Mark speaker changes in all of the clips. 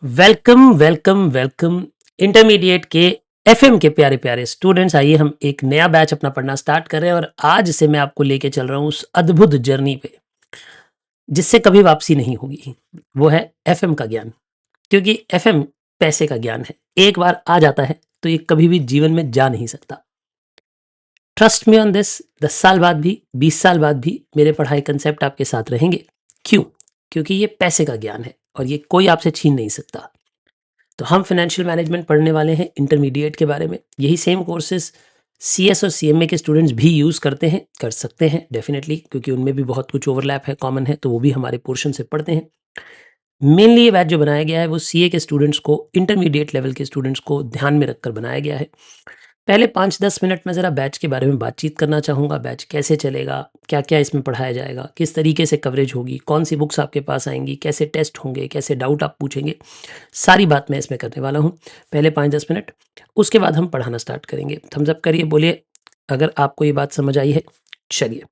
Speaker 1: Welcome welcome welcome intermediate के FM के प्यारे प्यारे स्टूडेंट्स। आइए हम एक नया बैच अपना पढ़ना स्टार्ट कर रहे हैं और आज से मैं आपको लेके चल रहा हूँ उस अद्भुत जर्नी पे जिससे कभी वापसी नहीं होगी। वो है एफएम का ज्ञान, क्योंकि एफएम पैसे का ज्ञान है। एक बार आ जाता है तो ये कभी भी जीवन में जा नहीं सकता। ट्रस्ट मी ऑन दिस, 10 साल बाद भी 20 साल बाद भी मेरे पढ़ाई कंसेप्ट आपके साथ रहेंगे। क्यों? क्योंकि ये पैसे का ज्ञान है और ये कोई आपसे छीन नहीं सकता। तो हम फाइनेंशियल मैनेजमेंट पढ़ने वाले हैं इंटरमीडिएट के बारे में। यही सेम कोर्सेज सीएस और सीएमए के स्टूडेंट्स भी यूज़ करते हैं, कर सकते हैं डेफिनेटली, क्योंकि उनमें भी बहुत कुछ ओवरलैप है, कॉमन है, तो वो भी हमारे पोर्शन से पढ़ते हैं। मेनली ये बैच जो बनाया गया है वो सीए के स्टूडेंट्स को, इंटरमीडिएट लेवल के स्टूडेंट्स को ध्यान में रखकर बनाया गया है। पहले 5-10 मिनट में ज़रा बैच के बारे में बातचीत करना चाहूँगा। बैच कैसे चलेगा, क्या-क्या इसमें पढ़ाया जाएगा, किस तरीके से कवरेज होगी, कौन-सी बुक्स आपके पास आएँगी, कैसे टेस्ट होंगे, कैसे डाउट आप पूछेंगे, सारी बात मैं इसमें करने वाला हूँ। पहले 5-10 मिनट, उसके बाद हम पढ़ाना स्टार्ट करेंगे। थम्स अप करिए, बोलिए अगर आपको ये बात समझ आई है। चलिए,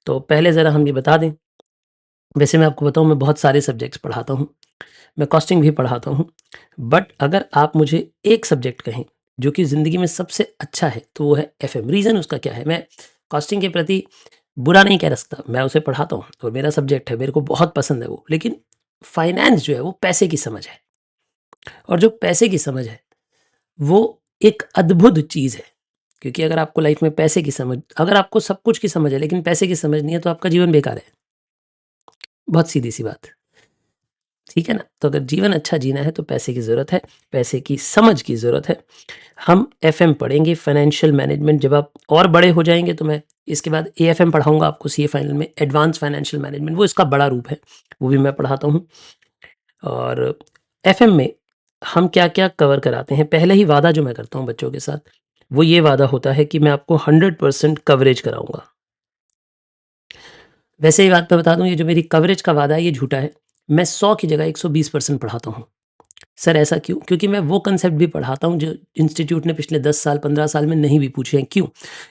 Speaker 1: तो पहले ज़रा हम ये बता दें, वैसे मैं आपको बताऊँ मैं बहुत सारे सब्जेक्ट्स पढ़ाता हूँ। मैं कॉस्टिंग भी पढ़ाता हूँ, बट अगर आप मुझे एक सब्जेक्ट कहें जो कि ज़िंदगी में सबसे अच्छा है तो वो है एफएम। रीज़न उसका क्या है? मैं कॉस्टिंग के प्रति बुरा नहीं कह सकता, मैं उसे पढ़ाता हूँ और मेरा सब्जेक्ट है, मेरे को बहुत पसंद है वो। लेकिन फाइनेंस जो है वो पैसे की समझ है, और जो पैसे की समझ है वो एक अद्भुत चीज़ है। क्योंकि अगर आपको लाइफ में पैसे की समझ, अगर आपको सब कुछ की समझ है लेकिन पैसे की समझ नहीं है तो आपका जीवन बेकार है। बहुत सीधी सी बात, ठीक है ना? तो अगर जीवन अच्छा जीना है तो पैसे की ज़रूरत है, पैसे की समझ की ज़रूरत है। हम एफएम पढ़ेंगे, फाइनेंशियल मैनेजमेंट। जब आप और बड़े हो जाएँगे तो मैं इसके बाद एएफएम पढ़ाऊँगा आपको, सीए फाइनल में, एडवांस फाइनेंशियल मैनेजमेंट, वो इसका बड़ा रूप है, वो भी मैं पढ़ाता हूँ। और एफएम में हम क्या-क्या कवर कराते हैं, पहले ही वादा जो मैं करता हूँ बच्चों के साथ, वो ये वादा होता है कि मैं आपको 100% कवरेज कराऊँगा। वैसे ये बात मैं बता दूँ, ये जो मेरी कवरेज का वादा है ये झूठा है। मैं 100 की जगह 120% पढ़ाता हूँ। सर ऐसा क्यों? क्योंकि मैं वो कंसेप्ट भी पढ़ाता हूँ जो इंस्टीट्यूट ने पिछले 10 साल, 15 साल में नहीं भी पूछे हैं। क्यों?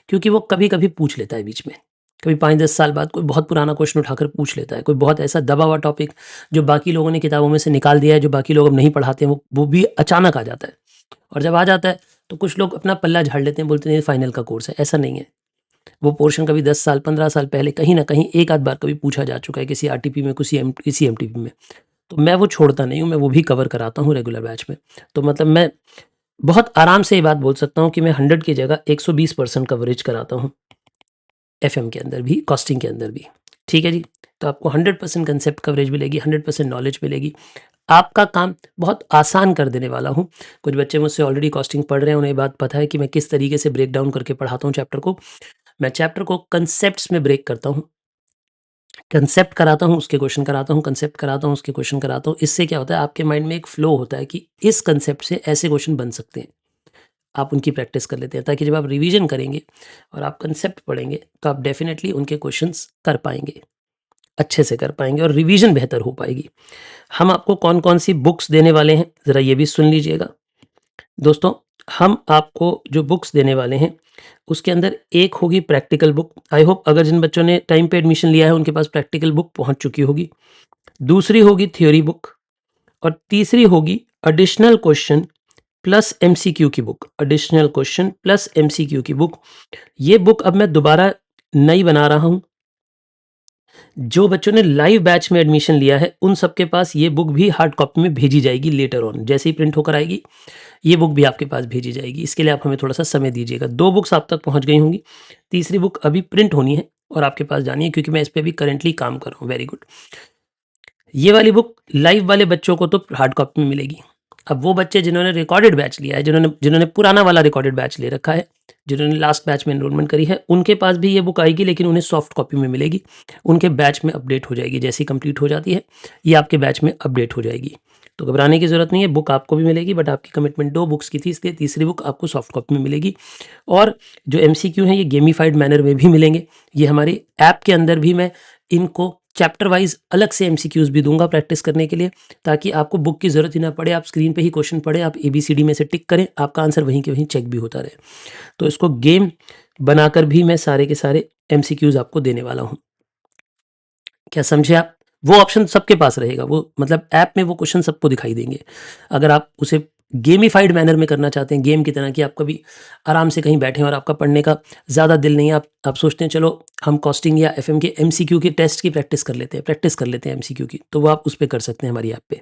Speaker 1: क्योंकि वो कभी-कभी पूछ लेता है बीच में। कभी 5-10 साल बाद कोई बहुत पुराना क्वेश्चन उठाकर पूछ लेता है। कोई बहुत ऐसा दबा हुआ टॉपिक जो बाकी लोगों ने किताबों में से निकाल दिया है, जो बाकी लोग अब नहीं पढ़ाते हैं, वो भी अचानक आ जाता है। और जब आ जाता है तो कुछ लोग अपना पल्ला झाड़ लेते हैं, बोलते हैं ये फाइनल का कोर्स है। ऐसा नहीं है। वो पोर्शन कभी 10 साल, 15 साल पहले कहीं न कहीं एक आध बार कभी पूछा जा चुका है, किसी आरटीपी में, किसी एमटीपी में। तो मैं वो छोड़ता नहीं हूँ, मैं वो भी कवर कराता हूँ रेगुलर बैच में। तो मतलब मैं बहुत आराम से ये बात बोल सकता हूँ कि मैं 100 की जगह 120% कवरेज कराता हूँ, एफएम के अंदर भी, कॉस्टिंग के अंदर भी। ठीक है जी? तो आपको 100% कंसेप्ट कवरेज मिलेगी, 100% नॉलेज मिलेगी। आपका काम बहुत आसान कर देने वाला हूँ। कुछ बच्चे मुझसे ऑलरेडी कॉस्टिंग पढ़ रहे हैं, उन्हें ये बात पता है कि मैं किस तरीके से ब्रेक डाउन करके पढ़ाता हूँ चैप्टर को। मैं चैप्टर को कंसेप्ट्स में ब्रेक करता हूँ। कंसेप्ट कराता हूँ, उसके क्वेश्चन कराता हूँ, कंसेप्ट कराता हूँ, उसके क्वेश्चन कराता हूँ। इससे क्या होता है, आपके माइंड में एक फ्लो होता है कि इस कंसेप्ट से ऐसे क्वेश्चन बन सकते हैं। आप उनकी प्रैक्टिस कर लेते हैं, ताकि जब आप रिवीजन करेंगे और आप कंसेप्ट पढ़ेंगे तो आप डेफिनेटली उनके क्वेश्चंस कर पाएँगे, अच्छे से कर पाएँगे और रिवीजन बेहतर हो पाएगी। हम आपको कौन-कौन सी बुक्स देने वाले हैं, ज़रा ये भी सुन लीजिएगा। दोस्तों, हम आपको जो बुक्स देने वाले हैं, उसके अंदर एक होगी प्रैक्टिकल बुक। आई होप अगर जिन बच्चों ने टाइम पे एडमिशन लिया है उनके पास प्रैक्टिकल बुक पहुँच चुकी होगी। दूसरी होगी थ्योरी बुक और तीसरी होगी एडिशनल क्वेश्चन प्लस एमसीक्यू की book. Additional question plus MCQ की बुक। ये बुक अब मैं दोबारा नई बना रहा हूँ। जो बच्चों ने लाइव बैच में एडमिशन लिया है उन सबके पास ये बुक भी हार्ड कॉपी में भेजी जाएगी लेटर ऑन। जैसे ही प्रिंट होकर आएगी ये बुक भी आपके पास भेजी जाएगी। इसके लिए आप हमें थोड़ा सा समय दीजिएगा। 2 बुक्स आप तक पहुँच गई होंगी, तीसरी बुक अभी प्रिंट होनी है और आपके पास जानी है, क्योंकि मैं इस पे अभी करंटली काम कर रहा हूँ। Very good. ये वाली बुक लाइव वाले बच्चों को तो हार्ड कॉपी में मिलेगी। अब वो बच्चे जिन्होंने रिकॉर्डेड बैच लिया है, जिन्होंने जिन्होंने पुराना वाला रिकॉर्डेड बैच ले रखा है, जिन्होंने लास्ट बैच में एनरोलमेंट करी है, उनके पास भी ये बुक आएगी, लेकिन उन्हें सॉफ्ट कॉपी में मिलेगी। उनके बैच में अपडेट हो जाएगी। जैसे ही कंप्लीट हो जाती है ये आपके बैच में अपडेट हो जाएगी। तो घबराने की ज़रूरत नहीं है। बुक आपको भी मिलेगी, बट आपकी कमिटमेंट 2 बुक्स की थी, इसलिए तीसरी बुक आपको सॉफ्ट कॉपी में मिलेगी। और जो एमसीक्यू हैं ये गेमिफाइड मैनर में भी मिलेंगे। ये हमारी ऐप के अंदर भी मैं इनको चैप्टर वाइज अलग से एमसीक्यूज़ भी दूंगा प्रैक्टिस करने के लिए, ताकि आपको बुक की ज़रूरत ही ना पड़े। आप स्क्रीन पे ही क्वेश्चन पढ़ें, आप एबीसीडी में से टिक करें, आपका आंसर वहीं के वहीं चेक भी होता रहे। तो इसको गेम बनाकर भी मैं सारे के सारे एमसीक्यूज़ आपको देने वाला हूँ। क्या समझे आप? वो ऑप्शन सबके पास रहेगा, वो मतलब ऐप में वो क्वेश्चन सबको दिखाई देंगे। अगर आप उसे गेमिफाइड मैनर में करना चाहते हैं, गेम की तरह कि आप कभी आराम से कहीं बैठे हैं और आपका पढ़ने का ज़्यादा दिल नहीं है, आप सोचते हैं चलो हम कॉस्टिंग या एफएम के एमसीक्यू के टेस्ट की प्रैक्टिस कर लेते हैं एमसीक्यू की, तो वो आप उस पर कर सकते हैं हमारी ऐप पे।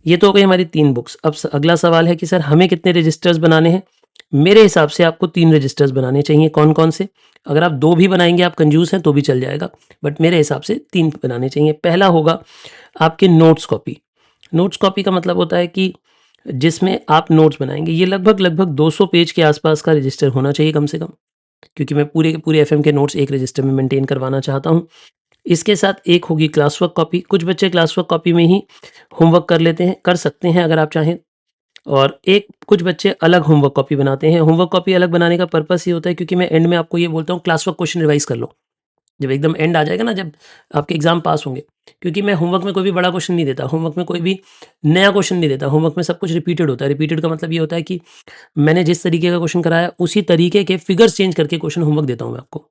Speaker 1: ये तो हो गई हमारी 3 बुक्स। अब अगला सवाल है कि सर हमें कितने रजिस्टर्स बनाने हैं? मेरे हिसाब से आपको 3 रजिस्टर्स बनाने चाहिए। कौन-कौन से? अगर आप 2 भी बनाएँगे, आप कंजूस हैं तो भी चल जाएगा, बट मेरे हिसाब से 3 बनाने चाहिए। पहला होगा आपके नोट्स कॉपी। नोट्स कॉपी का मतलब होता है कि जिसमें आप नोट्स बनाएँगे। ये लगभग 200 पेज के आसपास का रजिस्टर होना चाहिए कम से कम, क्योंकि मैं पूरे के पूरे एफएम के नोट्स एक रजिस्टर में मेंटेन करवाना चाहता हूँ। इसके साथ एक होगी क्लास वर्क कॉपी। कुछ बच्चे क्लास वर्क कॉपी में ही होमवर्क कर सकते हैं अगर आप चाहें, और एक कुछ बच्चे अलग होमवर्क कॉपी बनाते हैं। होमवर्क कॉपी अलग बनाने का पर्पस ये होता है क्योंकि मैं एंड में आपको ये बोलता हूँ क्लास वर्क क्वेश्चन रिवाइज कर लो। जब एकदम एंड आ जाएगा ना, जब आपके एग्जाम पास होंगे, क्योंकि मैं होमवर्क में कोई भी बड़ा क्वेश्चन नहीं देता, होमवर्क में कोई भी नया क्वेश्चन नहीं देता। होमवर्क में सब कुछ रिपीटेड होता है। रिपीटेड का मतलब ये होता है कि मैंने जिस तरीके का क्वेश्चन कराया उसी तरीके के फिगर्स चेंज करके क्वेश्चन होमवर्क देता हूँ मैं आपको।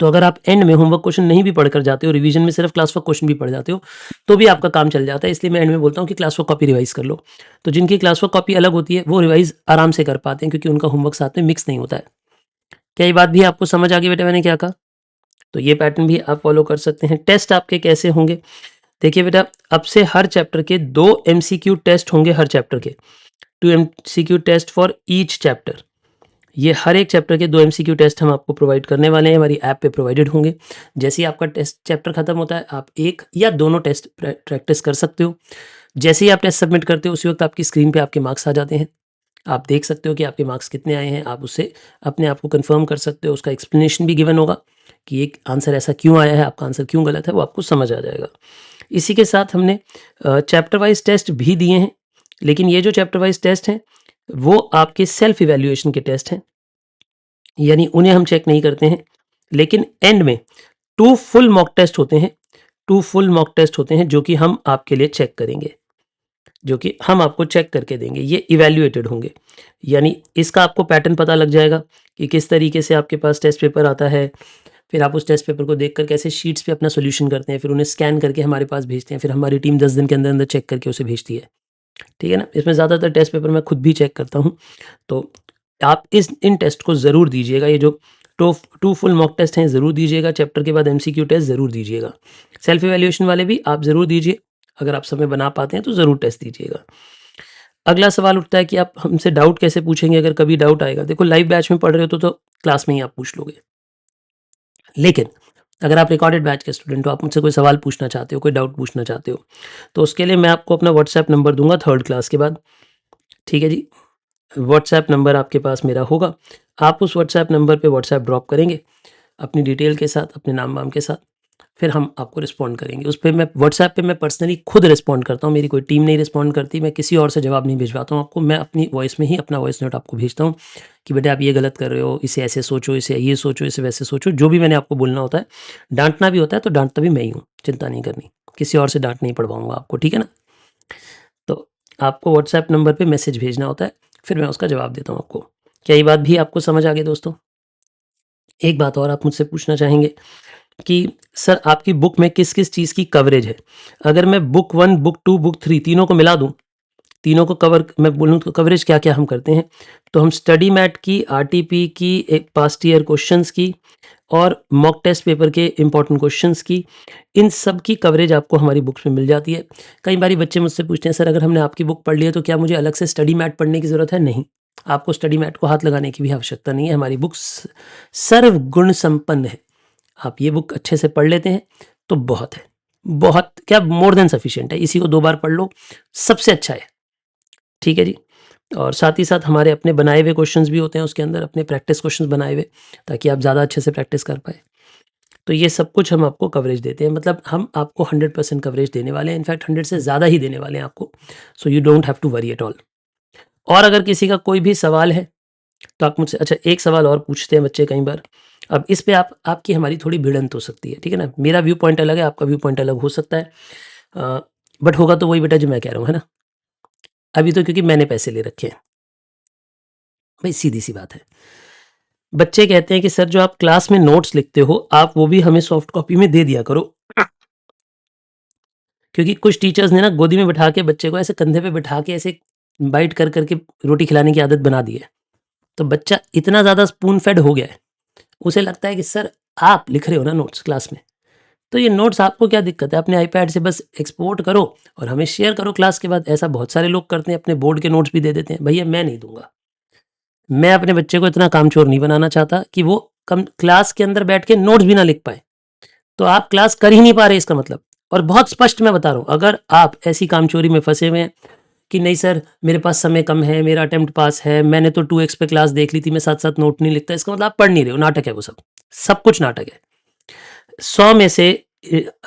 Speaker 1: तो अगर आप एंड में होमवर्क क्वेश्चन नहीं भी पढ़कर जाते हो, रिवीजन में सिर्फ क्लास वर्क क्वेश्चन भी पढ़ जाते हो, तो भी आपका काम चल जाता है। इसलिए मैं एंड में बोलता हूँ कि क्लास वर्क कॉपी रिवाइज कर लो। तो जिनकी क्लास वर्क कॉपी अलग होती है वो रिवाइज आराम से कर पाते हैं, क्योंकि उनका होमवर्क साथ में मिक्स नहीं होता है। क्या ये बात भी आपको समझ आ गई बेटा मैंने क्या कहा? तो ये पैटर्न भी आप फॉलो कर सकते हैं। टेस्ट आपके कैसे होंगे? देखिए बेटा, अब से हर चैप्टर के 2 एमसीक्यू टेस्ट होंगे हर चैप्टर के। 2 MCQ test for each chapter. ये हर एक चैप्टर के 2 एमसीक्यू टेस्ट हम आपको प्रोवाइड करने वाले हैं, हमारी ऐप पे प्रोवाइडेड होंगे। जैसे ही आपका टेस्ट चैप्टर खत्म होता है, आप 1 या दोनों टेस्ट प्रैक्टिस कर सकते हो। जैसे ही आप टेस्ट सबमिट करते हो, उसी वक्त आपकी स्क्रीन पे आपके मार्क्स आ जाते हैं। आप देख सकते हो कि आपके मार्क्स कितने आए हैं। आप उससे अपने आप को कंफर्म कर सकते हो। उसका एक्सप्लेनेशन भी गिवन होगा कि एक आंसर ऐसा क्यों आया है, आपका आंसर क्यों गलत है, वो आपको समझ आ जाएगा। इसी के साथ हमने चैप्टर वाइज टेस्ट भी दिए हैं, लेकिन ये जो चैप्टर वाइज टेस्ट हैं वो आपके सेल्फ इवैल्यूएशन के टेस्ट हैं, यानी उन्हें हम चेक नहीं करते हैं। लेकिन एंड में 2 फुल मॉक टेस्ट होते हैं। 2 फुल मॉक टेस्ट होते हैं जो कि हम आपके लिए चेक करेंगे, जो कि हम आपको चेक करके देंगे। ये इवैल्यूएटेड होंगे, यानी इसका आपको पैटर्न पता लग जाएगा कि किस तरीके से आपके पास टेस्ट पेपर आता है। फिर आप उस टेस्ट पेपर को देखकर कैसे शीट्स पे अपना सॉल्यूशन करते हैं, फिर उन्हें स्कैन करके हमारे पास भेजते हैं, फिर हमारी टीम 10 दिन के अंदर अंदर चेक करके उसे भेजती है। ठीक है ना? इसमें ज़्यादातर टेस्ट पेपर मैं खुद भी चेक करता हूँ। तो आप इन टेस्ट को ज़रूर दीजिएगा। ये जो 2 फुल मॉक टेस्ट हैं ज़रूर दीजिएगा। चैप्टर के बाद एमसीक्यू टेस्ट ज़रूर दीजिएगा। सेल्फ इवैल्यूएशन वाले भी आप ज़रूर दीजिए। अगर आप समय बना पाते हैं तो ज़रूर टेस्ट दीजिएगा। अगला सवाल उठता है कि आप हमसे डाउट कैसे पूछेंगे अगर कभी डाउट आएगा? देखो, लाइव बैच में पढ़ रहे हो तो क्लास में ही आप पूछ लोगे। लेकिन अगर आप रिकॉर्डेड बैच के स्टूडेंट हो, आप मुझसे कोई सवाल पूछना चाहते हो, कोई डाउट पूछना चाहते हो, तो उसके लिए मैं आपको अपना व्हाट्सएप नंबर दूँगा 3rd क्लास के बाद। ठीक है जी? व्हाट्सएप नंबर आपके पास मेरा होगा। आप उस व्हाट्सएप नंबर पे व्हाट्सएप ड्रॉप करेंगे अपनी डिटेल के साथ, अपने नाम-वाम के साथ, फिर हम आपको रिस्पॉन्ड करेंगे। उस पे मैं व्हाट्सएप पे मैं पर्सनली खुद रिस्पॉन्ड करता हूँ, मेरी कोई टीम नहीं रिस्पॉन्ड करती, मैं किसी और से जवाब नहीं भिजवाता हूँ आपको। मैं अपनी वॉइस में ही अपना वॉइस नोट आपको भेजता हूँ कि बेटा आप ये गलत कर रहे हो, इसे ऐसे सोचो, इसे ये सोचो, इसे वैसे सोचो, जो भी मैंने आपको बोलना होता है। डाँटना भी होता है तो डाँटता भी मैं ही हूँ, चिंता नहीं करनी। किसी और से डाँट नहीं पड़वाऊँगा आपको, ठीक है ना? तो आपको व्हाट्सएप नंबर पे मैसेज भेजना होता है, फिर मैं उसका जवाब देता हूँ आपको। क्या ये बात भी आपको समझ आ गई दोस्तों? एक बात और आप मुझसे पूछना चाहेंगे कि सर आपकी बुक में किस-किस चीज़ की कवरेज है? अगर मैं बुक 1, बुक 2, बुक 3 तीनों को मिला दूँ, तीनों को कवर मैं बोलूँ तो कवरेज क्या-क्या हम करते हैं? तो हम स्टडी मैट की, आरटीपी की, एक पास्ट ईयर क्वेश्चंस की और मॉक टेस्ट पेपर के इम्पोर्टेंट क्वेश्चंस की, इन सब की कवरेज आपको हमारी बुक्स में मिल जाती है। कई बारी बच्चे मुझसे पूछते हैं, सर अगर हमने आपकी बुक पढ़ ली है तो क्या मुझे अलग से स्टडी मैट पढ़ने की ज़रूरत है? नहीं, आपको स्टडी मैट को हाथ लगाने की भी आवश्यकता नहीं है। हमारी बुक्स सर्वगुण संपन्न है। आप ये बुक अच्छे से पढ़ लेते हैं तो बहुत है, बहुत क्या, मोर देन सफिशिएंट है। इसी को 2 बार पढ़ लो, सबसे अच्छा है। ठीक है जी? और साथ ही साथ हमारे अपने बनाए हुए क्वेश्चंस भी होते हैं उसके अंदर, अपने प्रैक्टिस क्वेश्चंस बनाए हुए, ताकि आप ज़्यादा अच्छे से प्रैक्टिस कर पाएँ। तो ये सब कुछ हम आपको कवरेज देते हैं, मतलब हम आपको 100% कवरेज देने वाले हैं, इनफैक्ट 100 से ज़्यादा ही देने वाले हैं आपको। So you don't have to worry at all. और अगर किसी का कोई भी सवाल है तो आप मुझसे, अच्छा एक सवाल और पूछते हैं बच्चे कई बार। अब इस पे आपकी हमारी थोड़ी भिड़ंत हो सकती है, ठीक है ना? मेरा व्यू पॉइंट अलग है, आपका व्यू पॉइंट अलग हो सकता है। बट होगा तो वही बेटा जो मैं कह रहा हूँ, है ना? अभी तो क्योंकि मैंने पैसे ले रखे हैं, भाई सीधी-सी बात है। बच्चे कहते हैं कि सर जो आप क्लास में नोट्स लिखते हो, आप वो भी हमें सॉफ्ट कॉपी में दे दिया करो। क्योंकि कुछ टीचर्स ने ना गोदी में बिठा के बच्चे को ऐसे कंधे पे बिठा के ऐसे बाइट कर करके रोटी खिलाने की आदत बना दी है। तो बच्चा इतना ज़्यादा स्पून फेड हो गया है, उसे लगता है कि सर आप लिख रहे हो ना नोट्स क्लास में, तो ये नोट्स आपको क्या दिक्कत है, अपने आईपैड से बस एक्सपोर्ट करो और हमें शेयर करो क्लास के बाद। ऐसा बहुत सारे लोग करते हैं, अपने बोर्ड के नोट्स भी दे देते हैं। भैया मैं नहीं दूंगा। मैं अपने बच्चे को इतना कामचोर नहीं बनाना चाहता कि वो कम क्लास के अंदर बैठ के नोट्स भी ना लिख पाए। तो आप क्लास कर ही नहीं पा रहे इसका मतलब। और बहुत स्पष्ट मैं बता रहा हूँ, अगर आप ऐसी कामचोरी में फंसे हुए हैं कि नहीं सर मेरे पास समय कम है, मेरा अटेम्प्ट पास है, मैंने तो 2x पे क्लास देख ली थी, मैं साथ साथ नोट नहीं लिखता, इसका मतलब आप पढ़ नहीं रहे हो, नाटक है वो सब कुछ नाटक है। 100 में से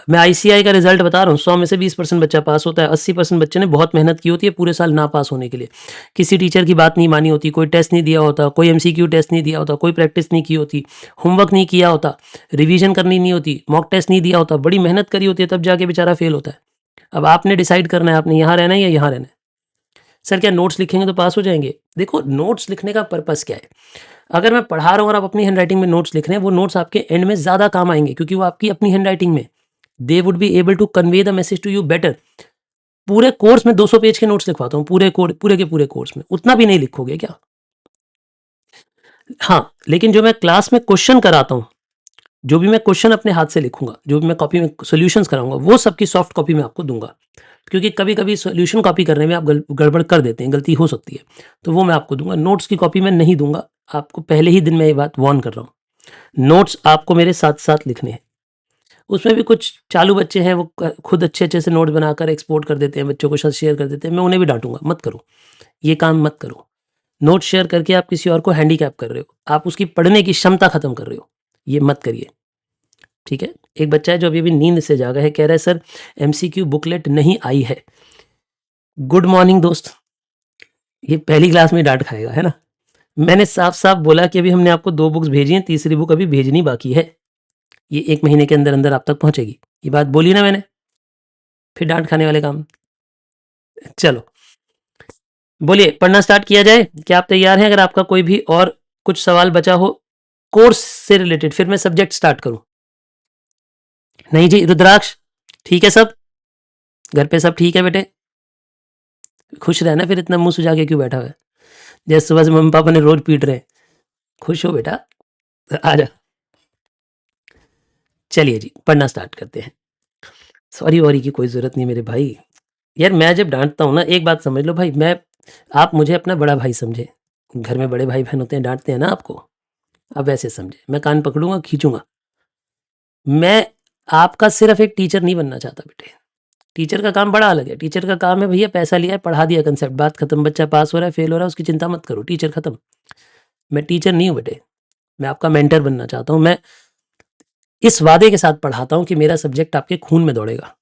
Speaker 1: मैं आईसीआई का रिजल्ट बता रहा हूँ, 100 में से 20% बच्चा पास होता है। 80% बच्चे ने बहुत मेहनत की होती है पूरे साल ना पास होने के लिए। किसी टीचर की बात नहीं मानी होती, कोई टेस्ट नहीं दिया होता, कोई एमसीक्यू टेस्ट नहीं दिया होता, कोई प्रैक्टिस नहीं की होती, होमवर्क नहीं किया होता, रिवीजन करनी नहीं होती, मॉक टेस्ट नहीं दिया होता, बड़ी मेहनत करी होती है, तब जाके बेचारा फेल होता है। अब आपने डिसाइड करना है आपने यहाँ रहना है या यहाँ रहना है। सर क्या नोट्स लिखेंगे तो पास हो जाएंगे? देखो नोट्स लिखने का पर्पस क्या है। अगर मैं पढ़ा रहा हूँ और आप अपनी हैंडराइटिंग में नोट्स लिख रहे हैं, वो नोट्स आपके एंड में ज़्यादा काम आएंगे क्योंकि वो आपकी अपनी हैंडराइटिंग में, they would be able to convey the message to you better. पूरे कोर्स में 200 पेज के नोट्स लिखवाता हूँ, पूरे के पूरे कोर्स में उतना भी नहीं लिखोगे क्या? हाँ, लेकिन जो मैं क्लास में क्वेश्चन कराता हूँ, जो भी मैं क्वेश्चन अपने हाथ से लिखूंगा, जो भी मैं कॉपी में सॉल्यूशंस कराऊंगा, वो सबकी सॉफ्ट कॉपी में आपको दूंगा। क्योंकि कभी कभी सॉल्यूशन कॉपी करने में आप गड़बड़ कर देते हैं, गलती हो सकती है, तो वो मैं आपको दूंगा। नोट्स की कॉपी मैं नहीं दूंगा आपको, पहले ही दिन मैं ये बात वार्न कर रहा हूँ। नोट्स आपको मेरे साथ साथ लिखने हैं। उसमें भी कुछ चालू बच्चे हैं, वो खुद अच्छे अच्छे से नोट्स बनाकर एक्सपोर्ट कर देते हैं, बच्चों को साथ शेयर कर देते हैं। मैं उन्हें भी डांटूंगा, मत करो ये काम, मत करो। नोट शेयर करके आप किसी और को हैंडीकैप कर रहे हो, आप उसकी पढ़ने की क्षमता खत्म कर रहे हो, ये मत करिए। ठीक है। एक बच्चा है जो अभी अभी नींद से जागा है, कह रहा है सर एमसीक्यू बुकलेट नहीं आई है। गुड मॉर्निंग दोस्त, ये पहली क्लास में डांट खाएगा, है ना। मैंने साफ साफ बोला कि अभी हमने आपको 2 बुक्स भेजी हैं, तीसरी बुक अभी भेजनी बाकी है, ये 1 महीने के अंदर अंदर आप तक पहुंचेगी। ये बात बोली ना मैंने, फिर डांट खाने वाले काम। चलो बोलिए, पढ़ना स्टार्ट किया जाए? क्या आप तैयार हैं? अगर आपका कोई भी और कुछ सवाल बचा हो कोर्स से रिलेटेड, फिर मैं सब्जेक्ट स्टार्ट करूं। नहीं जी रुद्राक्ष, ठीक है सब? घर पे सब ठीक है बेटे? खुश रहना, फिर इतना मुंह सुझा के क्यों बैठा हुआ है? जैसे सुबह से मम्मी पापा ने रोज पीट रहे हैं। खुश हो बेटा, आ जा। चलिए जी पढ़ना स्टार्ट करते हैं। सॉरी वॉरी की कोई जरूरत नहीं मेरे भाई। यार मैं जब डांटता हूँ ना, एक बात समझ लो भाई, आप मुझे अपना बड़ा भाई समझे। घर में बड़े भाई बहन होते हैं, डांटते हैं ना आपको, आप वैसे समझे। मैं कान पकड़ूंगा, खींचूंगा। मैं आपका सिर्फ एक टीचर नहीं बनना चाहता बेटे। टीचर का काम बड़ा अलग है। टीचर का काम है भैया पैसा लिया है, पढ़ा दिया, कंसेप्ट, बात खत्म। बच्चा पास हो रहा है, फेल हो रहा है, उसकी चिंता मत करो, टीचर खत्म। मैं टीचर नहीं हूँ बेटे, मैं आपका मेंटर बनना चाहता हूँ। मैं इस वादे के साथ पढ़ाता हूँ कि मेरा सब्जेक्ट आपके खून में दौड़ेगा,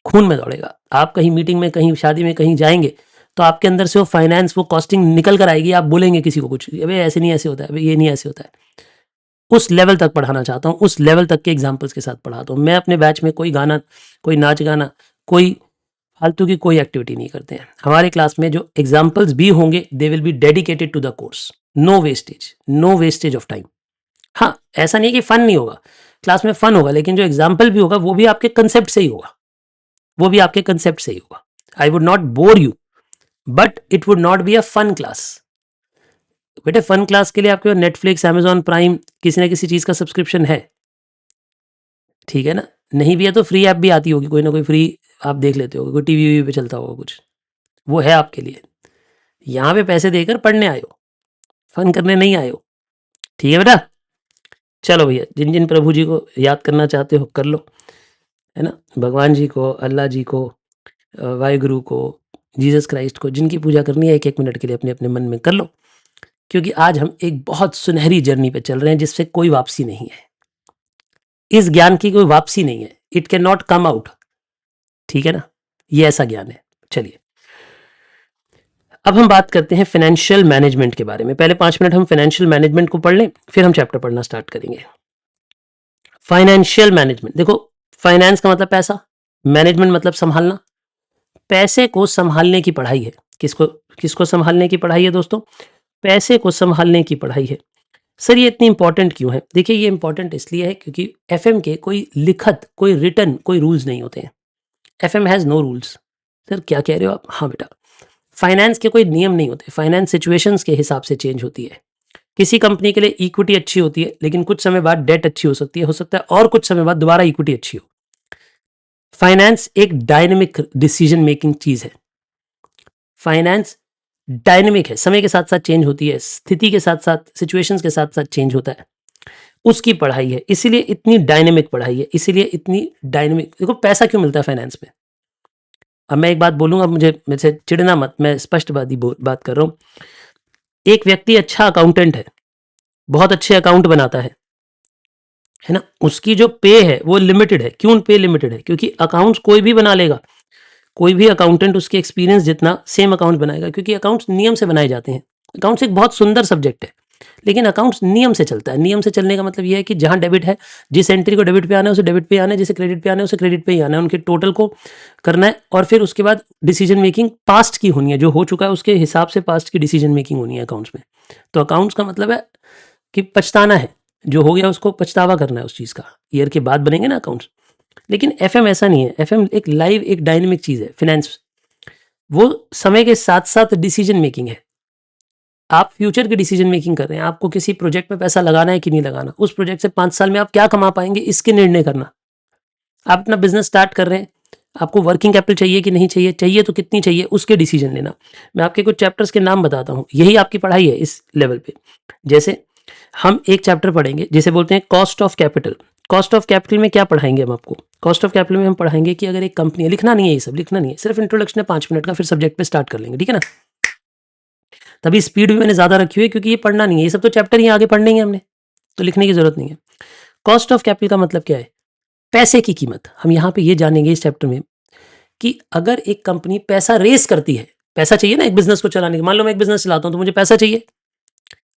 Speaker 1: खून में दौड़ेगा। आप कहीं मीटिंग में, कहीं शादी में, कहीं जाएंगे तो आपके अंदर से वो फाइनेंस, वो कॉस्टिंग निकल कर आएगी। आप बोलेंगे किसी को कुछ, अबे ऐसे नहीं ऐसे होता है, अबे ये नहीं ऐसे होता है। उस लेवल तक पढ़ाना चाहता हूँ, उस लेवल तक के एग्जाम्पल्स के साथ पढ़ाता हूँ। मैं अपने बैच में कोई गाना, कोई नाच गाना, कोई फालतू की कोई एक्टिविटी नहीं करते हैं। हमारे क्लास में जो एग्जाम्पल्स भी होंगे they will be dedicated to the course, no wastage, no wastage of time. हाँ, ऐसा नहीं है कि फन नहीं होगा, क्लास में फन होगा, लेकिन जो एग्जाम्पल भी होगा वो भी आपके कंसेप्ट से ही होगा, वो भी आपके कंसेप्ट से ही होगा। I would not bore you, but it would not be a fun class. बेटे फन क्लास के लिए आपके पास नेटफ्लिक्स, अमेजॉन प्राइम, किसी ना किसी चीज का सब्सक्रिप्शन है, ठीक है ना। नहीं भी है तो फ्री ऐप भी आती होगी, कोई ना कोई फ्री आप देख लेते हो, कोई टीवी पे चलता होगा कुछ, वो है आपके लिए। यहाँ पे पैसे देकर पढ़ने आए हो, फन करने नहीं आए हो, ठीक है बेटा। चलो भैया, जिन जिन प्रभु जी को याद करना चाहते हो कर लो, है ना। भगवान जी को, अल्लाह जी को, वाहिगुरु को, जीसस क्राइस्ट को, जिनकी पूजा करनी है 1-1 मिनट के लिए अपने अपने मन में कर लो। क्योंकि आज हम एक बहुत सुनहरी जर्नी पे चल रहे हैं जिससे कोई वापसी नहीं है। इस ज्ञान की कोई वापसी नहीं है, it can not come out, ठीक है ना। ये ऐसा ज्ञान है। चलिए अब हम बात करते हैं फाइनेंशियल मैनेजमेंट के बारे में। पहले 5 मिनट हम फाइनेंशियल मैनेजमेंट को पढ़ लें, फिर हम चैप्टर पढ़ना स्टार्ट करेंगे। फाइनेंशियल मैनेजमेंट, देखो फाइनेंस का मतलब पैसा, मैनेजमेंट मतलब संभालना। पैसे को संभालने की पढ़ाई है। किसको किसको संभालने की पढ़ाई है दोस्तों? पैसे को संभालने की पढ़ाई है। सर ये इतनी इंपॉर्टेंट क्यों है? देखिए ये इंपॉर्टेंट इसलिए है क्योंकि एफएम के कोई लिखत, कोई रिटन, कोई रूल्स नहीं होते हैं। FM has no rules. Sir क्या कह रहे हो आप? हाँ बेटा, फाइनेंस के कोई नियम नहीं होते, फाइनेंस सिचुएशंस के हिसाब से चेंज होती है। किसी कंपनी के लिए इक्विटी अच्छी होती है, लेकिन कुछ समय बाद डेट अच्छी हो सकती है, हो सकता है और कुछ समय बाद दोबारा इक्विटी अच्छी हो। फाइनेंस एक डायनेमिक डिसीजन मेकिंग चीज है। फाइनेंस डायनेमिक है, समय के साथ साथ चेंज होती है, स्थिति के साथ साथ, सिचुएशंस के साथ साथ चेंज होता है। उसकी पढ़ाई है, इसीलिए इतनी डायनेमिक पढ़ाई है, इसीलिए इतनी डायनेमिक। देखो पैसा क्यों मिलता है फाइनेंस में? अब मैं एक बात बोलूंगा, मुझे मेरे से चिढ़ना मत, मैं स्पष्टवादी बात कर रहा हूं। एक व्यक्ति अच्छा अकाउंटेंट है, बहुत अच्छे अकाउंट बनाता है ना, उसकी जो पे है वो लिमिटेड है। क्यों पे लिमिटेड है? क्योंकि अकाउंट्स कोई भी बना लेगा, कोई भी अकाउंटेंट उसके एक्सपीरियंस जितना सेम अकाउंट बनाएगा, क्योंकि अकाउंट्स नियम से बनाए जाते हैं। अकाउंट्स एक बहुत सुंदर सब्जेक्ट है, लेकिन अकाउंट्स नियम से चलता है। नियम से चलने का मतलब यह है कि जहां डेबिट है, जिस एंट्री को डेबिट पे आना है उसे डेबिट पे आना है, जिसे क्रेडिट पे आना है उसे क्रेडिट पे ही आना है, उनके टोटल को करना है, और फिर उसके बाद डिसीजन मेकिंग पास्ट की होनी है, जो हो चुका है उसके हिसाब से पास्ट की डिसीजन मेकिंग होनी है अकाउंट्स में। तो अकाउंट्स का मतलब है कि पछताना है, जो हो गया उसको पछतावा करना है उस चीज़ का। ईयर के बाद बनेंगे ना अकाउंट्स। लेकिन एफएम ऐसा नहीं है, एफएम एक लाइव, एक डायनेमिक चीज़ है। फिनेंस वो समय के साथ साथ डिसीजन मेकिंग है। आप फ्यूचर की डिसीजन मेकिंग कर रहे हैं, आपको किसी प्रोजेक्ट में पैसा लगाना है कि नहीं लगाना, उस प्रोजेक्ट से 5 साल में आप क्या कमा पाएंगे, इसके निर्णय करना। आप अपना बिजनेस स्टार्ट कर रहे हैं, आपको वर्किंग कैपिटल चाहिए कि नहीं चाहिए, चाहिए तो कितनी चाहिए, उसके डिसीजन लेना। मैं आपके कुछ चैप्टर्स के नाम बताता हूँ, यही आपकी पढ़ाई है इस लेवल पे। जैसे हम एक चैप्टर पढ़ेंगे जिसे बोलते हैं cost of capital. Cost of capital में क्या पढ़ाएंगे हम आपको? कॉस्ट ऑफ कैपिटल में हम पढ़ाएंगे कि अगर एक कंपनी है, लिखना नहीं है, ये सब लिखना नहीं है, सिर्फ इंट्रोडक्शन है 5 मिनट का, फिर सब्जेक्ट पे स्टार्ट कर लेंगे, ठीक है ना। तभी स्पीड भी मैंने ज्यादा रखी हुई है, क्योंकि ये पढ़ना नहीं है, ये सब तो चैप्टर ही आगे पढ़ने हमने, तो लिखने की जरूरत नहीं है। कॉस्ट ऑफ कैपिटल का मतलब क्या है? पैसे की कीमत। हम यहाँ पे ये जानेंगे इस चैप्टर में कि अगर एक कंपनी पैसा रेस करती है, पैसा चाहिए ना एक बिजनेस को चलाने के, मान लो मैं एक बिजनेस चलाता हूँ तो मुझे पैसा चाहिए।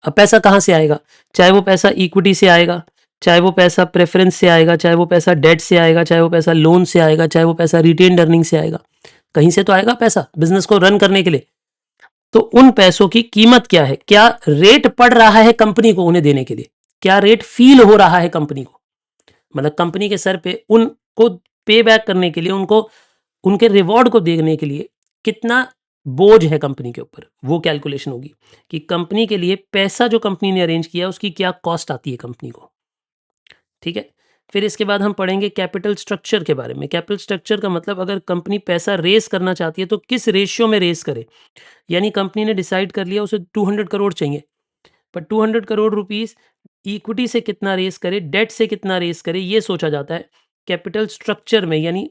Speaker 1: अब पैसा कहाँ से आएगा? चाहे वो पैसा इक्विटी से आएगा, चाहे वो पैसा प्रेफरेंस से आएगा, चाहे वो पैसा डेट से आएगा, चाहे वो पैसा लोन से आएगा, चाहे वो पैसा रिटेन्ड अर्निंग से आएगा, कहीं से तो आएगा पैसा बिजनेस को रन करने के लिए। तो उन पैसों की कीमत क्या है, क्या रेट पड़ रहा है कंपनी को उन्हें देने के लिए, क्या रेट फील हो रहा है कंपनी को, मतलब कंपनी के सर पे उनको पे बैक करने के लिए, उनको उनके रिवॉर्ड को देने के लिए कितना बोझ है कंपनी के ऊपर, वो कैलकुलेशन होगी कि कंपनी के लिए पैसा जो कंपनी ने अरेंज किया उसकी क्या कॉस्ट आती है कंपनी को, ठीक है। फिर इसके बाद हम पढ़ेंगे कैपिटल स्ट्रक्चर के बारे में। कैपिटल स्ट्रक्चर का मतलब अगर कंपनी पैसा रेस करना चाहती है तो किस रेशियो में रेस करे, यानी कंपनी ने डिसाइड कर लिया उसे 200 करोड़ चाहिए, पर 200 करोड़ रुपीस इक्विटी से कितना रेस करे, डेट से कितना रेस करे, ये सोचा जाता है कैपिटल स्ट्रक्चर में। यानी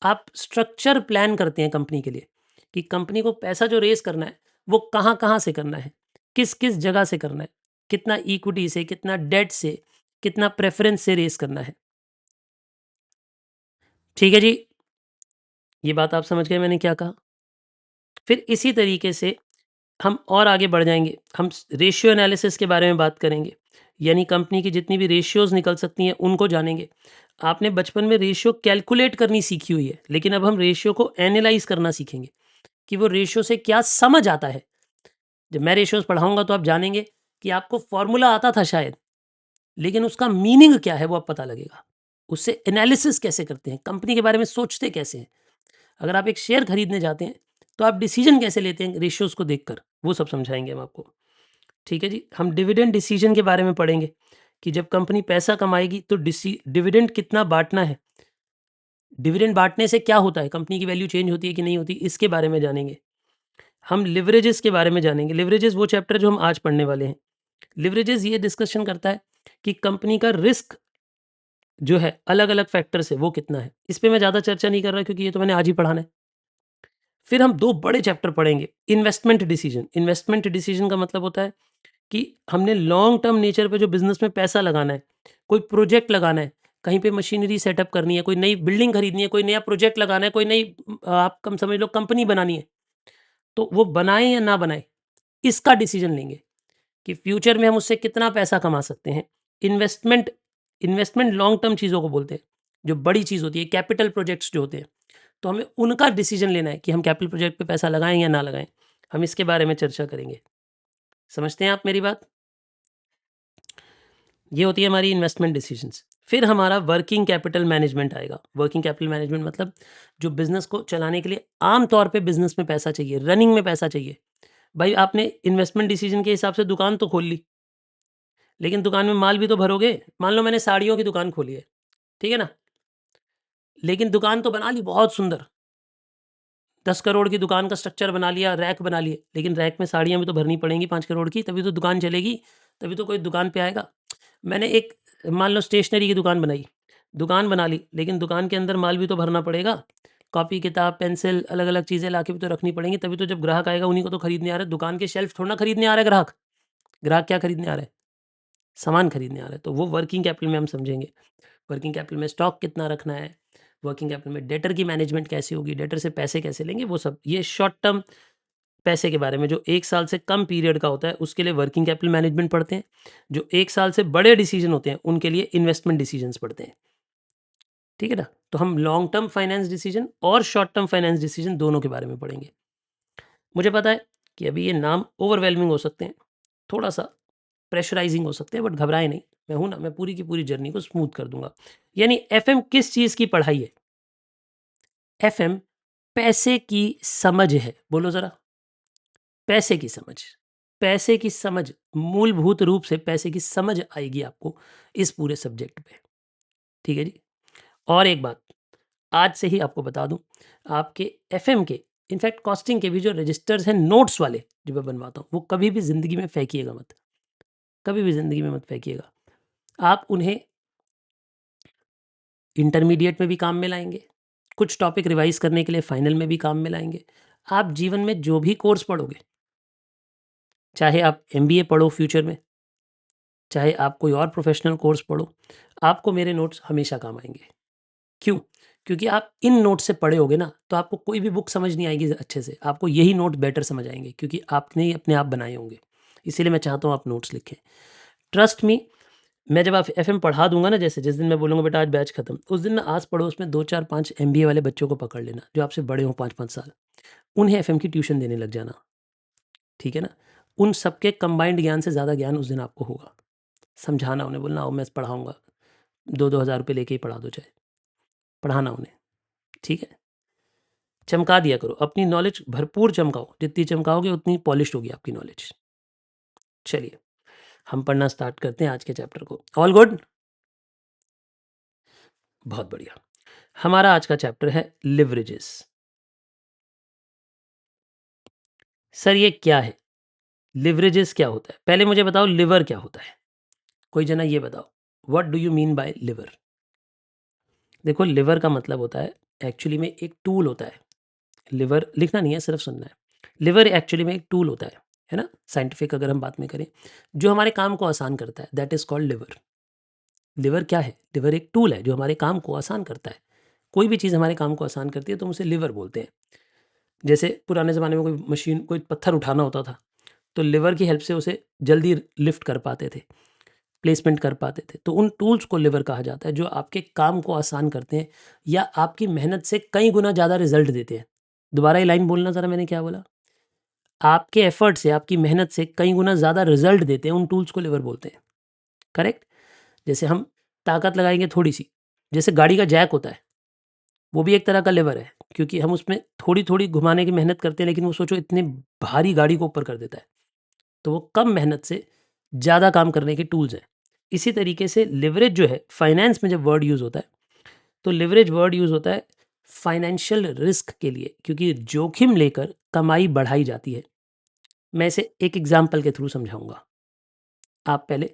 Speaker 1: आप स्ट्रक्चर प्लान करते हैं कंपनी के लिए कि कंपनी को पैसा जो रेस करना है वो कहाँ कहाँ से करना है, किस किस जगह से करना है, कितना इक्विटी से, कितना डेट से, कितना प्रेफरेंस से रेस करना है, ठीक है जी। ये बात आप समझ गए मैंने क्या कहा। फिर इसी तरीके से हम और आगे बढ़ जाएंगे, हम रेशियो एनालिसिस के बारे में बात करेंगे, यानी कंपनी की जितनी भी रेशियोज निकल सकती हैं उनको जानेंगे। आपने बचपन में रेशियो कैलकुलेट करनी सीखी हुई है, लेकिन अब हम रेशियो को एनालाइज करना सीखेंगे कि वो रेशियो से क्या समझ आता है। जब मैं रेशियोज पढ़ाऊंगा तो आप जानेंगे कि आपको फॉर्मूला आता था शायद, लेकिन उसका मीनिंग क्या है वो अब पता लगेगा। उससे एनालिसिस कैसे करते हैं, कंपनी के बारे में सोचते कैसे हैं। अगर आप एक शेयर खरीदने जाते हैं तो आप डिसीजन कैसे लेते हैं रेशियोज को देखकर, वो सब समझाएंगे हम आपको, ठीक है जी। हम डिविडेंड डिसीजन के बारे में पढ़ेंगे कि जब कंपनी पैसा कमाएगी तो डिविडेंड कितना बांटना है, डिविडेंड बांटने से क्या होता है, कंपनी की वैल्यू चेंज होती है कि नहीं होती, इसके बारे में जानेंगे। हम लिवरेजेस के बारे में जानेंगे। लिवरेजेस वो चैप्टर जो हम आज पढ़ने वाले हैं। लिवरेजेस ये डिस्कशन करता है कि कंपनी का रिस्क जो है अलग अलग फैक्टर से वो कितना है। इस पे मैं ज़्यादा चर्चा नहीं कर रहा क्योंकि ये तो मैंने आज ही पढ़ाना है। फिर हम दो बड़े चैप्टर पढ़ेंगे। Investment decision. इन्वेस्टमेंट डिसीजन का मतलब होता है कि हमने लॉन्ग टर्म नेचर पे जो बिजनेस में पैसा लगाना है, कोई प्रोजेक्ट लगाना है, कहीं पे मशीनरी सेटअप करनी है, कोई नई बिल्डिंग खरीदनी है, कोई नया प्रोजेक्ट लगाना है, कोई नई आप कम समझ लो कंपनी बनानी है, तो वो बनाए या ना बनाए, इसका डिसीजन लेंगे कि फ्यूचर में हम उससे कितना पैसा कमा सकते हैं। इन्वेस्टमेंट इन्वेस्टमेंट लॉन्ग टर्म चीज़ों को बोलते हैं, जो बड़ी चीज़ होती है, कैपिटल प्रोजेक्ट्स जो होते हैं, तो हमें उनका डिसीजन लेना है कि हम कैपिटल प्रोजेक्ट पे पैसा लगाएं या ना लगाएं। हम इसके बारे में चर्चा करेंगे। समझते हैं आप मेरी बात? ये होती है हमारी इन्वेस्टमेंट डिसीजंस। फिर हमारा वर्किंग कैपिटल मैनेजमेंट आएगा। वर्किंग कैपिटल मैनेजमेंट मतलब जो बिज़नेस को चलाने के लिए आम तौर पे बिज़नेस में पैसा चाहिए, रनिंग में पैसा चाहिए। भाई आपने इन्वेस्टमेंट डिसीजन के हिसाब से दुकान तो खोल ली, लेकिन दुकान में माल भी तो भरोगे। मान लो मैंने साड़ियों की दुकान खोली है, ठीक है ना? लेकिन दुकान तो बना ली बहुत सुंदर, 10 करोड़ की दुकान का स्ट्रक्चर बना लिया, रैक बना लिए, लेकिन रैक में साड़ियाँ भी तो भरनी पड़ेंगी 5 करोड़ की, तभी तो दुकान चलेगी, तभी तो कोई दुकान पे आएगा। मैंने एक मान लो स्टेशनरी की दुकान बनाई, दुकान बना ली, लेकिन दुकान के अंदर माल भी तो भरना पड़ेगा। कॉपी, किताब, पेंसिल, अलग-अलग चीज़ें लाके भी तो रखनी पड़ेंगी, तभी तो जब ग्राहक आएगा उन्हीं को तो खरीदने आ रहा है। दुकान के शेल्फ थोड़ा ना खरीदने आ रहा है ग्राहक। ग्राहक क्या खरीदने आ रहा है? सामान खरीदने आ रहा है। तो वो वर्किंग कैपिटल में हम समझेंगे। वर्किंग कैपिटल में स्टॉक कितना रखना है, वर्किंग कैपिटल में डेटर की मैनेजमेंट कैसे होगी, डेटर से पैसे कैसे लेंगे, वो सब। ये शॉर्ट टर्म पैसे के बारे में जो 1 साल से कम पीरियड का होता है, उसके लिए वर्किंग कैपिटल मैनेजमेंट पढ़ते हैं। जो 1 साल से बड़े डिसीजन होते हैं, उनके लिए इन्वेस्टमेंट डिसीजंस पढ़ते हैं। ठीक है ना? तो हम लॉन्ग टर्म फाइनेंस डिसीजन और शॉर्ट टर्म फाइनेंस डिसीजन दोनों के बारे में पढ़ेंगे। मुझे पता है कि अभी ये नाम ओवरवेलमिंग हो सकते हैं, थोड़ा-सा प्रेशराइज़िंग हो सकते हैं, बट घबराएँ नहीं। मैं हूँ ना, मैं पूरी की पूरी जर्नी को स्मूथ कर दूँगा। यानी एफएम किस चीज़ की पढ़ाई है? एफएम पैसे की समझ है। बोलो ज़रा, पैसे की समझ। पैसे की समझ, मूलभूत रूप से पैसे की समझ आएगी आपको इस पूरे सब्जेक्ट पे। ठीक है जी? और एक बात, आज से ही आपको बता दूँ, आपके एफएम के इनफैक्ट कॉस्टिंग के भी जो रजिस्टर्स हैं नोट्स वाले, जो मैं बनवाता हूँ, वो कभी भी ज़िंदगी में फेंकिएगा मत। कभी भी ज़िंदगी में मत फेंकिएगा। आप उन्हें इंटरमीडिएट में भी काम में लाएँगे, कुछ टॉपिक रिवाइज़ करने के लिए फाइनल में भी काम में लाएँगे। आप जीवन में जो भी कोर्स पढ़ोगे, चाहे आप एमबीए पढ़ो फ्यूचर में, चाहे आप कोई और प्रोफ़ेशनल कोर्स पढ़ो, आपको मेरे नोट्स हमेशा काम आएँगे। क्यों? क्योंकि आप इन नोट्स से पढ़े होगे ना, तो आपको कोई भी बुक समझ नहीं आएगी अच्छे से, आपको यही नोट बेटर समझ आएँगे क्योंकि आपने ही अपने आप बनाए होंगे। इसीलिए मैं चाहता हूँ आप नोट्स लिखें। ट्रस्ट मी, मैं जब आप एफएम पढ़ा दूँगा ना, जैसे जिस दिन मैं बोलूँगा बेटा आज बैच खत्म, उस दिन ना आस-पड़ोस में 2, 4, 5 एमबीए वाले बच्चों को पकड़ लेना, जो आपसे बड़े हों 5-5 साल। उन्हें एफएम की ट्यूशन देने लग जाना, ठीक है ना? उन सबके कंबाइंड ज्ञान से ज़्यादा ज्ञान उस दिन आपको होगा। समझाना उन्हें, बोलना आओ मैं पढ़ाऊँगा, 2-2 हज़ार रुपए लेके ही पढ़ा दो चाहे, पढ़ाना उन्हें, ठीक है? चमका दिया करो, अपनी नॉलेज भरपूर चमकाओ, जितनी चमकाओगे उतनी पॉलिश्ड होगी आपकी नॉलेज। चलिए, हम पढ़ना स्टार्ट करते हैं आज के चैप्टर को। All good? बहुत बढ़िया। हमारा आज का चैप्टर है लिवरेजेस। सर ये क्या है? लिवरेजेस क्या होता है? पहले मुझे बताओ लिवर क्या होता है? कोई जना ये बताओ, what do you mean by liver? देखो लिवर का मतलब होता है, एक्चुअली में एक टूल होता है। लिवर लिखना नहीं है, सिर्फ सुनना है। लिवर एक्चुअली में एक टूल होता है ना? साइंटिफिक अगर हम बात में करें, जो हमारे काम को आसान करता है, that is called liver. Liver क्या है? लिवर एक टूल है जो हमारे काम को आसान करता है। कोई भी चीज़ हमारे काम को आसान करती है तो हम उसे लिवर बोलते हैं। जैसे पुराने ज़माने में कोई मशीन, कोई पत्थर उठाना होता था, तो लिवर की हेल्प से उसे जल्दी लिफ्ट कर पाते थे, प्लेसमेंट कर पाते थे। तो उन टूल्स को लिवर कहा जाता है जो आपके काम को आसान करते हैं या आपकी मेहनत से कई गुना ज़्यादा रिज़ल्ट देते हैं। दोबारा ये लाइन बोलना ज़रा, मैंने क्या बोला? आपके एफर्ट से, आपकी मेहनत से कई गुना ज़्यादा रिज़ल्ट देते हैं, उन टूल्स को लिवर बोलते हैं। करेक्ट? जैसे हम ताकत लगाएँगे थोड़ी-सी, जैसे गाड़ी का जैक होता है, वो भी एक तरह का लिवर है, क्योंकि हम उसमें थोड़ी-थोड़ी घुमाने की मेहनत करते हैं, लेकिन वो सोचो इतनी भारी गाड़ी को ऊपर कर देता है। तो वो कम मेहनत से ज़्यादा काम करने के टूल्स हैं। इसी तरीके से लिवरेज जो है, फाइनेंस में जब वर्ड यूज़ होता है, तो लिवरेज वर्ड यूज़ होता है फाइनेंशियल रिस्क के लिए, क्योंकि जोखिम लेकर कमाई बढ़ाई जाती है। मैं इसे एक एग्ज़ाम्पल के थ्रू समझाऊँगा। आप पहले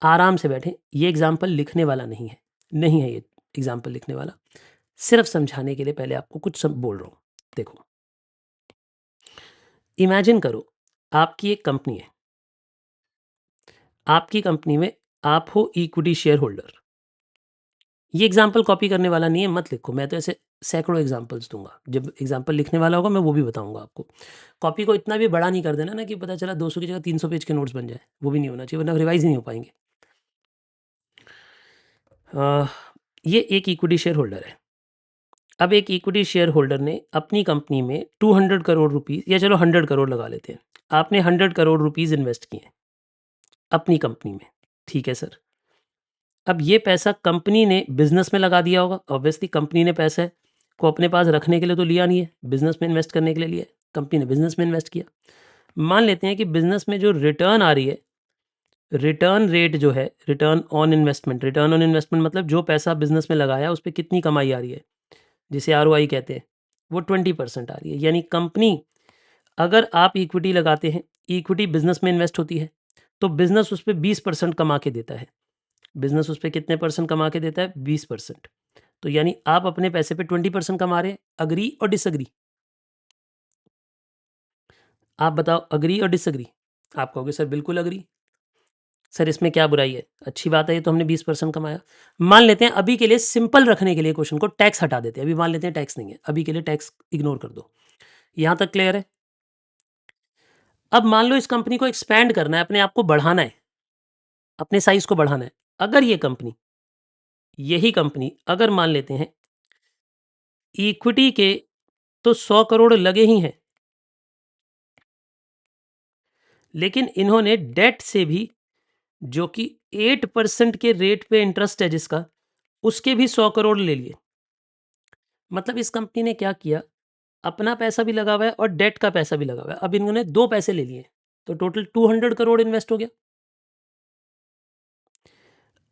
Speaker 1: आराम से बैठें, ये एग्ज़ाम्पल लिखने वाला नहीं है ये एग्ज़ाम्पल लिखने वाला। सिर्फ़ समझाने के लिए पहले आपको कुछ सब बोल रहा हूँ। देखो, इमेजिन करो आपकी एक कंपनी है। आपकी कंपनी में आप हो इक्विटी शेयर होल्डर। ये एग्ज़ाम्पल कॉपी करने वाला नहीं है, मत लिखो। मैं तो ऐसे सैकड़ों एग्ज़ाम्पल्स दूँगा। जब एग्ज़ाम्पल लिखने वाला होगा मैं वो भी बताऊँगा आपको। कॉपी को इतना भी बड़ा नहीं कर देना ना कि पता चला 200 की जगह 300 पेज के नोट्स बन जाएँ। वो भी नहीं होना चाहिए, वरना रिवाइज़ ही नहीं हो पाएँगे। अ, ये एक इक्विटी शेयर होल्डर है। अब एक इक्विटी शेयर होल्डर ने अपनी कंपनी में 200 करोड़ रुपीज़, या चलो 100 करोड़ लगा लेते हैं। आपने 100 करोड़ रुपीज़ इन्वेस्ट किए हैं अपनी कंपनी में। ठीक है सर। अब ये पैसा कंपनी ने बिजनेस में लगा दिया होगा। ऑब्वियसली कंपनी ने पैसे को अपने पास रखने के लिए तो लिया नहीं है, बिजनेस में इन्वेस्ट करने के लिए लिया है। कंपनी ने बिजनेस में इन्वेस्ट किया। मान लेते हैं कि बिजनेस में जो रिटर्न आ रही है, रिटर्न रेट जो है, रिटर्न ऑन इन्वेस्टमेंट मतलब जो पैसा बिजनेस में लगाया उस पर कितनी कमाई आ रही है, जिसे ROI कहते हैं, वो 20% आ रही है। यानी कंपनी, अगर आप इक्विटी लगाते हैं, इक्विटी बिजनेस में इन्वेस्ट होती है, तो बिजनेस उस पर 20% कमा के देता है। बिजनेस उस पर कितने परसेंट कमा के देता है? 20%। तो यानी आप अपने पैसे पे 20% कमा रहे हैं। अग्री और डिसअग्री? आप बताओ, अग्री और डिसअग्री? आप कहोगे सर बिल्कुल अग्री। सर इसमें क्या बुराई है? अच्छी बात है, ये तो हमने 20% कमाया। मान लेते हैं अभी के लिए, सिंपल रखने के लिए क्वेश्चन को, टैक्स हटा देते हैं। अभी मान लेते हैं टैक्स नहीं है, अभी के लिए टैक्स इग्नोर कर दो। यहां तक क्लियर है? अब मान लो इस कंपनी को एक्सपैंड करना है, अपने आप को बढ़ाना है, अपने साइज को बढ़ाना है। अगर ये कंपनी, यही कंपनी, अगर मान लेते हैं इक्विटी के तो 100 करोड़ लगे ही हैं, लेकिन इन्होंने डेट से भी, जो कि 8% के रेट पे इंटरेस्ट है जिसका, उसके भी 100 करोड़ ले लिए। मतलब इस कंपनी ने क्या किया, अपना पैसा भी लगा हुआ है और डेट का पैसा भी लगा हुआ है। अब इन्होंने 2 पैसे ले लिए, तो टोटल 200 करोड़ इन्वेस्ट हो गया।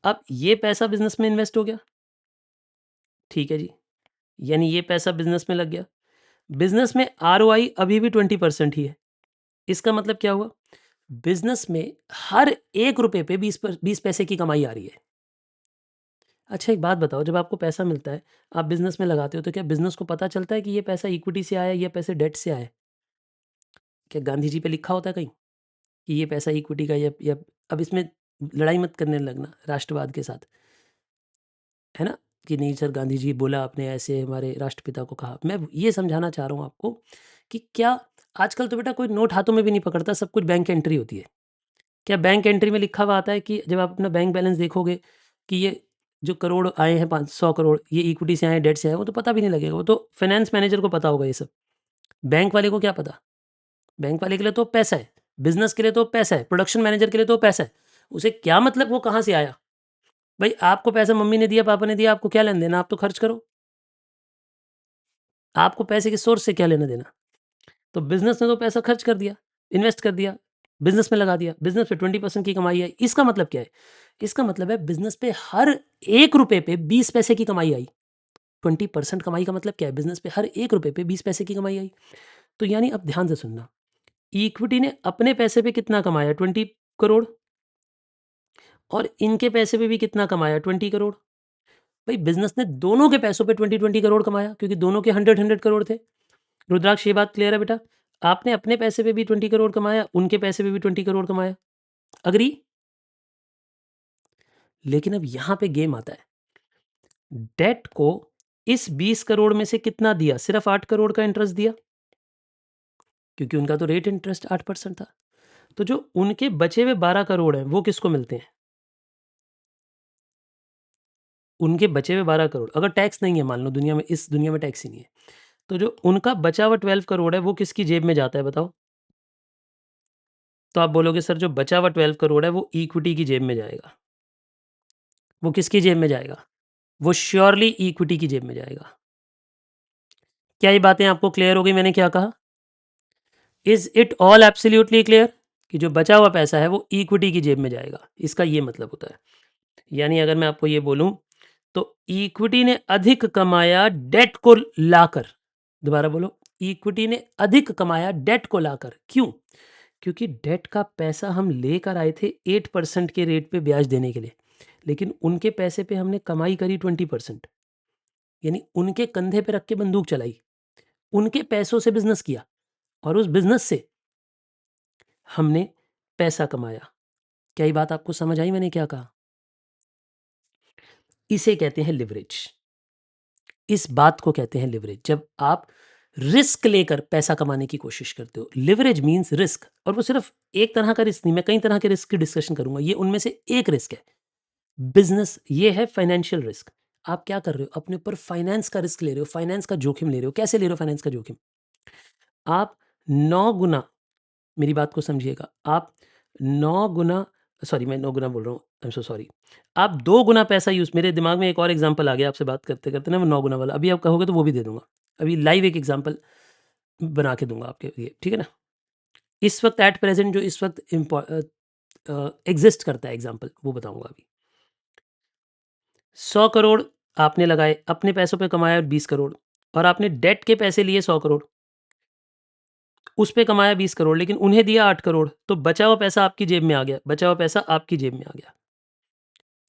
Speaker 1: अब ये पैसा बिजनेस में इन्वेस्ट हो गया, ठीक है जी, यानी ये पैसा बिजनेस में लग गया। बिजनेस में ROI अभी भी 20% ही है। इसका मतलब क्या हुआ, बिजनेस में हर 1 रुपए पे 20 पैसे की कमाई आ रही है। अच्छा एक बात बताओ, जब आपको पैसा मिलता है, आप बिजनेस में लगाते हो, तो क्या बिजनेस को पता चलता है कि ये पैसा इक्विटी से आया या पैसे डेट से आया? क्या गांधी जी पे लिखा होता है कहीं कि ये पैसा इक्विटी का या अब इसमें लड़ाई मत करने लगना राष्ट्रवाद के साथ, है ना, कि नहीं सर गांधी जी बोला, आपने ऐसे हमारे राष्ट्रपिता को कहा। मैं ये समझाना चाह रहा हूँ आपको कि क्या आजकल तो बेटा कोई नोट हाथों में भी नहीं पकड़ता, सब कुछ बैंक एंट्री होती है। क्या बैंक एंट्री में लिखा हुआ आता है कि जब आप अपना बैंक बैलेंस देखोगे कि ये जो करोड़ आए हैं, 500 करोड़, ये इक्विटी से आए हैं, डेट से आए हैं? वो तो पता भी नहीं लगेगा, वो तो फाइनेंस मैनेजर को पता होगा ये सब। बैंक वाले को क्या पता? बैंक वाले के लिए तो पैसा है, बिजनेस के लिए तो पैसा है, प्रोडक्शन मैनेजर के लिए तो पैसा है। उसे क्या मतलब वो कहाँ से आया? भाई आपको पैसा मम्मी ने दिया, पापा ने दिया, आपको क्या लेना देना? आप तो खर्च करो, आपको पैसे के सोर्स से क्या लेना देना? तो बिजनेस ने तो पैसा खर्च कर दिया, इन्वेस्ट कर दिया, बिजनेस में लगा दिया, बिजनेस पे 20% की कमाई आई। इसका मतलब क्या है? इसका मतलब है बिजनेस पे हर 1 रुपए पे 20 पैसे की कमाई आई। 20% कमाई का मतलब क्या है? बिजनेस पे हर 1 रुपए पे 20 पैसे की कमाई आई। तो यानी अब ध्यान से सुनना, इक्विटी ने अपने पैसे पे कितना कमाया? 20 करोड़। और इनके पैसे पे भी कितना कमाया? 20 करोड़। भाई बिजनेस ने दोनों के पैसों पे 20 करोड़ कमाया, क्योंकि दोनों के 100 करोड़ थे। रुद्राक्ष ये बात क्लियर है बेटा? आपने अपने पैसे पे भी 20 करोड़ कमाया, उनके पैसे पे भी 20 करोड़ कमाया। अग्री? लेकिन अब यहां पे गेम आता है, डेट को इस 20 करोड़ में से कितना दिया? सिर्फ 8 करोड़ का इंटरेस्ट दिया, क्योंकि उनका तो रेट इंटरेस्ट 8% था। तो जो उनके बचे हुए 12 करोड़ हैं, वो किसको मिलते हैं? उनके बचे हुए 12 करोड़, अगर टैक्स नहीं है, मान लो दुनिया में, इस दुनिया में टैक्स ही नहीं है, तो जो उनका बचा हुआ 12 करोड़ है, वो किसकी जेब में जाता है बताओ? तो आप बोलोगे सर जो बचा हुआ 12 करोड़ है वो इक्विटी की जेब में जाएगा। वो किसकी जेब में जाएगा? वो श्योरली इक्विटी की जेब में जाएगा। क्या ये बातें आपको क्लियर हो गई मैंने क्या कहा? Is it all absolutely clear कि जो बचा हुआ पैसा है वो इक्विटी की जेब में जाएगा? इसका ये मतलब होता है। यानी अगर मैं आपको ये बोलूं, तो इक्विटी ने अधिक कमाया डेट को लाकर। दोबारा बोलो, इक्विटी ने अधिक कमाया डेट को लाकर। क्यों? क्योंकि डेट का पैसा हम लेकर आए थे 8% के रेट पे ब्याज देने के लिए, लेकिन उनके पैसे पे हमने कमाई करी 20%। यानी उनके कंधे पे रख के बंदूक चलाई, उनके पैसों से बिजनेस किया, और उस बिजनेस से हमने पैसा कमाया। क्या ये बात आपको समझ आई मैंने क्या कहा? इसे कहते हैं लिवरेज। इस बात को कहते हैं लिवरेज, जब आप रिस्क लेकर पैसा कमाने की कोशिश करते हो। लिवरेज मींस रिस्क, और वो सिर्फ एक तरह का रिस्क नहीं, मैं कई तरह के रिस्क की डिस्कशन करूंगा, ये उनमें से एक रिस्क है। बिजनेस ये है फाइनेंशियल रिस्क। आप क्या कर रहे हो? अपने ऊपर फाइनेंस का रिस्क ले रहे हो, फाइनेंस का जोखिम ले रहे हो। कैसे ले रहे हो फाइनेंस का जोखिम? आप 9 गुना, मेरी बात को समझिएगा, आप 9 गुना सॉरी मैं 9 गुना बोल रहा हूँ, आई एम सो सॉरी। आप 2 गुना पैसा यूज़, मेरे दिमाग में एक और एग्ज़ाम्पल आ गया आपसे बात करते-करते ना, वो 9 गुना वाला। अभी आप कहोगे तो वो भी दे दूँगा। अभी लाइव एक एग्ज़ाम्पल बना के दूँगा आपके लिए, ठीक है ना? इस वक़्त एट प्रेज़ेंट जो इस वक़्त एग्ज़िस्ट करता है एग्ज़ाम्पल, वो बताऊँगा अभी। 100 करोड़ आपने लगाए, अपने पैसों पे कमाया 20 करोड़, और आपने डेट के पैसे लिए 100 करोड़, उस पे कमाया 20 करोड़, लेकिन उन्हें दिया 8 करोड़, तो बचा हुआ पैसा आपकी जेब में आ गया, बचा हुआ पैसा आपकी जेब में आ गया।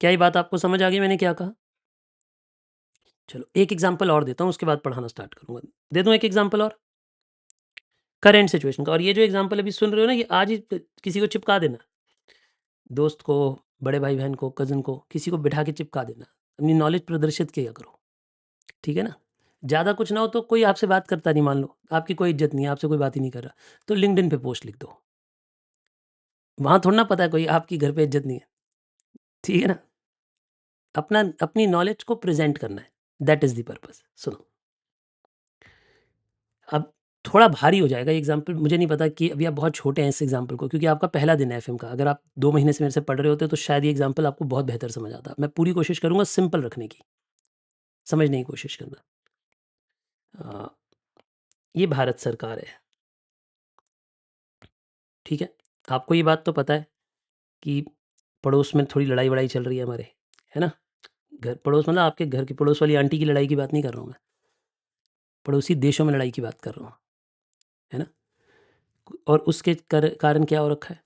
Speaker 1: क्या ये बात आपको समझ आ गई मैंने क्या कहा? चलो एक एग्ज़ाम्पल और देता हूँ, उसके बाद पढ़ाना स्टार्ट करूँगा। दे दूँ एक एग्ज़ाम्पल और? करंट सिचुएशन का। और ये जो एग्ज़ाम्पल अभी सुन रहे हो ना, ये आज ही किसी को चिपका देना। दोस्त को, बड़े भाई-बहन को, कज़िन को, किसी को बिठा के चिपका देना। अपनी नॉलेज प्रदर्शित किया करो, ठीक है ना? ज़्यादा कुछ ना हो तो कोई आपसे बात करता नहीं मान लो, आपकी कोई इज़्ज़त नहीं है, आपसे कोई बात ही नहीं कर रहा, तो लिंक्डइन पे पोस्ट लिख दो। वहाँ थोड़ी ना पता है कोई आपकी घर पे इज़्ज़त नहीं है, ठीक है ना? अपनी नॉलेज को प्रेज़ेंट करना है, दैट इज़ द पर्पज़। सुनो, अब थोड़ा भारी हो जाएगा ये एग्ज़ाम्पल, मुझे नहीं पता कि अभी आप बहुत छोटे हैं इस एग्ज़ाम्पल को, क्योंकि आपका पहला दिन है एफ़एम का। अगर आप 2 महीने से मेरे से पढ़ रहे होते तो शायद ये एग्ज़ाम्पल आपको बहुत बेहतर समझ आता। मैं पूरी कोशिश करूँगा सिंपल रखने की, समझने की कोशिश करना। अ, ये भारत सरकार है, ठीक है? आपको ये बात तो पता है कि पड़ोस में थोड़ी लड़ाई-वड़ाई चल रही है हमारे, है ना? घर पड़ोस मतलब आपके घर की पड़ोस वाली आंटी की लड़ाई की बात नहीं कर रहा हूँ मैं, पड़ोसी देशों में लड़ाई की बात कर रहा हूँ, है ना? और उसके कारण क्या हो रखा है?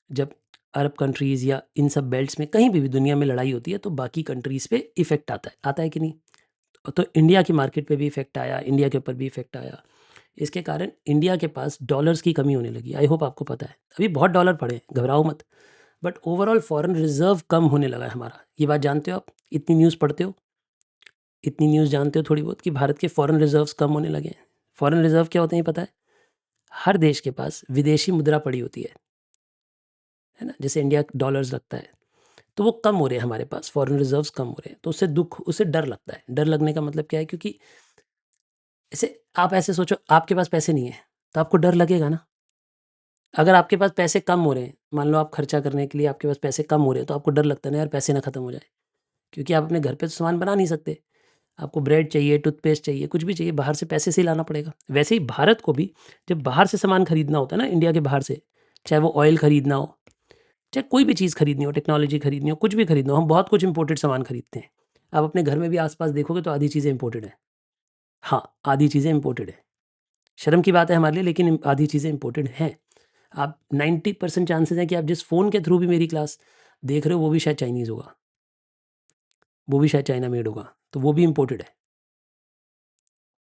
Speaker 1: जब अरब कंट्रीज़ या इन सब बेल्ट्स में कहीं भी दुनिया में लड़ाई होती है तो बाकी कंट्रीज़ पे इफ़ेक्ट आता है कि नहीं? तो इंडिया की मार्केट पे भी इफ़ेक्ट आया, इंडिया के ऊपर भी इफ़ेक्ट आया। इसके कारण इंडिया के पास डॉलर्स की कमी होने लगी। आई होप आपको पता है। अभी बहुत डॉलर पड़े हैं, घबराओ मत। बट ओवरऑल फॉरेन रिज़र्व कम होने लगा है हमारा। ये बात जानते हो आप? इतनी न्यूज़ पढ़ते हो? इतनी न्यूज़ जानते हो थोड़ी बहुत कि भारत के फॉरेन रिज़र्व्स कम होने लगे हैं। फॉरेन रिज़र्व क्या होते हैं ये पता है? हर देश के पास विदेशी मुद्रा पड़ी होती है ना? जैसे इंडिया डॉलर्स रखता है, तो वो कम हो रहे हैं हमारे पास, फॉरेन रिज़र्व्स कम हो रहे हैं। तो उससे उससे डर लगता है। डर लगने का मतलब क्या है? क्योंकि ऐसे आप ऐसे सोचो, आपके पास पैसे नहीं है, तो आपको डर लगेगा ना। अगर आपके पास पैसे कम हो रहे हैं, मान लो आप खर्चा करने के लिए आपके पास पैसे कम हो रहे हैं, तो आपको डर लगता है ना यार पैसे ना खत्म हो जाए, क्योंकि आप अपने घर पे तो सामान बना नहीं सकते। आपको ब्रेड चाहिए, टूथपेस्ट चाहिए, कुछ भी चाहिए, बाहर से पैसे से ही लाना पड़ेगा। वैसे ही भारत को भी जब बाहर से सामान खरीदना होता है ना, इंडिया के बाहर से, चाहे वो ऑयल खरीदना हो, चाहे कोई भी चीज़ खरीदनी हो, टेक्नोलॉजी खरीदनी हो, कुछ भी खरीदना हो, हम बहुत कुछ इम्पोर्टेड सामान खरीदते हैं। आप अपने घर में भी आस-पास देखोगे तो आधी चीज़ें इम्पोर्टेड हैं। हाँ, आधी चीज़ें इम्पोर्टेड हैं। शर्म की बात है हमारे लिए, लेकिन आधी चीज़ें इम्पोर्टेड हैं। आप 90% चांसेस हैं कि आप जिस फ़ोन के थ्रू भी मेरी क्लास देख रहे हो वो भी शायद चाइनीज़ होगा, वो भी शायद चाइना मेड होगा, तो वो भी इम्पोर्टेड है,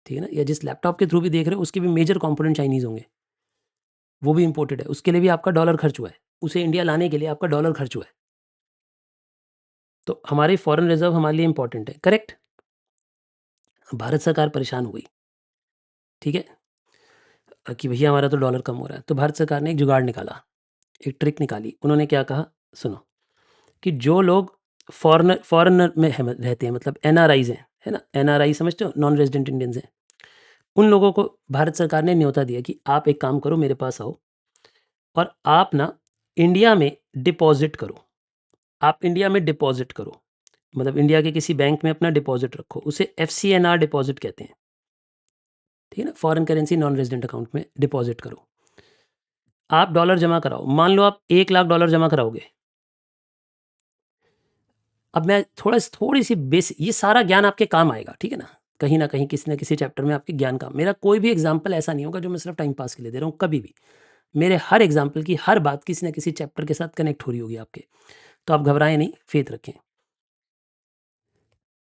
Speaker 1: ठीक है ना? या जिस लैपटॉप के थ्रू भी देख रहे हो उसके भी मेजर कंपोनेंट चाइनीज़ होंगे, वो भी इम्पोर्टेड है। उसके लिए भी आपका डॉलर खर्च हुआ है, उसे इंडिया लाने के लिए आपका डॉलर खर्च हुआ है। तो हमारे फॉरेन रिज़र्व हमारे लिए इम्पोर्टेंट है, करेक्ट? भारत सरकार परेशान हो गई, ठीक है? कि भैया हमारा तो डॉलर कम हो रहा है, तो भारत सरकार ने एक जुगाड़ निकाला, एक ट्रिक निकाली। उन्होंने क्या कहा? सुनो, कि जो लोग फॉरेनर में रहते हैं, मतलब एनआरआईज़ हैं, है ना? एनआरआई समझते हो? नॉन रेज़िडेंट इंडियंस हैं। उन लोगों को भारत सरकार ने न्योता दिया कि आप एक काम करो, मेरे पास आओ और आप ना इंडिया में डिपॉज़िट करो। आप इंडिया में डिपॉज़िट करो, मतलब इंडिया के किसी बैंक में अपना डिपॉज़िट रखो, उसे एफसीएनआर डिपॉज़िट कहते हैं, ठीक है ना? Foreign currency non resident account में डिपॉज़िट करो। आप डॉलर जमा कराओ, मान लो आप 1 लाख डॉलर जमा कराओगे। अब मैं थोड़ी-सी ये सारा ज्ञान आपके काम आएगा, ठीक है ना? कहीं न कहीं, किसी न किसी चैप्टर में आपके ज्ञान काम, मेरा कोई भी एग्ज़ाम्पल ऐसा नहीं होगा जो मैं सिर्फ़ टाइम पास के लिए दे रहा हूँ, कभी भी। मेरे हर एग्ज़ाम्पल की हर बात किसी न किसी चैप्टर के साथ कनेक्ट हो रही होगी आपके। तो आप घबराएँ नहीं, फ़ेथ रखें।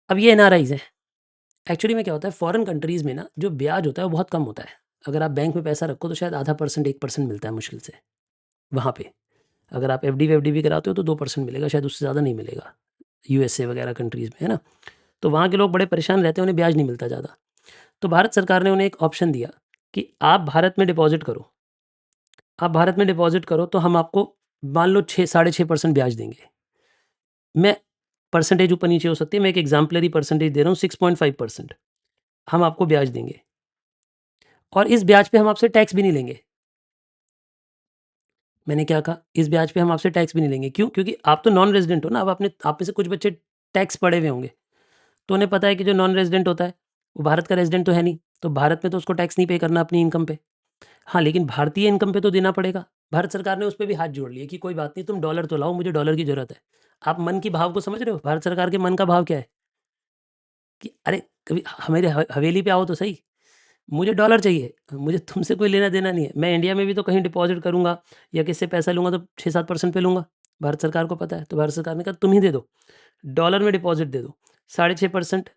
Speaker 1: अब ये एनआरआईज़ हैं। एक्चुअली में क्या होता है, फ़ॉरेन कंट्रीज़ में ना जो ब्याज होता है वो बहुत कम होता है। अगर आप बैंक में पैसा रखो तो शायद आधा परसेंट 1% मिलता है मुश्किल से, वहाँ पे। अगर आप एफडी-वेफडी भी कराते हो तो 2% मिलेगा, शायद उससे ज़्यादा नहीं मिलेगा, यूएसए वगैरह कंट्रीज़ में, है ना? तो वहाँ के लोग बड़े परेशान रहते हैं, उन्हें ब्याज नहीं मिलता ज़्यादा। तो भारत सरकार ने उन्हें एक ऑप्शन दिया कि आप भारत में डिपॉज़िट करो। आप भारत में डिपॉज़िट करो तो हम आपको मान लो 6 साढ़े 6% ब्याज देंगे। मैं परसेंटेज ऊपर-नीचे हो सकती है, मैं एक एग्ज़ाम्पलरी परसेंटेज दे रहा हूँ, 6.5% हम आपको ब्याज देंगे और इस ब्याज पे हम आपसे टैक्स भी नहीं लेंगे। मैंने क्या कहा, इस ब्याज पे हम आपसे टैक्स भी नहीं लेंगे। क्यों? क्योंकि आप तो नॉन रेजिडेंट हो ना। अब आप में से कुछ बच्चे टैक्स पढ़े हुए होंगे, तो उन्हें पता है कि जो नॉन रेजिडेंट होता है, वो भारत का रेजिडेंट तो है नहीं, तो भारत में तो उसको टैक्स नहीं पे करना अपनी इनकम पे। हाँ, लेकिन भारतीय इनकम पे तो देना पड़ेगा। भारत सरकार ने उस पे भी हाथ जोड़ लिए कि कोई बात नहीं, तुम डॉलर तो लाओ, मुझे डॉलर की ज़रूरत है। आप मन की भाव को समझ रहे हो? भारत सरकार के मन का भाव क्या है कि अरे, कभी हमारे हवेली पे आओ तो सही, मुझे डॉलर चाहिए, मुझे तुमसे कोई लेना-देना नहीं है। मैं इंडिया में भी तो कहीं डिपॉज़िट करूँगा या किसी से पैसा लूँगा तो 6-7% पे लूँगा। भारत सरकार को पता है, तो भारत सरकार ने कहा तुम ही दे दो, डॉलर में डिपॉज़िट दे दो, 6.5%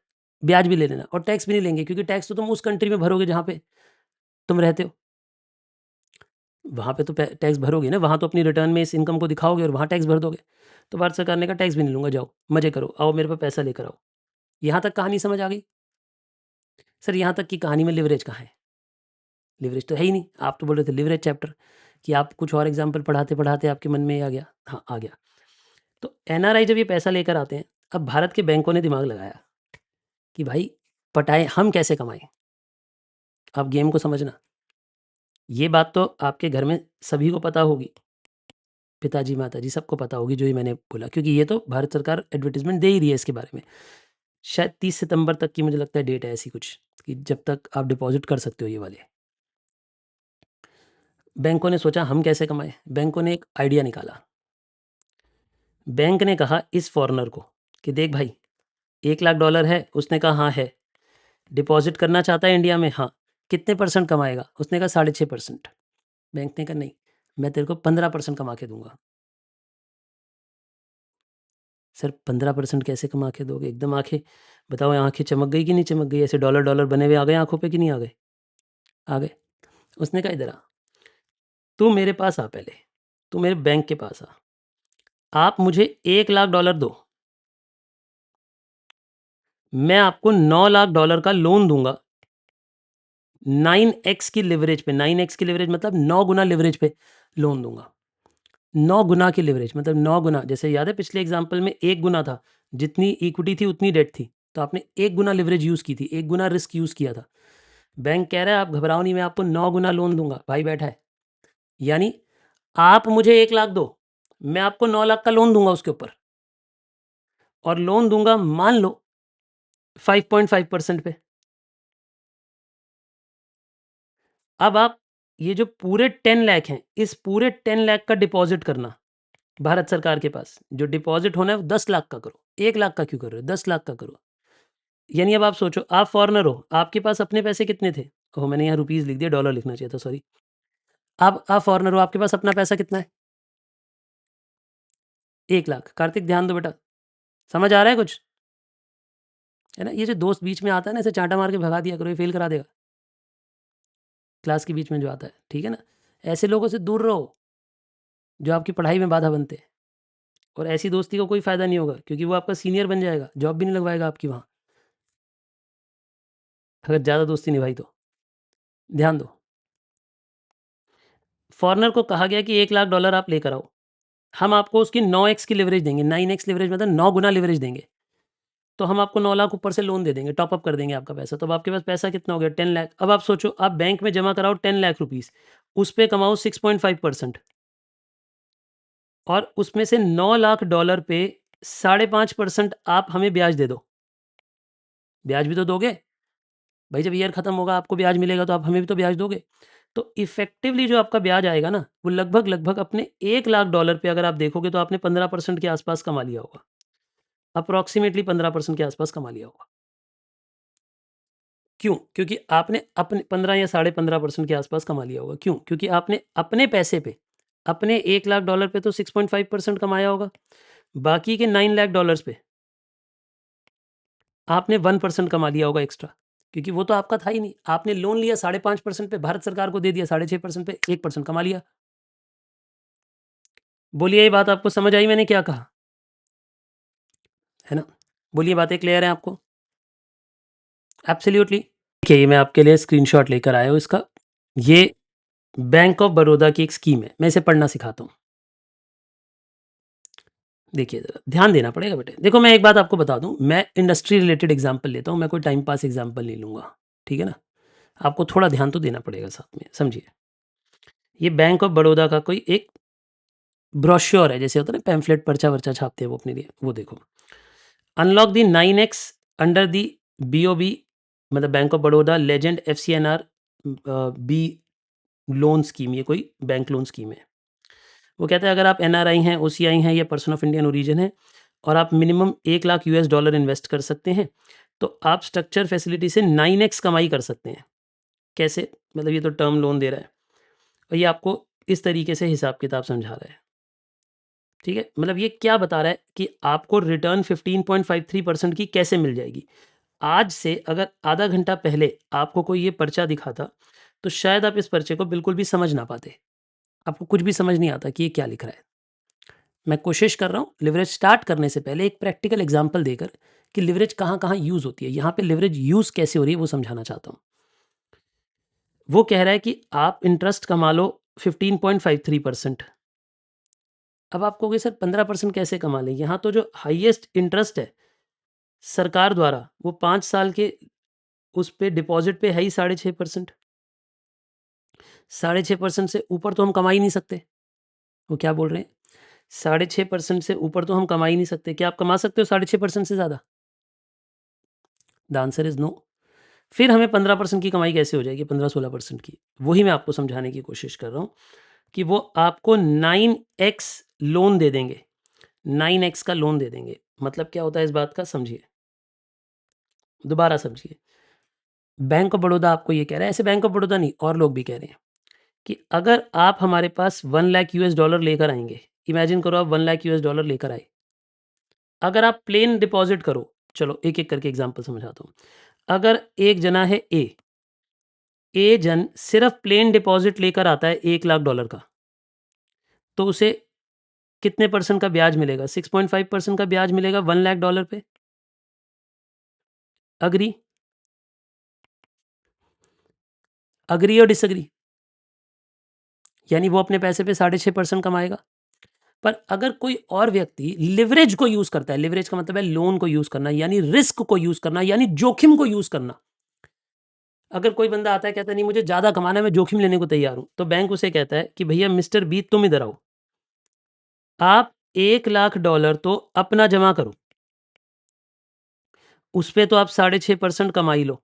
Speaker 1: ब्याज भी ले लेना और टैक्स भी नहीं लेंगे, क्योंकि टैक्स तो तुम उस कंट्री में भरोगे जहाँ पे तुम रहते हो। वहाँ पे तो टैक्स भरोगे ना, वहाँ तो अपनी रिटर्न में इस इनकम को दिखाओगे और वहाँ टैक्स भर दोगे। तो भारत सरकार ने कहा टैक्स भी नहीं लूँगा, जाओ मज़े करो, आओ मेरे पास पैसा लेकर आओ। यहाँ तक कहानी समझ आ गई? सर यहाँ तक की कहानी में लिवरेज कहाँ है? लिवरेज तो है ही नहीं। आप तो बोल रहे थे लिवरेज चैप्टर, कि आप कुछ और एग्जाम्पल पढ़ाते-पढ़ाते आपके मन में ये आ गया। हाँ, आ गया। तो एनआरआई जब ये पैसा लेकर आते हैं, अब भारत के बैंकों ने दिमाग लगाया कि भाई पटाए हम कैसे कमाएँ? आप गेम को समझना। ये बात तो आपके घर में सभी को पता होगी, पिताजी, माताजी सबको पता होगी जो ये मैंने बोला, क्योंकि ये तो भारत सरकार एडवर्टाइज़मेंट दे ही रही है इसके बारे में। शायद 30 सितंबर तक की मुझे लगता है डेट है ऐसी कुछ, कि जब तक आप डिपॉज़िट कर सकते हो ये वाले। बैंकों ने सोचा हम कैसे कमाएँ? बैंकों ने एक आइडिया निकाला। बैंक ने कहा इस फॉरेनर को कि देख भाई, $1,00,000 है? उसने कहा हाँ है। डिपॉज़िट करना चाहता है इंडिया में? हाँ। कितने परसेंट कमाएगा? उसने कहा 6.5%। बैंक ने कहा नहीं, मैं तेरे को 15% कमा के दूँगा। सर 15% कैसे कमा के दोगे? एकदम आँखें, बताओ आँखें चमक गई कि नहीं चमक गई? ऐसे डॉलर-डॉलर बने हुए आ गए आँखों पे कि नहीं आ गए? आ गए। उसने कहा इधर आ, तू मेरे पास आ पहले, तू मेरे बैंक के पास आ। आप मुझे $1,00,000 दो, मैं आपको $9,00,000 का लोन दूँगा। 9x की लिवरेज पे, 9x की लिवरेज मतलब 9 गुना लिवरेज पे लोन दूँगा। 9 गुना की लिवरेज मतलब 9 गुना, जैसे याद है पिछले एग्जाम्पल में 1 गुना था, जितनी इक्विटी थी उतनी डेट थी, तो आपने 1 गुना लिवरेज यूज़ की थी, 1 गुना रिस्क यूज़ किया था। बैंक कह रहा है आप घबराओ नहीं, मैं आपको 9 गुना लोन दूँगा। भाई बैठा है, यानी आप मुझे 1,00,000 दो, मैं आपको 9,00,000 का लोन दूँगा उसके ऊपर, और लोन दूँगा मान लो 5.5% पे। अब आप ये जो पूरे 10 लाख हैं, इस पूरे 10 लाख का डिपॉज़िट करना भारत सरकार के पास। जो डिपॉज़िट होना है वो 10 लाख का करो, 1 लाख का क्यों कर रहे हो? 10 लाख का करो। यानी अब आप सोचो, आप फॉरेनर हो, आपके पास अपने पैसे कितने थे? ओह! मैंने यहाँ रुपीज़ लिख दिया, डॉलर लिखना चाहिए था, सॉरी। आप फॉरेनर हो, आपके पास अपना पैसा कितना है? 1 लाख। कार्तिक ध्यान दो बेटा, समझ आ रहा है कुछ? है ना? ये जो दोस्त बीच में आता है ना, इसे चाँटा मार के भगा दिया करो, ये फ़ेल करा देगा। क्लास के बीच में जो आता है, ठीक है ना? ऐसे लोगों से दूर रहो, जो आपकी पढ़ाई में बाधा बनते हैं, और ऐसी दोस्ती का कोई फ़ायदा नहीं होगा, क्योंकि वो आपका सीनियर बन जाएगा, जॉब भी नहीं लगवाएगा आपकी वहाँ, अगर ज़्यादा दोस्ती निभाई तो। ध्यान दो, फॉरेनर को कहा गया कि $1,00,000 आप लेकर आओ। हम आपको उसकी 9x की लिवरेज देंगे, 9x लिवरेज मतलब 9 गुना लिवरेज देंगे। तो हम आपको 9 लाख ऊपर से लोन दे देंगे, टॉप अप कर देंगे आपका पैसा। तो अब आपके पास पैसा कितना हो गया? 10 लाख। अब आप सोचो, आप बैंक में जमा कराओ 10 लाख रुपीज़, उस पे कमाओ 6.5% और उसमें से $9,00,000 पे 5.5% आप हमें ब्याज दे दो। ब्याज भी तो दोगे? भाई जब ईयर खत्म होगा आपको ब्याज मिलेगा तो आप हमें भी तो ब्याज दोगे। तो इफ़ेक्टिवली जो आपका ब्याज आएगा ना, वो लगभग अपने $1,00,000 पे अगर आप देखोगे तो आपने 15% के आस-पास कमा लिया होगा। अप्रॉक्सिमेटली 15% के आस-पास कमा लिया होगा। क्यों? क्योंकि आपने अपने 15 या साढ़े 15% के आस-पास कमा लिया होगा। क्यों? क्योंकि आपने अपने पैसे पे, अपने $1,00,000 पे तो 6.5% कमाया होगा। बाकी के $9,00,000 पे आपने 1% कमा लिया होगा एक्स्ट्रा, क्योंकि वो तो आपका था ही नहीं। आपने लोन लिया 5.5% पे, भारत सरकार को दे दिया 6.5% पे, 1% कमा लिया। बोलिए ये बात आपको समझ आई मैंने क्या कहा? है ना? बोलिए बातें क्लियर हैं आपको? एब्सोल्यूटली। देखिए ये मैं आपके लिए स्क्रीनशॉट लेकर आया हूँ इसका। ये बैंक ऑफ बड़ौदा की एक स्कीम है। मैं इसे पढ़ना सिखाता हूँ। देखिए ज़रा ध्यान देना पड़ेगा बेटे। देखो मैं एक बात आपको बता दूँ, मैं इंडस्ट्री रिलेटेड एग्ज़ाम्पल लेता हूँ, मैं कोई टाइम पास एग्ज़ाम्पल नहीं लूँगा, ठीक है ना? आपको थोड़ा ध्यान तो देना पड़ेगा साथ में, समझिए। ये बैंक ऑफ बड़ौदा का कोई एक ब्रोश्योर है, जैसे होता है ना पैम्फलेट पर्चा वर्चा छापते हैं वो अपने लिए, वो देखो। Unlock the 9x under the BOB मतलब bank of Baroda legend FCNR B loan scheme, ये कोई बैंक लोन स्कीम है। वो कहता है अगर आप NRI हैं, OCI हैं या पर्सन ऑफ इंडियन ओरिजिन है और आप मिनिमम $1,00,000 इन्वेस्ट कर सकते हैं तो आप स्ट्रक्चर फैसिलिटी से 9x कमाई कर सकते हैं। कैसे? मतलब ये तो टर्म लोन दे रहा है और ये आपको इस तरीके से हिसाब किताब समझा रहा है, ठीक है। मतलब ये क्या बता रहा है कि आपको रिटर्न 15.53% की कैसे मिल जाएगी। आज से अगर आधा घंटा पहले आपको कोई ये पर्चा दिखाता तो शायद आप इस पर्चे को बिल्कुल भी समझ ना पाते, आपको कुछ भी समझ नहीं आता कि ये क्या लिख रहा है। मैं कोशिश कर रहा हूँ लिवरेज स्टार्ट करने से पहले एक प्रैक्टिकल एग्जाम्पल देकर कि लिवरेज कहाँ कहाँ यूज होती है, यहाँ पे लिवरेज यूज कैसे हो रही है वो समझाना चाहता हूँ। वो कह रहा है कि आप इंटरेस्ट कमा लो 15.53%। अब आप कहोगे सर 15% कैसे कमा लें, यहाँ तो जो हाईएस्ट इंटरेस्ट है सरकार द्वारा वो 5 साल के उस पे डिपॉजिट पे है ही 6.5%। 6.5% से ऊपर तो हम कमा ही नहीं सकते। वो क्या बोल रहे हैं, 6.5% से ऊपर तो हम कमा ही नहीं सकते। क्या आप कमा सकते हो 6.5% से ज़्यादा? The answer is no. फिर हमें 15% की कमाई कैसे हो जाएगी, 15-16% की? वही मैं आपको समझाने की कोशिश कर रहा हूँ कि वो आपको 9x लोन दे देंगे, 9x का लोन दे देंगे। मतलब क्या होता है इस बात का, समझिए, दोबारा समझिए। बैंक ऑफ बड़ौदा आपको ये कह रहा है, ऐसे बैंक ऑफ बड़ौदा नहीं और लोग भी कह रहे हैं कि अगर आप हमारे पास $1,00,000 लेकर आएंगे, इमेजिन करो आप $1,00,000 लेकर आए, अगर आप प्लेन डिपॉजिट करो, चलो एक एक करके एग्जांपल समझाता हूँ। अगर एक जना है ए जन सिर्फ प्लेन डिपॉजिट लेकर आता है $1,00,000 का, तो उसे कितने परसेंट का ब्याज मिलेगा? 6.5% का ब्याज मिलेगा $1,00,000 पे। अग्री? अग्री और डिसअग्री? यानी वो अपने पैसे पे 6.5% कमाएगा। पर अगर कोई और व्यक्ति लिवरेज को यूज करता है, लिवरेज का मतलब है लोन को यूज करना, यानी रिस्क को यूज करना, यानी जोखिम को यूज करना। अगर कोई बंदा आता है कहता है नहीं मुझे ज्यादा कमाना है, मैं जोखिम लेने को तैयार हूं, तो बैंक उसे कहता है कि भैया मिस्टर बी तुम इधर आओ, आप $1,00,000 तो अपना जमा करो, उस पे तो आप 6.5% कमाई लो,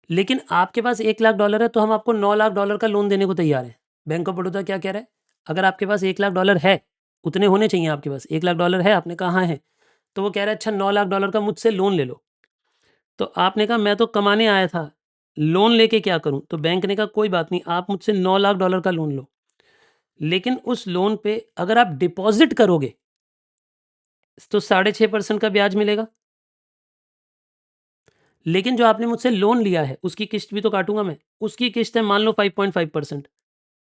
Speaker 1: लेकिन आपके पास $1,00,000 है तो हम आपको $9,00,000 का लोन देने को तैयार है। बैंक ऑफ बड़ौदा क्या कह रहा है, अगर आपके पास $1,00,000 है, उतने होने चाहिए आपके पास, $1,00,000 है, आपने कहा है, तो वो कह रहा है अच्छा $9,00,000 का मुझसे लोन ले लो। तो आपने कहा मैं तो कमाने आया था, लोन लेके क्या करूं? तो बैंक ने कहा कोई बात नहीं, आप मुझसे $9,00,000 का लोन लो, लेकिन उस लोन पे अगर आप डिपॉजिट करोगे तो 6.5% का ब्याज मिलेगा, लेकिन जो आपने मुझसे लोन लिया है उसकी किस्त भी तो काटूंगा मैं, उसकी किस्त है मान लो 5.5%,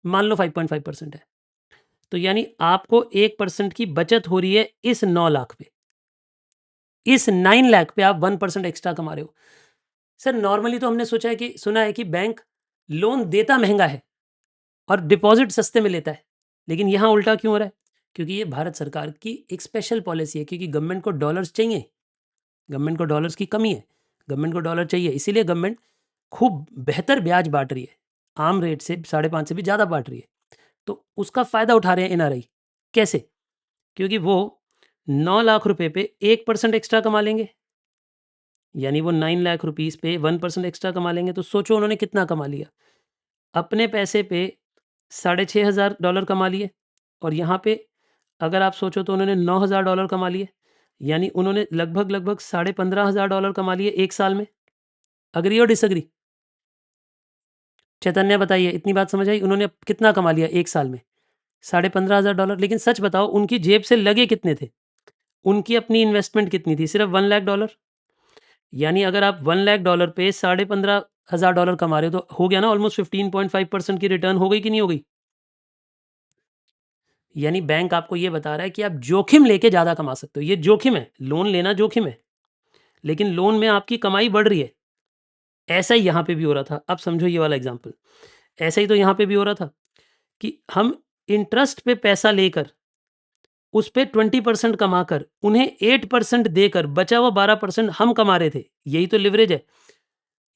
Speaker 1: मान लो 5.5% है, तो यानी आपको 1% की बचत हो रही है इस 9 लाख पे, इस 9 लाख पे आप 1% एक्स्ट्रा कमा रहे हो। सर नॉर्मली तो हमने सोचा है कि सुना है कि बैंक लोन देता महंगा है और डिपॉजिट सस्ते में लेता है, लेकिन यहां उल्टा क्यों हो रहा है? क्योंकि ये भारत सरकार की एक स्पेशल पॉलिसी है, क्योंकि गवर्नमेंट को डॉलर्स चाहिए, गवर्नमेंट को डॉलर्स की कमी है, गवर्नमेंट को डॉलर चाहिए, इसीलिए गवर्नमेंट खूब बेहतर ब्याज बांट रही है, आम रेट से 5.5 से भी ज़्यादा बांट रही है, तो उसका फ़ायदा उठा रहे हैं एनआरआई। कैसे? क्योंकि वो 9 लाख रुपए पे 1% एक्स्ट्रा कमा लेंगे, यानी वो 9 लाख रुपीज़ पे 1% एक्स्ट्रा कमा लेंगे, तो सोचो उन्होंने कितना कमा लिया। अपने पैसे पे $6,500 कमा लिए और यहाँ पे अगर आप सोचो तो उन्होंने $9,000 कमा लिए, यानी उन्होंने लगभग $15,500 कमा लिए 1 साल में। एग्री और डिसएग्री? चैतन्य बताइए, इतनी बात समझ आई? उन्होंने कितना कमा लिया 1 साल में? $15,500। लेकिन सच बताओ उनकी जेब से लगे कितने थे? उनकी अपनी इन्वेस्टमेंट कितनी थी? सिर्फ $1,00,000। यानी अगर आप $1,00,000 पे $15,500 कमा रहे हो तो हो गया ना, ऑलमोस्ट 15.5% की रिटर्न हो गई कि नहीं हो गई? यानी बैंक आपको ये बता रहा है कि आप जोखिम लेके ज़्यादा कमा सकते हो। ये जोखिम है, लोन लेना जोखिम है, लेकिन लोन में आपकी कमाई बढ़ रही है। ऐसा ही यहाँ पे भी हो रहा था। अब समझो ये वाला एग्जाम्पल, ऐसा ही तो यहाँ पे भी हो रहा था कि हम इंटरेस्ट पे पैसा लेकर उस पे 20% कमाकर उन्हें 8% देकर बचा हुआ 12% हम कमा रहे थे। यही तो लिवरेज है।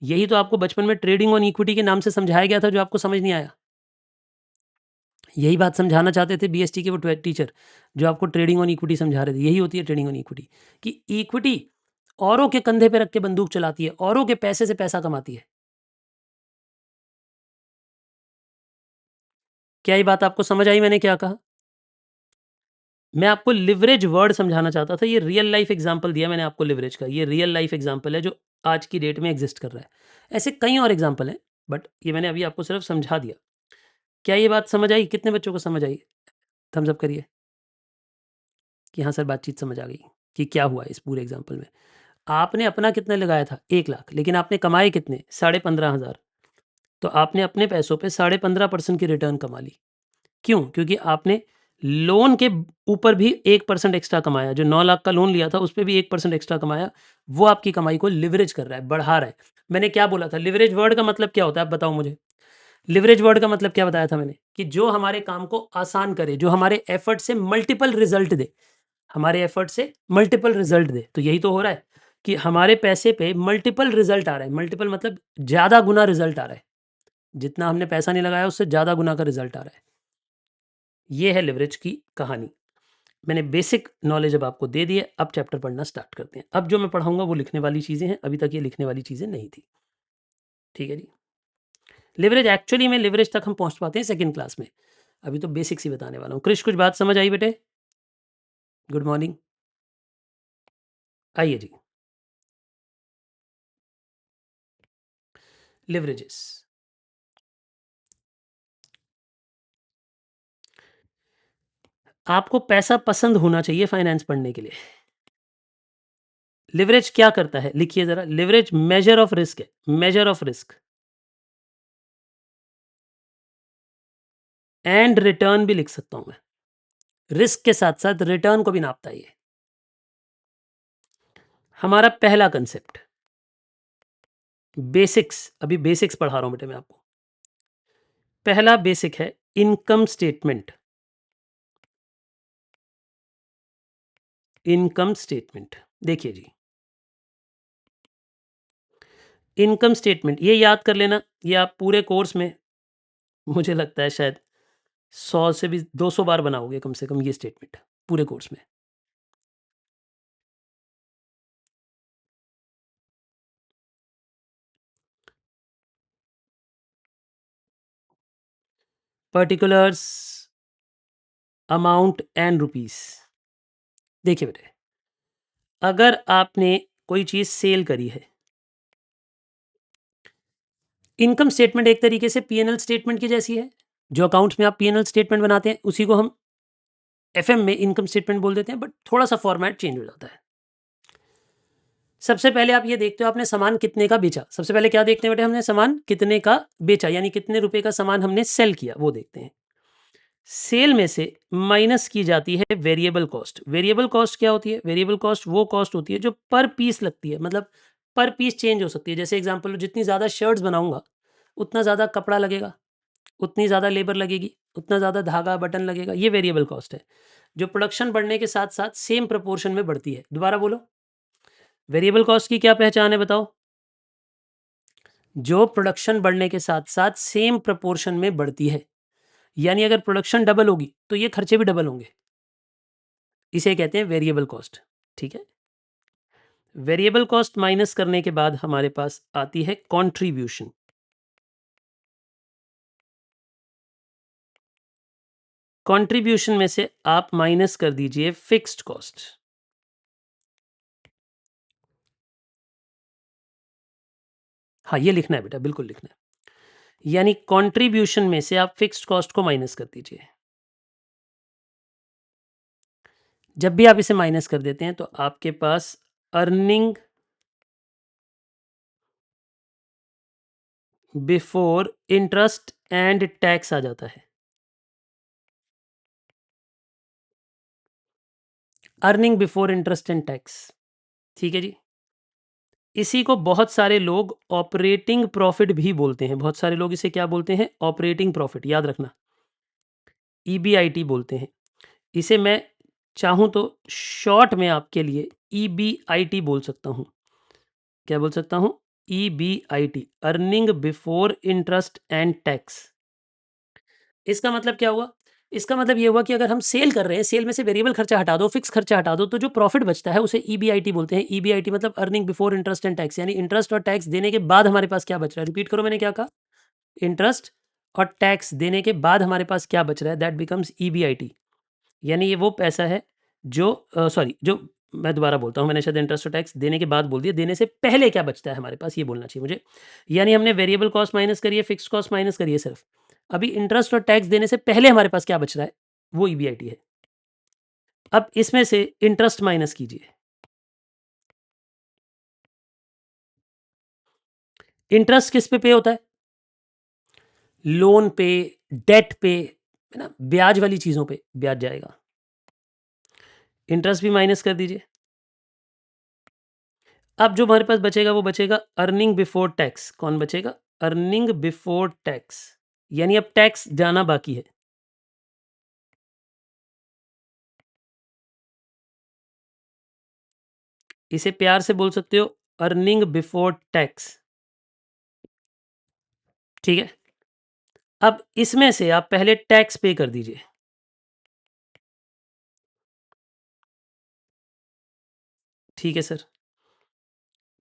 Speaker 1: यही तो आपको बचपन में ट्रेडिंग ऑन इक्विटी के नाम से समझाया गया था, जो आपको समझ नहीं आया। यही बात समझाना चाहते थे बीएसटी के वो टीचर जो आपको ट्रेडिंग ऑन इक्विटी समझा रहे थे। यही होती है ट्रेडिंग ऑन इक्विटी, कि इक्विटी औरों के कंधे पे रख के बंदूक चलाती है, औरों के पैसे से पैसा कमाती है। क्या ये बात आपको समझ आई मैंने क्या कहा? मैं आपको लिवरेज वर्ड समझाना चाहता था। ये रियल लाइफ एग्जांपल दिया मैंने आपको लिवरेज का। ये रियल लाइफ एग्जांपल है जो आज की डेट में एग्जिस्ट कर रहा है। ऐसे कई और एग्जांपल हैं, बट ये मैंने अभी आपको सिर्फ समझा दिया। क्या ये बात समझ आई? कितने बच्चों को समझ आई? थम्स अप करिए कि हाँ सर, बातचीत समझ आ गई कि क्या हुआ इस पूरे एग्जाम्पल में। आपने अपना कितने लगाया था? 1 लाख, लेकिन आपने कमाए कितने? 15,500। तो आपने अपने पैसों पे 15.5% की रिटर्न कमा ली। क्यों? क्योंकि आपने लोन के ऊपर भी 1% एक्स्ट्रा कमाया। जो 9 लाख का लोन लिया था उस पे भी 1% एक्स्ट्रा कमाया। वो आपकी कमाई को लिवरेज कर रहा है, बढ़ा रहा है। मैंने क्या बोला था? लिवरेज वर्ड का मतलब क्या होता है? आप बताओ मुझे। लिवरेज वर्ड का मतलब क्या बताया था मैंने? कि जो हमारे काम को आसान करे, जो हमारे एफर्ट से मल्टीपल रिजल्ट दे, हमारे एफर्ट से मल्टीपल रिजल्ट दे। तो यही तो हो रहा है कि हमारे पैसे पे मल्टीपल रिजल्ट आ रहा है। मल्टीपल मतलब ज्यादा गुना रिजल्ट आ रहा है। जितना हमने पैसा नहीं लगाया उससे ज्यादा गुना का रिजल्ट आ रहा है। ये है लिवरेज की कहानी। मैंने बेसिक नॉलेज अब आपको दे दी है। अब चैप्टर पढ़ना स्टार्ट करते हैं। अब जो मैं पढ़ाऊंगा वो लिखने वाली चीजें हैं, अभी तक ये लिखने वाली चीजें नहीं थी। ठीक है जी। लिवरेज एक्चुअली में लिवरेज तक हम पहुंच पाते हैं सेकंड क्लास में। अभी तो बेसिक्स ही बताने वाला हूँ। क्रिश, कुछ बात समझ आई बेटे? Good morning. आइए जी। लिवरेजेस। आपको पैसा पसंद होना चाहिए फाइनेंस पढ़ने के लिए। लिवरेज क्या करता है? लिखिए जरा। लिवरेज मेजर ऑफ रिस्क है। Measure of risk and return भी लिख सकता हूं मैं। रिस्क के साथ साथ रिटर्न को भी नापता है ये। हमारा पहला कंसेप्ट, बेसिक्स। अभी बेसिक्स पढ़ा रहा हूं बेटे मैं आपको। पहला बेसिक है इनकम स्टेटमेंट। इनकम स्टेटमेंट देखिए जी। इनकम स्टेटमेंट ये याद कर लेना। ये आप पूरे कोर्स में मुझे लगता है शायद 100 से भी 200 बार बनाओगे कम से कम ये स्टेटमेंट पूरे कोर्स में। Particulars, amount and rupees. देखिए बेटे, अगर आपने कोई चीज सेल करी है, इनकम स्टेटमेंट एक तरीके से पीएनएल स्टेटमेंट की जैसी है। जो अकाउंट्स में आप पीएनएल स्टेटमेंट बनाते हैं उसी को हम एफएम में इनकम स्टेटमेंट बोल देते हैं, बट थोड़ा सा फॉर्मेट चेंज हो जाता है। सबसे पहले आप ये देखते हो आपने सामान कितने का बेचा। सबसे पहले क्या देखते हैं बेटे? हमने सामान कितने का बेचा, यानी कितने रुपए का सामान हमने सेल किया, वो देखते हैं। सेल में से माइनस की जाती है वेरिएबल कॉस्ट। वेरिएबल कॉस्ट क्या होती है? वेरिएबल कॉस्ट वो कॉस्ट होती है जो पर पीस लगती है, मतलब पर पीस चेंज हो सकती है। जैसे एग्जांपल, जितनी ज़्यादा शर्ट्स बनाऊंगा उतना ज़्यादा कपड़ा लगेगा, उतनी ज़्यादा लेबर लगेगी, उतना ज़्यादा धागा बटन लगेगा। ये वेरिएबल कॉस्ट है जो प्रोडक्शन बढ़ने के साथ साथ सेम प्रपोर्शन में बढ़ती है। दोबारा बोलो, वेरिएबल कॉस्ट की क्या पहचान है बताओ? जो प्रोडक्शन बढ़ने के साथ साथ सेम प्रपोर्शन में बढ़ती है। यानी अगर प्रोडक्शन डबल होगी तो ये खर्चे भी डबल होंगे। इसे कहते हैं वेरिएबल कॉस्ट। ठीक है। वेरिएबल कॉस्ट माइनस करने के बाद हमारे पास आती है कंट्रीब्यूशन। कंट्रीब्यूशन में से आप माइनस कर दीजिए फिक्स्ड कॉस्ट। हाँ, ये लिखना है बेटा, बिल्कुल लिखना है। यानी कंट्रीब्यूशन में से आप फिक्स्ड कॉस्ट को माइनस कर दीजिए। जब भी आप इसे माइनस कर देते हैं तो आपके पास earning before interest and tax आ जाता है। Earning before interest and tax. ठीक है जी। इसी को बहुत सारे लोग ऑपरेटिंग प्रॉफिट भी बोलते हैं। बहुत सारे लोग इसे क्या बोलते हैं? Operating profit. याद रखना, ईबीआईटी बोलते हैं इसे। मैं चाहूं तो शॉर्ट में आपके लिए ईबीआईटी बोल सकता हूं। क्या बोल सकता हूं? EBIT, earning before interest and tax. इसका मतलब क्या हुआ? इसका मतलब ये हुआ कि अगर हम सेल कर रहे हैं, सेल में से वेरिएबल खर्चा हटा दो, फिक्स खर्चा हटा दो, तो जो प्रॉफिट बचता है उसे ईबीआईटी बोलते हैं। ईबीआईटी मतलब earning before interest and tax, यानी इंटरेस्ट और टैक्स देने के बाद हमारे पास क्या बच रहा है। रिपीट करो मैंने क्या कहा, इंटरेस्ट और टैक्स देने के बाद हमारे पास क्या बच रहा है, दैट बिकम्स ईबीआईटी। यानी ये वो पैसा है जो जो मैं दोबारा बोलता हूँ, मैंने शायद इंटरेस्ट और टैक्स देने के बाद बोल दिया, देने से पहले क्या बचता है हमारे पास, ये बोलना चाहिए मुझे। यानी हमने वेरिएबल कॉस्ट माइनस करी है, फिक्स कॉस्ट माइनस करी है सिर्फ, अभी इंटरेस्ट और टैक्स देने से पहले हमारे पास क्या बच रहा है, वो ईबीआईटी है। अब इसमें से इंटरेस्ट माइनस कीजिए। इंटरेस्ट किस पे होता है, लोन पे, डेट पे, है ना, ब्याज वाली चीजों पे ब्याज जाएगा। इंटरेस्ट भी माइनस कर दीजिए। अब जो हमारे पास बचेगा वो बचेगा अर्निंग बिफोर टैक्स। कौन बचेगा, अर्निंग बिफोर टैक्स, यानी अब टैक्स जाना बाकी है। इसे प्यार से बोल सकते हो अर्निंग बिफोर टैक्स, ठीक है। अब इसमें से आप पहले टैक्स पे कर दीजिए। ठीक है सर,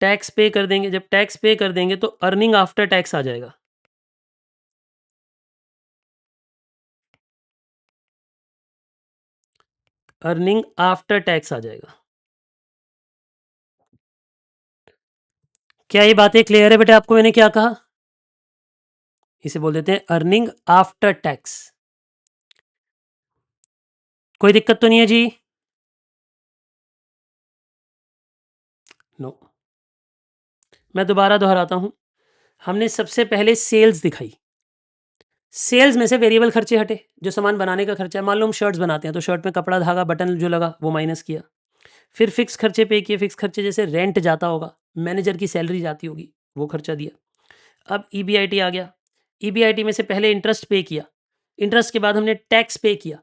Speaker 1: टैक्स पे कर देंगे, जब टैक्स पे कर देंगे तो अर्निंग आफ्टर टैक्स आ जाएगा। अर्निंग आफ्टर टैक्स आ जाएगा। क्या ये बातें क्लियर है बेटा आपको, मैंने क्या कहा, इसे बोल देते हैं अर्निंग आफ्टर टैक्स। कोई दिक्कत तो नहीं है जी, नो। मैं दोबारा दोहराता हूं, हमने सबसे पहले सेल्स दिखाई, सेल्स में से वेरिएबल खर्चे हटे, जो सामान बनाने का खर्चा है, मान लो हम शर्ट्स बनाते हैं तो शर्ट में कपड़ा, धागा, बटन जो लगा वो माइनस किया। फिर फिक्स खर्चे पे किए, फिक्स खर्चे जैसे रेंट जाता होगा, मैनेजर की सैलरी जाती होगी, वो खर्चा दिया। अब ईबीआईटी आ गया, ईबीआईटी में से पहले इंटरेस्ट पे किया, इंटरेस्ट के बाद हमने टैक्स पे किया।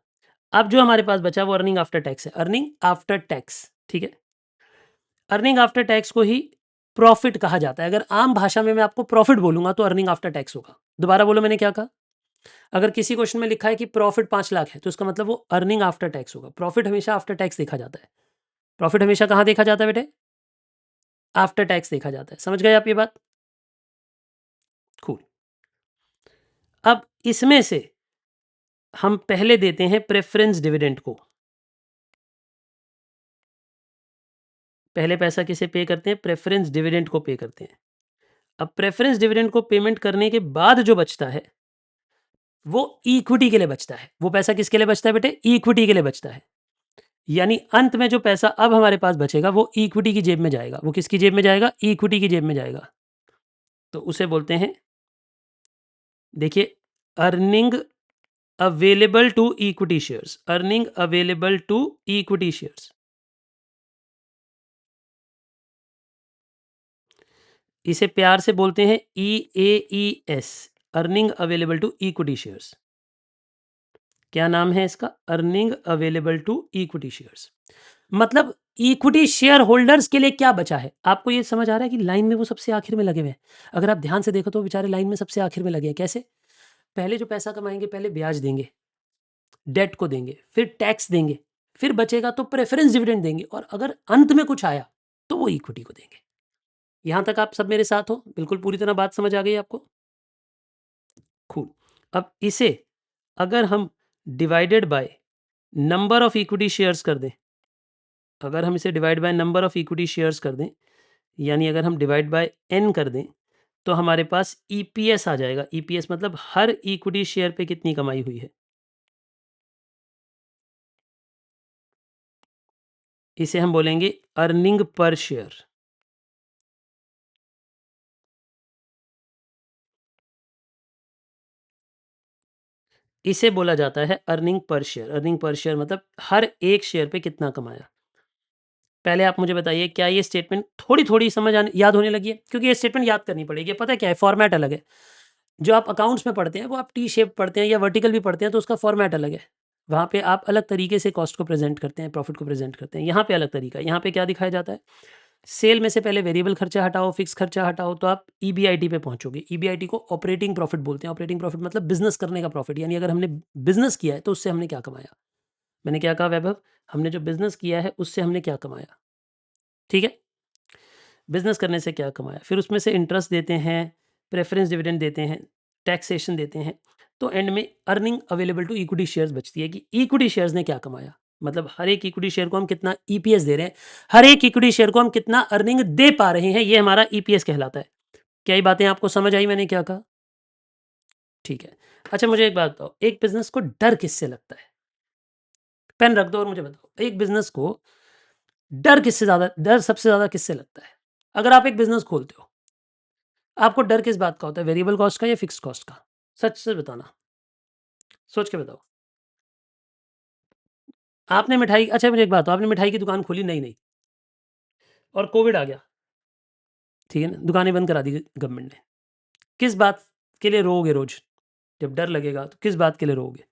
Speaker 1: अब जो हमारे पास बचा वो अर्निंग आफ्टर टैक्स है, अर्निंग आफ्टर टैक्स, ठीक है। अर्निंग आफ्टर टैक्स को ही प्रॉफिट कहा जाता है। अगर आम भाषा में मैं आपको प्रॉफिट बोलूंगा तो अर्निंग आफ्टर टैक्स होगा। दोबारा बोलो मैंने क्या कहा, अगर किसी क्वेश्चन में लिखा है कि प्रॉफिट 5 लाख है तो उसका मतलब वो अर्निंग आफ्टर टैक्स होगा। प्रॉफिट हमेशा आफ्टर टैक्स देखा जाता है। प्रॉफिट हमेशा कहां देखा जाता है बेटे, आफ्टर टैक्स देखा जाता है। समझ गए आप ये बात, कूल। अब इसमें से हम पहले देते हैं प्रेफरेंस डिविडेंड को। पहले पैसा किसे पे करते हैं, प्रेफरेंस डिविडेंड को पे करते हैं। अब प्रेफरेंस डिविडेंड को पेमेंट करने के बाद जो बचता है वो इक्विटी के लिए बचता है। वो पैसा किसके लिए बचता है बेटे, इक्विटी के लिए बचता है। यानी अंत में जो पैसा अब हमारे पास बचेगा वो इक्विटी की जेब में जाएगा। वो किसकी जेब में जाएगा, इक्विटी की जेब में जाएगा। तो उसे बोलते हैं, देखिए, earning available to equity shares, earning available to equity shares, इसे प्यार से बोलते हैं EAES, earning available to equity shares. क्या नाम है इसका, earning available to equity shares. मतलब इक्विटी शेयर होल्डर्स के लिए क्या बचा है। आपको ये समझ आ रहा है कि लाइन में वो सबसे आखिर में लगे हुए हैं। अगर आप ध्यान से देखो तो बेचारे लाइन में सबसे आखिर में लगे हैं। कैसे, पहले जो पैसा कमाएंगे पहले ब्याज देंगे, डेट को देंगे, फिर टैक्स देंगे, फिर बचेगा तो प्रेफरेंस डिविडेंड देंगे, और अगर अंत में कुछ आया तो वो इक्विटी को देंगे। यहां तक आप सब मेरे साथ हो, बिल्कुल पूरी तरह बात समझ आ गई आपको, खूब। अब इसे अगर हम divided by number of equity shares कर दें, अगर हम इसे divide by number of equity shares कर दें, यानी अगर हम डिवाइड बाय n कर दें, तो हमारे पास ईपीएस आ जाएगा। ईपीएस मतलब हर इक्विटी शेयर पे कितनी कमाई हुई है। इसे हम बोलेंगे अर्निंग पर शेयर। इसे बोला जाता है earning per share. Earning per share मतलब हर एक शेयर पे कितना कमाया। पहले आप मुझे बताइए, क्या ये स्टेटमेंट थोड़ी थोड़ी समझ आने याद होने लगी है, क्योंकि ये स्टेटमेंट याद करनी पड़ेगी। पता है क्या है, फॉर्मेट अलग है। जो आप अकाउंट्स में पढ़ते हैं वो आप टी शेप पढ़ते हैं या वर्टिकल भी पढ़ते हैं, तो उसका फॉर्मेट अलग है। वहाँ पे आप अलग तरीके से कॉस्ट को प्रेजेंट करते हैं, प्रॉफिट को प्रेजेंट करते हैं। यहाँ पे अलग तरीका है। यहाँ पे क्या दिखाया जाता है, सेल में से पहले वेरिएबल खर्चा हटाओ, फिक्स खर्चा हटाओ, तो आप ईबीआईटी पे पहुंचोगे। ईबीआईटी को ऑपरेटिंग प्रॉफिट बोलते हैं। ऑपरेटिंग प्रॉफिट मतलब बिजनेस करने का प्रॉफिट, यानी अगर हमने बिजनेस किया है तो उससे हमने क्या कमाया। मैंने क्या कहा वैभव, हमने जो बिजनेस किया है उससे हमने क्या कमाया। ठीक है, बिजनेस करने से क्या कमाया, फिर उसमें से इंटरेस्ट देते हैं, प्रेफरेंस डिविडेंड देते हैं, टैक्सेशन देते हैं, तो एंड में earning available to equity shares बचती है कि इक्विटी शेयर्स ने क्या कमाया। मतलब हर एक इक्विटी शेयर को हम कितना ईपीएस दे रहे हैं, हर एक इक्विटी शेयर को हम कितना अर्निंग दे पा रहे हैं, ये हमारा ईपीएस कहलाता है। क्या ये बातें आपको समझ आई मैंने क्या कहा? ठीक है। अच्छा मुझे एक बात बताओ, एक बिजनेस को डर किससे लगता है? पेन रख दो और मुझे बताओ, एक बिजनेस को डर सबसे ज्यादा किससे लगता है? अगर आप एक बिजनेस खोलते हो, आपको डर किस बात का होता है, वेरिएबल कॉस्ट का या फिक्स कॉस्ट का? सच से बताना, सोच के बताओ। आपने मिठाई, अच्छा मुझे एक बात बताओ, आपने मिठाई की दुकान खोली नई नई और कोविड आ गया, ठीक है ना, दुकानें बंद करा दी गवर्नमेंट ने, किस बात के लिए रोओगे रोज? जब डर लगेगा तो किस बात के लिए रोओगे?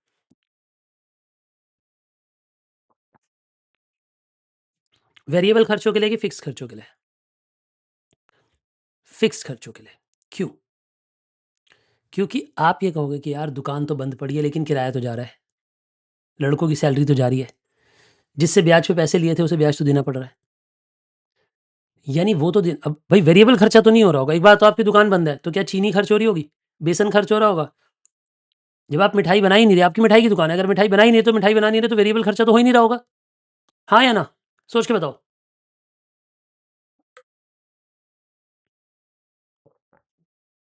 Speaker 1: वेरिएबल खर्चों के लिए कि फिक्स खर्चों के लिए? फिक्स खर्चों के लिए। क्यों? क्योंकि आप ये कहोगे कि यार दुकान तो बंद पड़ी है लेकिन किराया तो जा रहा है, लड़कों की सैलरी तो जा रही है, जिससे ब्याज पे पैसे लिए थे उसे ब्याज तो देना पड़ रहा है, यानी वो तो अब भाई वेरिएबल खर्चा तो नहीं हो रहा होगा। एक बात, तो आपकी दुकान बंद है तो क्या चीनी खर्च हो रही होगी, बेसन खर्च हो रहा होगा? जब आप मिठाई बना ही नहीं रहे, आपकी मिठाई की दुकान है, अगर मिठाई बना ही नहीं है तो मिठाई बनानी है तो वेरिएबल खर्चा तो हो ही नहीं रहा होगा। हाँ या ना? सोच के बताओ।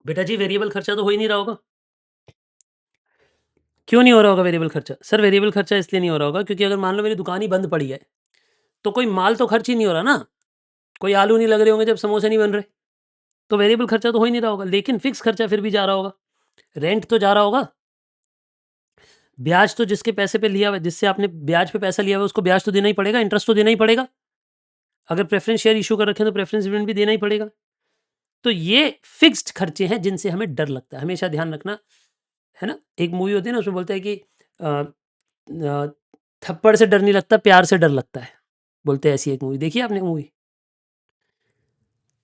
Speaker 1: बेटा जी वेरिएबल खर्चा तो हो ही नहीं रहा होगा। क्यों नहीं हो रहा होगा वेरिएबल खर्चा? सर वेरिएबल खर्चा इसलिए नहीं हो रहा होगा क्योंकि अगर मान लो मेरी दुकान ही बंद पड़ी है तो कोई माल तो खर्च ही नहीं हो रहा ना, कोई आलू नहीं लग रहे होंगे जब समोसे नहीं बन रहे, तो वेरिएबल खर्चा तो हो ही नहीं रहा होगा, लेकिन फिक्स खर्चा फिर भी जा रहा होगा। रेंट तो जा रहा होगा, ब्याज तो जिसके पैसे पे लिया हुआ, जिससे आपने ब्याज पे पैसा लिया हुआ उसको ब्याज तो देना ही पड़ेगा, इंटरेस्ट तो देना ही पड़ेगा। अगर प्रेफरेंस शेयर इशू कर रखे हैं तो प्रेफरेंस डिविडेंड भी देना ही पड़ेगा। तो ये फिक्स्ड खर्चे हैं जिनसे हमें डर लगता है, हमेशा ध्यान रखना है ना। एक मूवी होती है ना, उसमें बोलता है कि थप्पड़ से डर नहीं लगता, प्यार से डर लगता है, बोलते हैं। ऐसी एक मूवी देखी आपने मूवी?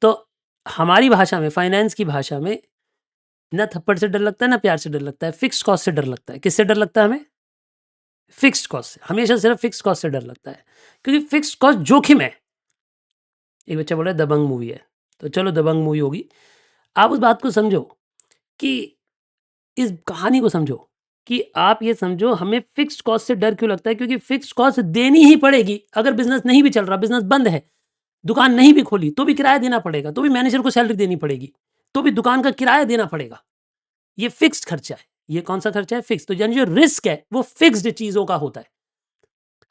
Speaker 1: तो हमारी भाषा में, फाइनेंस की भाषा में, ना थप्पड़ से डर लगता है ना प्यार से डर लगता है, फिक्स कॉस्ट से डर लगता है। किससे डर लगता है हमें? फिक्स कॉस्ट से, हमेशा सिर्फ फिक्स कॉस्ट से डर लगता है, क्योंकि फिक्स कॉस्ट जोखिम है। एक बच्चा बोल रहा है दबंग मूवी है, तो चलो दबंग मूवी होगी। आप उस बात को समझो कि इस कहानी को समझो कि आप ये समझो हमें फिक्स्ड कॉस्ट से डर क्यों लगता है, क्योंकि फिक्स्ड कॉस्ट देनी ही पड़ेगी। अगर बिजनेस नहीं भी चल रहा, बिजनेस बंद है, दुकान नहीं भी खोली, तो भी किराया देना पड़ेगा, तो भी मैनेजर को सैलरी देनी पड़ेगी, तो भी दुकान का किराया देना पड़ेगा। ये फिक्स्ड खर्चा है। ये कौन सा खर्चा है? फिक्स। तो यानी जो रिस्क है वो फिक्स्ड चीजों का होता है।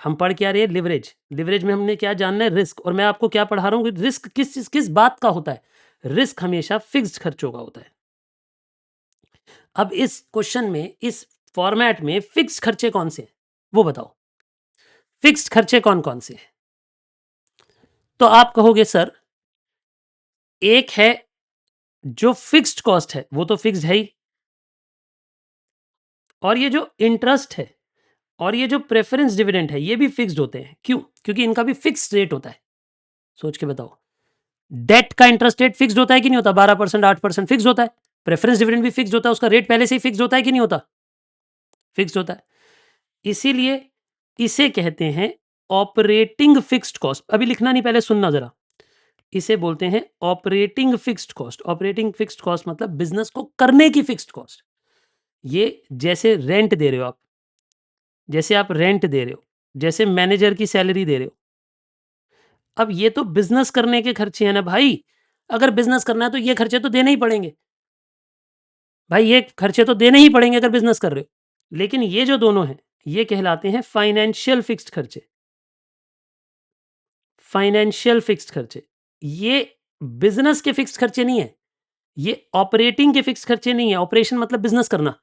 Speaker 1: हम पढ़ क्या रहे हैं? लिवरेज। लिवरेज में हमने क्या जानना है? रिस्क। और मैं आपको क्या पढ़ा रहा हूं? रिस्क किस बात का होता है? रिस्क हमेशा फिक्स्ड खर्चों का होता है। अब इस क्वेश्चन में, इस फॉर्मेट में फिक्स्ड खर्चे कौन से हैं वो बताओ। फिक्स्ड खर्चे कौन कौन से हैं? तो आप कहोगे सर एक है जो फिक्स्ड कॉस्ट है, वो तो फिक्स्ड है ही, और ये जो इंटरेस्ट है और ये जो प्रेफरेंस डिविडेंड है ये भी फिक्स्ड होते हैं। क्यों? क्योंकि इनका भी फिक्स्ड रेट होता है। सोच के बताओ। डेट का इंटरेस्ट रेट फिक्स्ड होता है कि नहीं होता? 12%, 8% फिक्स्ड होता है। प्रेफरेंस डिविडेंड भी फिक्स्ड होता है, उसका रेट पहले से ही फिक्स्ड होता है कि नहीं होता? फिक्स्ड होता है। इसीलिए इसे कहते हैं ऑपरेटिंग फिक्स्ड कॉस्ट। अभी लिखना नहीं, पहले सुनना जरा। इसे बोलते हैं operating fixed cost. Operating fixed cost मतलब बिजनेस को करने की फिक्स्ड कॉस्ट। ये जैसे रेंट दे रहे हो आप, जैसे आप रेंट दे रहे हो, जैसे मैनेजर की सैलरी दे रहे हो, अब ये तो बिजनेस करने के खर्चे हैं ना भाई। अगर बिजनेस करना है तो ये खर्चे तो देने ही पड़ेंगे भाई, ये खर्चे तो देने ही पड़ेंगे अगर बिजनेस कर रहे हो। लेकिन ये जो दोनों हैं ये कहलाते हैं फाइनेंशियल फिक्स्ड खर्चे। फाइनेंशियल फिक्स्ड खर्चे ये बिजनेस के फिक्स्ड खर्चे नहीं है, ये ऑपरेटिंग के फिक्स्ड खर्चे नहीं है। ऑपरेशन मतलब बिजनेस करना,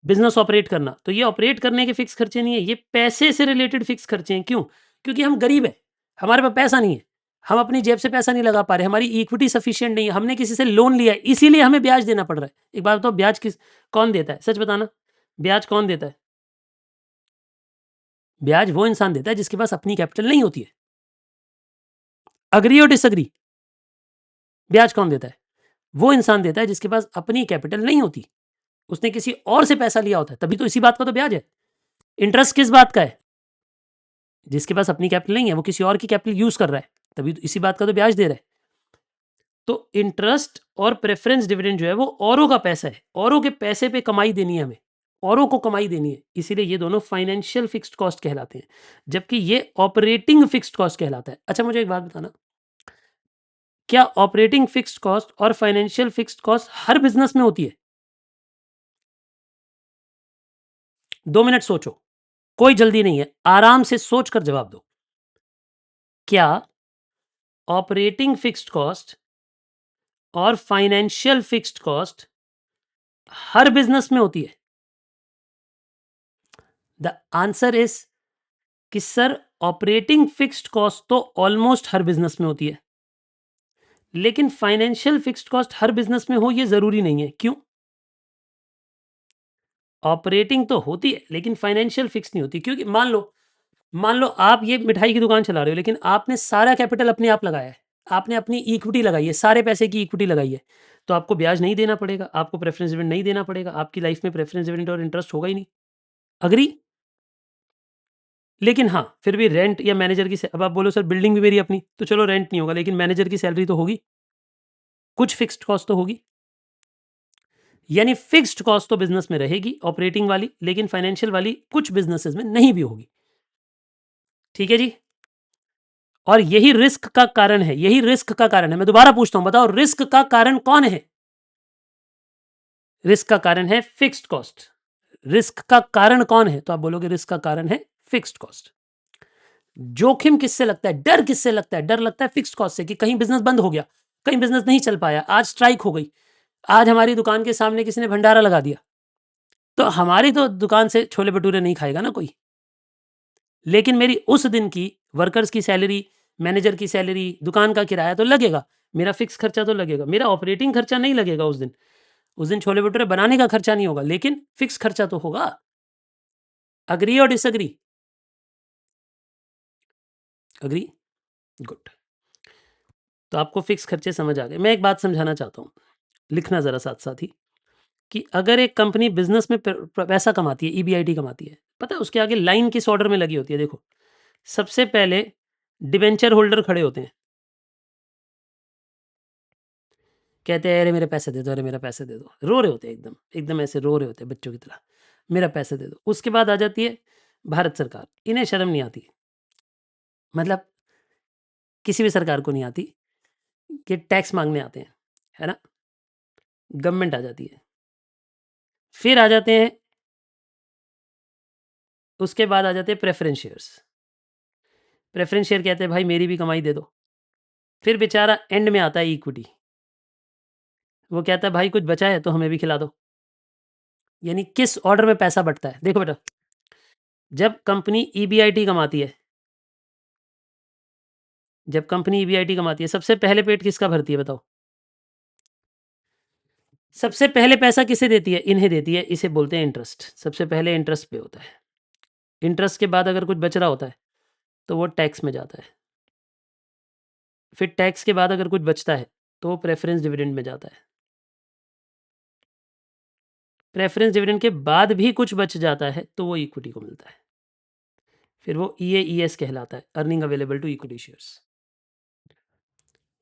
Speaker 1: बिजनेस ऑपरेट करना। तो ये ऑपरेट करने के फिक्स खर्चे नहीं है, ये पैसे से रिलेटेड फिक्स खर्चे हैं। क्यों? क्योंकि हम गरीब हैं, हमारे पास पैसा नहीं है, हम अपनी जेब से पैसा नहीं लगा पा रहे, हमारी इक्विटी सफिशिएंट नहीं है, हमने किसी से लोन लिया है, इसीलिए हमें ब्याज देना पड़ रहा है। एक बात बताओ, ब्याज कौन देता है? सच बताना, ब्याज कौन देता है? ब्याज वो इंसान देता है जिसके पास अपनी कैपिटल नहीं होती है। अग्री और डिसअग्री? ब्याज कौन देता है? वो इंसान देता है जिसके पास अपनी कैपिटल नहीं होती, उसने किसी और से पैसा लिया होता है, तभी तो इसी बात का तो ब्याज है। इंटरेस्ट किस बात का है? जिसके पास अपनी कैपिटल नहीं है, वो किसी और की कैपिटल यूज कर रहा है, तभी तो इसी बात का तो ब्याज दे रहा है। तो इंटरेस्ट और प्रेफरेंस डिविडेंड जो है वो औरों का पैसा है, औरों के पैसे पे कमाई देनी है हमें, औरों को कमाई देनी है, इसीलिए ये दोनों फाइनेंशियल फिक्स्ड कॉस्ट कहलाते हैं, जबकि ये ऑपरेटिंग फिक्स्ड कॉस्ट कहलाता है। अच्छा, मुझे एक बात बताना, क्या ऑपरेटिंग फिक्स्ड कॉस्ट और फाइनेंशियल फिक्स्ड कॉस्ट हर बिजनेस में होती है? 2 मिनट सोचो, कोई जल्दी नहीं है, आराम से सोच कर जवाब दो। क्या ऑपरेटिंग फिक्स्ड कॉस्ट और फाइनेंशियल फिक्स्ड कॉस्ट हर बिजनेस में होती है? द आंसर इज कि सर, ऑपरेटिंग फिक्स्ड कॉस्ट तो ऑलमोस्ट हर बिजनेस में होती है, लेकिन फाइनेंशियल फिक्स्ड कॉस्ट हर बिजनेस में हो ये जरूरी नहीं है। क्यों? ऑपरेटिंग तो होती है लेकिन फाइनेंशियल फिक्स नहीं होती, क्योंकि मान लो आप ये मिठाई की दुकान चला रहे हो, लेकिन आपने सारा कैपिटल अपने आप लगाया है, आपने अपनी इक्विटी लगाई है, सारे पैसे की इक्विटी लगाई है, तो आपको ब्याज नहीं देना पड़ेगा, आपको प्रेफरेंस डिविडेंड नहीं देना पड़ेगा, आपकी लाइफ में प्रेफरेंस डिविडेंड और इंटरेस्ट होगा ही नहीं। अग्री? लेकिन हाँ, फिर भी रेंट या मैनेजर की अब आप बोलो सर बिल्डिंग भी मेरी अपनी, तो चलो रेंट नहीं होगा, लेकिन मैनेजर की सैलरी तो होगी, कुछ फिक्स्ड कॉस्ट तो होगी। यानी फिक्स्ड कॉस्ट तो बिजनेस में रहेगी ऑपरेटिंग वाली, लेकिन फाइनेंशियल वाली कुछ बिजनेसेस में नहीं भी होगी। ठीक है जी? और यही रिस्क का कारण है, यही रिस्क का कारण है। मैं दोबारा पूछता हूं, बताओ रिस्क का कारण कौन है? रिस्क का कारण है फिक्स्ड कॉस्ट। रिस्क का कारण कौन है? तो आप बोलोगे रिस्क का कारण है फिक्स्ड कॉस्ट। जोखिम किससे लगता है, डर किससे लगता है? डर लगता है फिक्स्ड कॉस्ट से, कि कहीं बिजनेस बंद हो गया, कहीं बिजनेस नहीं चल पाया, आज स्ट्राइक हो गई, आज हमारी दुकान के सामने किसी ने भंडारा लगा दिया, तो हमारी तो दुकान से छोले भटूरे नहीं खाएगा ना कोई, लेकिन मेरी उस दिन की वर्कर्स की सैलरी, मैनेजर की सैलरी, दुकान का किराया तो लगेगा, मेरा फिक्स खर्चा तो लगेगा, मेरा ऑपरेटिंग खर्चा नहीं लगेगा उस दिन। उस दिन छोले भटूरे बनाने का खर्चा नहीं होगा, लेकिन फिक्स खर्चा तो होगा। अग्री और डिसअग्री? अग्री? गुड। तो आपको फिक्स खर्चे समझ आ गए। मैं एक बात समझाना चाहता हूँ, लिखना जरा साथ साथ ही, कि अगर एक कंपनी बिजनेस में पैसा कमाती है, ईबीआईटी कमाती है, पता है उसके आगे लाइन किस ऑर्डर में लगी होती है? देखो, सबसे पहले डिवेंचर होल्डर खड़े होते हैं, कहते हैं अरे मेरे पैसे दे दो, अरे मेरा पैसे दे दो, रो रहे होते हैं, एकदम एकदम ऐसे रो रहे होते हैं बच्चों की तरह, मेरा पैसे दे दो। उसके बाद आ जाती है भारत सरकार, इन्हें शर्म नहीं आती, मतलब किसी भी सरकार को नहीं आती, कि टैक्स मांगने आते हैं, है ना? गवर्नमेंट आ जाती है, फिर आ जाते हैं, उसके बाद आ जाते हैं प्रेफरेंस शेयर्स। प्रेफरेंस शेयर कहते हैं भाई मेरी भी कमाई दे दो। फिर बेचारा एंड में आता है इक्विटी, वो कहता है भाई कुछ बचा है तो हमें भी खिला दो। यानी किस ऑर्डर में पैसा बटता है? देखो बेटा, जब कंपनी ईबीआईटी कमाती है, जब कंपनी ईबीआईटी कमाती है, सबसे पहले पेट किसका भरती है बताओ? सबसे पहले पैसा किसे देती है? इन्हें देती है, इसे बोलते हैं इंटरेस्ट। सबसे पहले इंटरेस्ट पे होता है, इंटरेस्ट के बाद अगर कुछ बच रहा होता है तो वो टैक्स में जाता है, फिर टैक्स के बाद अगर कुछ बचता है तो वो प्रेफरेंस डिविडेंड में जाता है, प्रेफरेंस डिविडेंड के बाद भी कुछ बच जाता है तो वो इक्विटी को मिलता है, फिर वो ईएईएस कहलाता है, earning available to equity shares.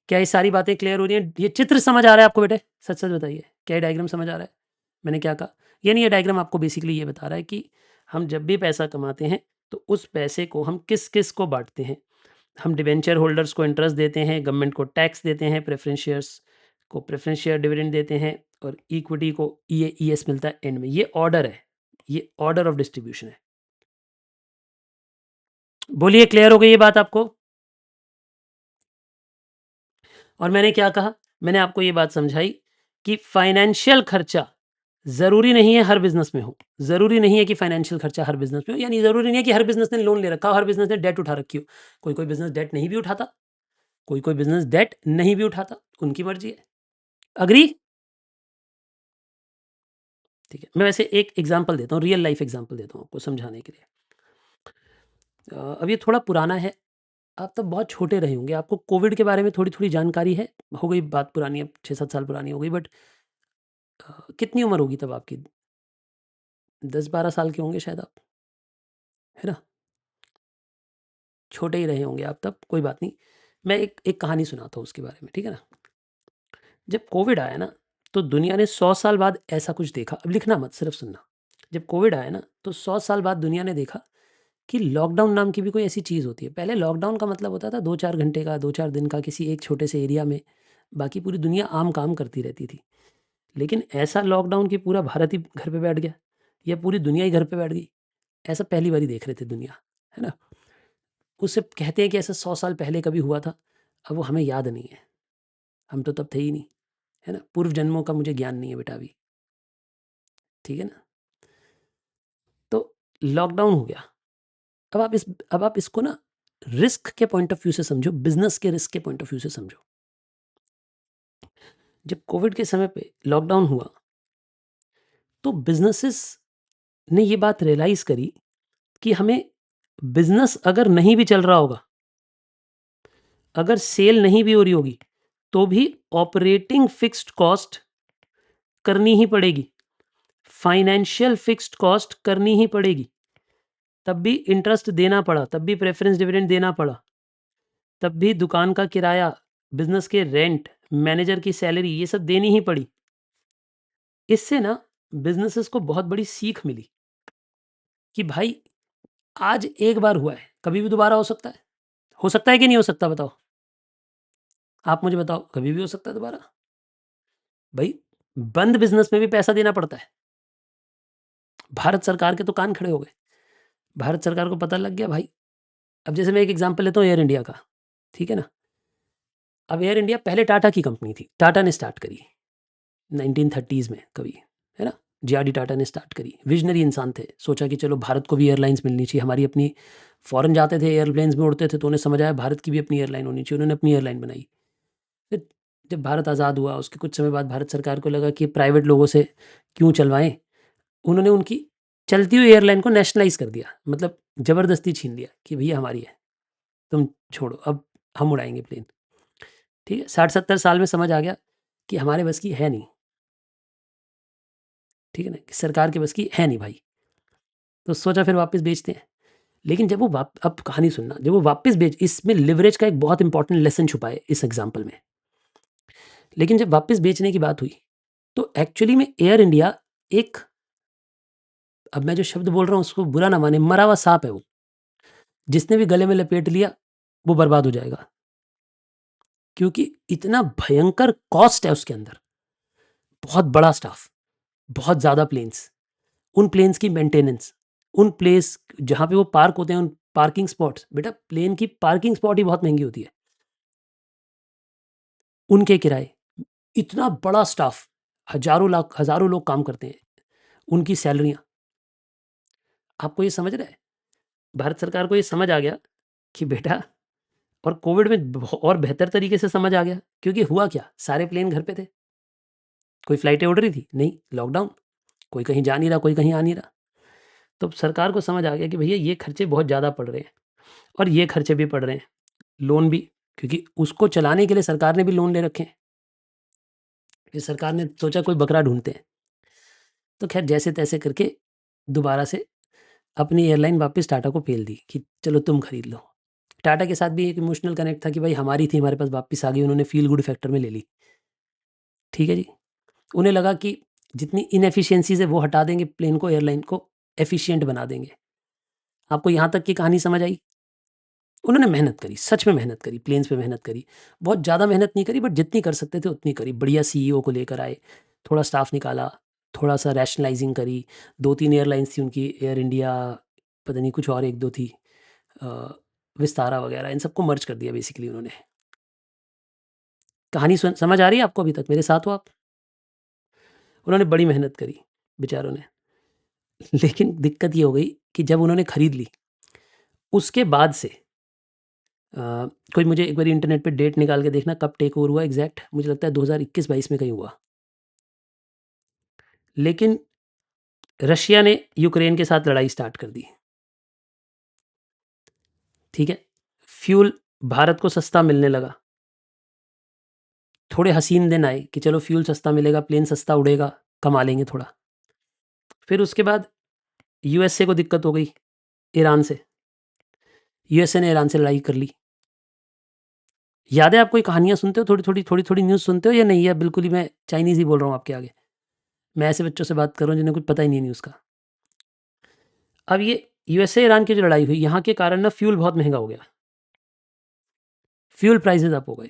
Speaker 1: क्या ये सारी बातें क्लियर हो रही हैं? ये चित्र समझ आ रहा है आपको बेटे? सच सच बताइए, क्या ये डायग्राम समझ आ रहा है? मैंने क्या कहा? यानी ये डायग्राम आपको बेसिकली ये बता रहा है कि हम जब भी पैसा कमाते हैं तो उस पैसे को हम किस किस को बांटते हैं। हम डिवेंचर होल्डर्स को इंटरेस्ट देते हैं, गवर्नमेंट को टैक्स देते हैं, प्रेफरेंस शेयर्स को प्रेफरेंस शेयर डिविडेंड देते हैं, और इक्विटी को ईएईएस मिलता है एंड में। ये ऑर्डर है, ये ऑर्डर ऑफ डिस्ट्रीब्यूशन है। बोलिए, क्लियर हो गई ये बात आपको? और मैंने क्या कहा? मैंने आपको ये बात समझाई कि फाइनेंशियल खर्चा जरूरी नहीं है हर बिजनेस में हो, जरूरी नहीं है कि फाइनेंशियल खर्चा हर बिजनेस में हो, यानी जरूरी नहीं है कि हर बिजनेस ने लोन ले रखा हो, हर बिजनेस ने डेट उठा रखी हो। कोई कोई बिजनेस डेट नहीं भी उठाता, कोई कोई बिजनेस डेट नहीं भी उठाता, उनकी मर्जी है। अग्री? ठीक है, मैं वैसे एक एग्जांपल देता हूँ, रियल लाइफ एग्जांपल देता हूँ आपको समझाने के लिए। अब ये थोड़ा पुराना है, आप तब बहुत छोटे रहे होंगे, आपको कोविड के बारे में थोड़ी-थोड़ी जानकारी है? हो गई बात पुरानी, अब 6-7 साल पुरानी हो गई, बट कितनी उम्र होगी तब आपकी? 10-12 साल के होंगे शायद आप, है ना? छोटे ही रहे होंगे आप तब, कोई बात नहीं। मैं एक एक कहानी सुनाता हूँ उसके बारे में, ठीक है ना? जब कोविड आया ना, तो दुनिया ने 100 साल बाद ऐसा कुछ देखा, अब लिखना मत, सिर्फ सुनना। जब कोविड आया ना, तो 100 साल बाद दुनिया ने देखा कि लॉकडाउन नाम की भी कोई ऐसी चीज़ होती है। पहले लॉकडाउन का मतलब होता था 2-4 घंटे का, 2-4 दिन का किसी एक छोटे से एरिया में, बाकी पूरी दुनिया आम काम करती रहती थी। लेकिन ऐसा लॉकडाउन कि पूरा भारत ही घर पे बैठ गया या पूरी दुनिया ही घर पे बैठ गई, ऐसा पहली बार ही देख रहे थे दुनिया, है ना? उससे कहते हैं कि ऐसा 100 साल पहले कभी हुआ था, अब वो हमें याद नहीं है, हम तो तब थे ही नहीं, है ना? पूर्व जन्मों का मुझे ज्ञान नहीं है बेटा अभी, ठीक है ना? तो लॉकडाउन हो गया। अब आप इसको ना रिस्क के पॉइंट ऑफ व्यू से समझो, बिज़नेस के रिस्क के पॉइंट ऑफ व्यू से समझो। जब कोविड के समय पे लॉकडाउन हुआ, तो बिज़नेसेस ने ये बात रियलाइज़ करी कि हमें बिज़नेस अगर नहीं भी चल रहा होगा, अगर सेल नहीं भी हो रही होगी, तो भी ऑपरेटिंग फिक्स्ड कॉस्ट करनी ही पड़ेगी, फाइनेंशियल फिक्स्ड कॉस्ट करनी ही पड़ेगी। तब भी इंटरेस्ट देना पड़ा, तब भी प्रेफ़रेंस डिविडेंड देना पड़ा, तब भी दुकान का किराया, बिज़नेस के रेंट, मैनेजर की सैलरी, ये सब देनी ही पड़ी। इससे ना बिज़नेसेस को बहुत बड़ी सीख मिली कि भाई आज एक बार हुआ है, कभी भी दोबारा हो सकता है। हो सकता है कि नहीं हो सकता बताओ? आप मुझे बताओ, कभी भी हो सकता है दोबारा? भई बंद बिज़नेस में भी पैसा देना पड़ता है। भारत सरकार के तो कान खड़े हो गए। भारत सरकार को पता लग गया भाई, अब जैसे मैं एक एग्ज़ाम्पल लेता हूँ एयर इंडिया का, ठीक है ना? अब एयर इंडिया पहले टाटा की कंपनी थी, टाटा ने स्टार्ट करी 1930s में कभी, है ना? जेआरडी टाटा ने स्टार्ट करी, विज़नरी इंसान थे, सोचा कि चलो भारत को भी एयरलाइन्स मिलनी चाहिए, हमारी अपनी फ़ॉरेन जाते थे एयरप्लेन्स में उड़ते थे तो उन्हें समझ आया भारत की भी अपनी एयरलाइन होनी चाहिए, उन्होंने अपनी एयरलाइन बनाई। फिर जब भारत आज़ाद हुआ उसके कुछ समय बाद भारत सरकार को लगा कि प्राइवेट लोगों से क्यों चलवाएँ, उन्होंने उनकी चलती हुई एयरलाइन को नेशनलाइज़ कर दिया, मतलब ज़बरदस्ती छीन लिया कि भैया हमारी है, तुम छोड़ो अब हम उड़ाएँगे प्लेन, ठीक है? 60-70 साल में समझ आ गया कि हमारे बस की है नहीं, ठीक है ना? कि सरकार के बस की है नहीं भाई, तो सोचा फिर वापस बेचते हैं। लेकिन जब वो वाप अब कहानी सुनना, जब वो वापस बेच इसमें लिवरेज का एक बहुत इंपॉर्टेंट लेसन छुपा है इस एग्ज़ाम्पल में। लेकिन जब वापस बेचने की बात हुई, तो एक्चुअली में एयर इंडिया एक, अब मैं जो शब्द बोल रहा हूँ उसको बुरा ना माने, मरा हुआ साँप है वो। जिसने भी गले में लपेट लिया, वो बर्बाद हो जाएगा। क्योंकि इतना भयंकर कॉस्ट है उसके अंदर, बहुत बड़ा स्टाफ, बहुत ज़्यादा प्लेन्स, उन प्लेन्स की मेंटेनेंस, उन प्लेस जहाँ पे वो पार्क होते हैं, उन पार्किंग स्पॉट्स, बेटा प्लेन की पार्किंग स्पॉट ही बहुत महँगी होती है। उनके किराए, इतना बड़ा स्टाफ, हज़ारों लोग काम करते हैं, उनकी सैलरियाँ। आपको ये समझ रहा है? भारत सरकार को ये समझ आ गया कि बेटा, और कोविड में और बेहतर तरीके से समझ आ गया, क्योंकि हुआ क्या? सारे प्लेन घर पे थे। कोई फ्लाइटें उड़ रही थी? नहीं, लॉकडाउन। कोई कहीं जा नहीं रहा, कोई कहीं आ नहीं रहा। तो सरकार को समझ आ गया कि भैया ये खर्चे बहुत ज़्यादा पड़ रहे हैं और ये खर्चे भी पड़ रहे हैं। लोन भी, क्योंकि उसको चलाने के लिए सरकार ने भी लोन ले रखे हैं। फिर सरकार ने सोचा कोई बकरा ढूँढते हैं। तो ख़ैर जैसे-तैसे करके दोबारा से अपनी एयरलाइन वापस टाटा को पेल दी कि चलो तुम खरीद लो। टाटा के साथ भी एक इमोशनल कनेक्ट था कि भाई हमारी थी, हमारे पास वापस आ गई, उन्होंने फ़ील गुड फैक्टर में ले ली। ठीक है जी। उन्हें लगा कि जितनी इनएफिशिएंसीज़ है वो हटा देंगे, प्लेन को, एयरलाइन को एफिशिएंट बना देंगे। आपको यहाँ तक की कहानी समझ आई? उन्होंने मेहनत करी, सच में मेहनत करी, प्लेन्स पे मेहनत करी। बहुत ज़्यादा मेहनत नहीं करी बट जितनी कर सकते थे उतनी करी। बढ़िया सीईओ को लेकर आए, थोड़ा स्टाफ निकाला, थोड़ा-सा रैशनलाइज़िंग करी। 2-3 एयरलाइन्स थी उनकी, एयर इंडिया, पता नहीं कुछ और 1-2 थी, अ, विस्तारा वगैरह, इन सबको मर्ज कर दिया बेसिकली उन्होंने। कहानी समझ आ रही है आपको अभी तक? मेरे साथ हो आप? उन्होंने बड़ी मेहनत करी, बेचारों ने। लेकिन दिक्कत ये हो गई कि जब उन्होंने खरीद ली, उसके बाद से अ, कोई मुझे एक बारी इंटरनेट पे डेट निकाल के देखना कब टेक ओवर हुआ एग्ज़ैक्ट, मुझे लगता है 2021-22 में कहीं हुआ। लेकिन रशिया ने यूक्रेन के साथ लड़ाई स्टार्ट कर दी, ठीक है? फ्यूल भारत को सस्ता मिलने लगा, थोड़े हसीन दिन आए कि चलो फ्यूल सस्ता मिलेगा, प्लेन सस्ता उड़ेगा, कमा लेंगे थोड़ा। फिर उसके बाद यूएसए को दिक्कत हो गई ईरान से, यूएसए ने ईरान से लड़ाई कर ली। याद है आपको, ये कहानियाँ सुनते हो, थोड़ी न्यूज़ सुनते हो या नहीं? या बिल्कुल ही मैं चाइनीज़ ही बोल रहा हूँ आपके आगे? मैं ऐसे बच्चों से बात कर रहा हूँ जिन्हें कुछ पता ही नहीं है न्यूज़ का। अब ये यूएसए ईरान की जो लड़ाई हुई, यहाँ के कारण ना फ्यूल बहुत महंगा हो गया, फ्यूल प्राइसेस अप हो गए।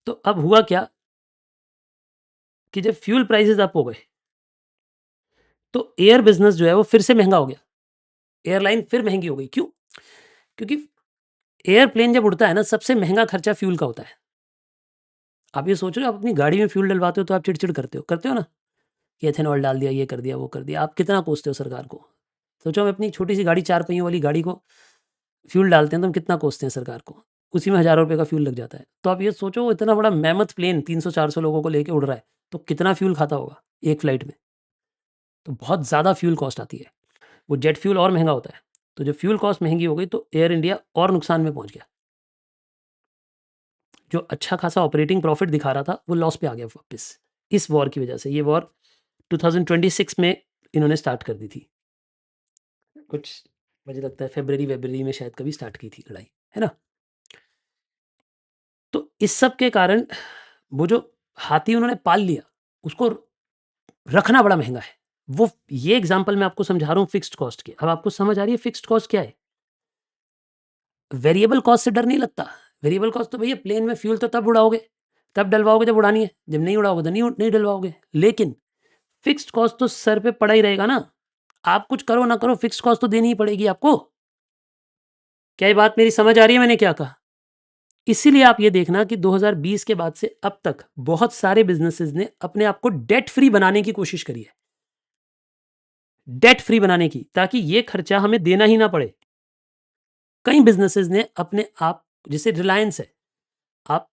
Speaker 1: तो अब हुआ क्या कि जब फ्यूल प्राइसेस अप हो गए तो एयर बिजनेस जो है वो फिर से महंगा हो गया, एयरलाइन फिर महंगी हो गई। क्यों? क्योंकि एयरप्लेन जब उड़ता है ना, सबसे महंगा खर्चा फ्यूल का होता है। आप ये सोचो, आप अपनी गाड़ी में फ्यूल डलवाते हो तो आप चिड़चिड़ करते हो ना कि एथेनॉल डाल दिया, ये कर दिया, वो कर दिया। आप कितना कोसते हो सरकार को? सोचो, हम अपनी छोटी सी गाड़ी, 4 पहियों वाली गाड़ी को फ्यूल डालते हैं तो हम कितना कोसते हैं सरकार को? उसी में हज़ारों रुपए का फ्यूल लग जाता है। तो आप ये सोचो, इतना बड़ा मैमथ प्लेन 300-400 लोगों को लेके उड़ रहा है, तो कितना फ्यूल खाता होगा एक फ्लाइट में? तो बहुत ज़्यादा फ्यूल कॉस्ट आती है। वो जेट फ्यूल और महंगा होता है। तो जब फ्यूल कॉस्ट महंगी हो गई तो एयर इंडिया और नुकसान में पहुंच गया। जो अच्छा खासा ऑपरेटिंग प्रॉफिट दिखा रहा था वो लॉस पे आ गया वापस, इस वॉर की वजह से। ये वॉर 2026 में इन्होंने स्टार्ट कर दी थी, कुछ मुझे लगता है फरवरी में शायद कभी स्टार्ट की थी लड़ाई, है ना? तो इस सब के कारण वो जो हाथी उन्होंने पाल लिया, उसको रखना बड़ा महंगा है। वो ये एग्जांपल मैं आपको समझा रहा हूँ फिक्स्ड कॉस्ट की। अब आपको समझ आ रही है फिक्स्ड कॉस्ट क्या है? वेरिएबल कॉस्ट से डर नहीं लगता। वेरिएबल कॉस्ट तो भैया, प्लेन में फ्यूल तो तब उड़ाओगे, तब डलवाओगे जब उड़ानी है, जब नहीं उड़ाओगे तो नहीं डलवाओगे। लेकिन फिक्स्ड कॉस्ट तो सर पे पड़ा ही रहेगा ना। आप कुछ करो ना करो, फिक्स्ड कॉस्ट तो देनी ही पड़ेगी आपको। क्या ये बात मेरी समझ आ रही है मैंने क्या कहा? इसीलिए आप ये देखना कि 2020 के बाद से अब तक बहुत सारे बिजनेसेस ने अपने आप को डेट फ्री बनाने की कोशिश करी है, डेट फ्री बनाने की, ताकि ये खर्चा हमें देना ही ना पड़े। कई बिजनेसेस ने अपने आप, जैसे रिलायंस है, आप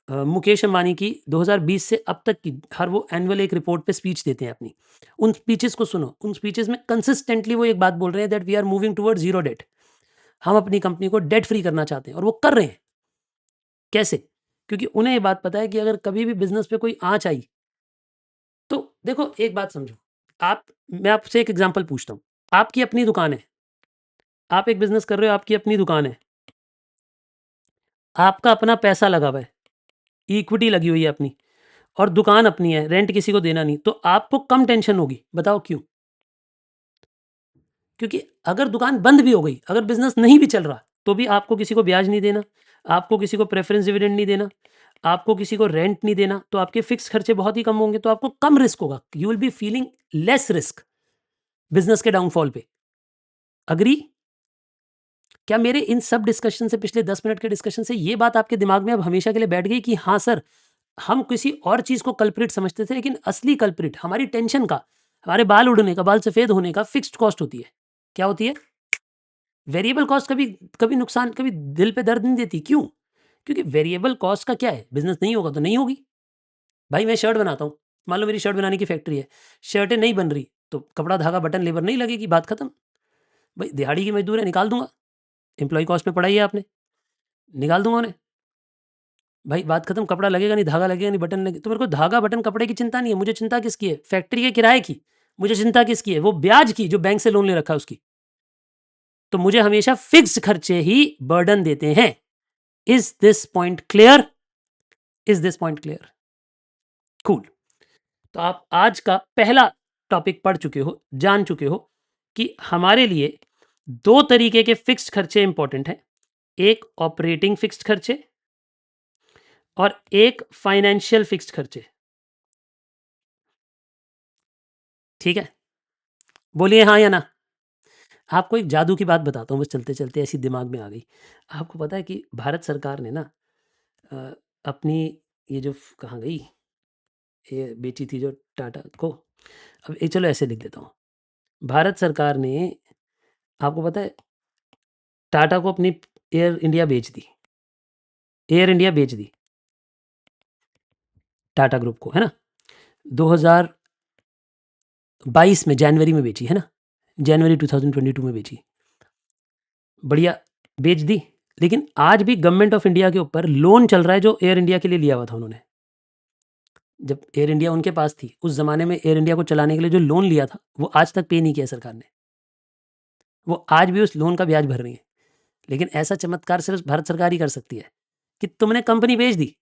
Speaker 1: मुकेश अंबानी की 2020 से अब तक की हर वो एनुअल एक रिपोर्ट पे स्पीच देते हैं अपनी, उन स्पीचेस को सुनो। उन स्पीचेस में कंसिस्टेंटली वो एक बात बोल रहे हैं that we are moving toward zero debt. हम अपनी कंपनी को डेट फ्री करना चाहते हैं, और वो कर रहे हैं। कैसे? क्योंकि उन्हें ये बात पता है कि अगर कभी भी बिजनेस पे कोई आंच आई, तो देखो एक बात समझो, आप, मैं आपसे एक एग्जांपल पूछता हूँ। आपकी अपनी दुकान है, आप एक बिजनेस कर रहे हो, आपकी अपनी दुकान है, आपका अपना पैसा लगा हुआ है, इक्विटी लगी हुई है अपनी, और दुकान अपनी है, रेंट किसी को देना नहीं, तो आपको कम टेंशन होगी। बताओ क्यों? क्योंकि अगर दुकान बंद भी हो गई, अगर बिजनेस नहीं भी चल रहा, तो भी आपको किसी को ब्याज नहीं देना, आपको किसी को प्रेफरेंस डिविडेंड नहीं देना, आपको किसी को रेंट नहीं देना, तो आपके फिक्स खर्चे बहुत ही कम होंगे, तो आपको कम रिस्क होगा। You will be feeling less risk business के डाउनफॉल पे। अग्री? क्या मेरे इन सब डिस्कशन से, पिछले 10 मिनट के डिस्कशन से, ये बात आपके दिमाग में अब हमेशा के लिए बैठ गई कि हाँ सर, हम किसी और चीज को कल्प्रिट समझते थे, लेकिन असली कल्प्रिट हमारी टेंशन का, हमारे बाल उड़ने का, बाल सफेद होने का फिक्स्ड कॉस्ट होती है। क्या होती है? वेरिएबल कॉस्ट कभी कभी नुकसान, कभी दिल पे दर्द नहीं देती। क्यों? क्योंकि वेरिएबल कॉस्ट का क्या है, बिजनेस नहीं होगा तो नहीं होगी। भाई मैं शर्ट बनाता हूँ, मान लो मेरी शर्ट बनाने की फैक्ट्री है, शर्टें नहीं बन रही तो कपड़ा, धागा, बटन, लेबर नहीं लगेगी, बात खत्म। भाई दिहाड़ी की मजदूर है, निकाल दूंगा, एम्प्लॉय कॉस्ट में पढ़ाई है आपने, निकाल दूंगा उन्हें। भाई बात खत्म। कपड़ा लगेगा नहीं, धागा लगेगा नहीं, बटन लगे, तो मेरे को धागा, बटन, कपड़े की चिंता नहीं है। मुझे चिंता किसकी है? फैक्ट्री के किराए की। मुझे चिंता किसकी है? वो ब्याज की जो बैंक से लोन ले रखा है उसकी। तो मुझे हमेशा फिक्स्ड खर्चे ही बर्डन देते हैं। Is this point clear? Is this point clear? Cool. तो आप आज का पहला टॉपिक पढ़ चुके हो, जान चुके हो कि हमारे लिए दो तरीके के फिक्स्ड खर्चे इंपॉर्टेंट हैं। एक ऑपरेटिंग फिक्स्ड खर्चे और एक फाइनेंशियल फिक्स्ड खर्चे। ठीक है? बोलिए हाँ या ना। आपको एक जादू की बात बताता हूँ, बस चलते चलते ऐसी दिमाग में आ गई। आपको पता है कि भारत सरकार ने ना अ, अपनी ये जो कहाँ गई, ये बेची थी जो टाटा को, अब ये चलो ऐसे लिख देता हूँ। भारत सरकार ने, आपको पता है, टाटा को अपनी एयर इंडिया बेच दी, एयर इंडिया बेच दी टाटा ग्रुप को, है ना? 2022 में जनवरी में बेची, है ना? जनवरी 2022 में बेची। बढ़िया, बेच दी। लेकिन आज भी गवर्नमेंट ऑफ इंडिया के ऊपर लोन चल रहा है जो एयर इंडिया के लिए लिया हुआ था उन्होंने। जब एयर इंडिया उनके पास थी, उस ज़माने में एयर इंडिया को चलाने के लिए जो लोन लिया था, वो आज तक पे नहीं किया सरकार ने। वो आज भी उस लोन का ब्याज भर रही है। लेकिन ऐसा चमत्कार सिर्फ भारत सरकार ही कर सकती है कि तुमने कंपनी बेच दी।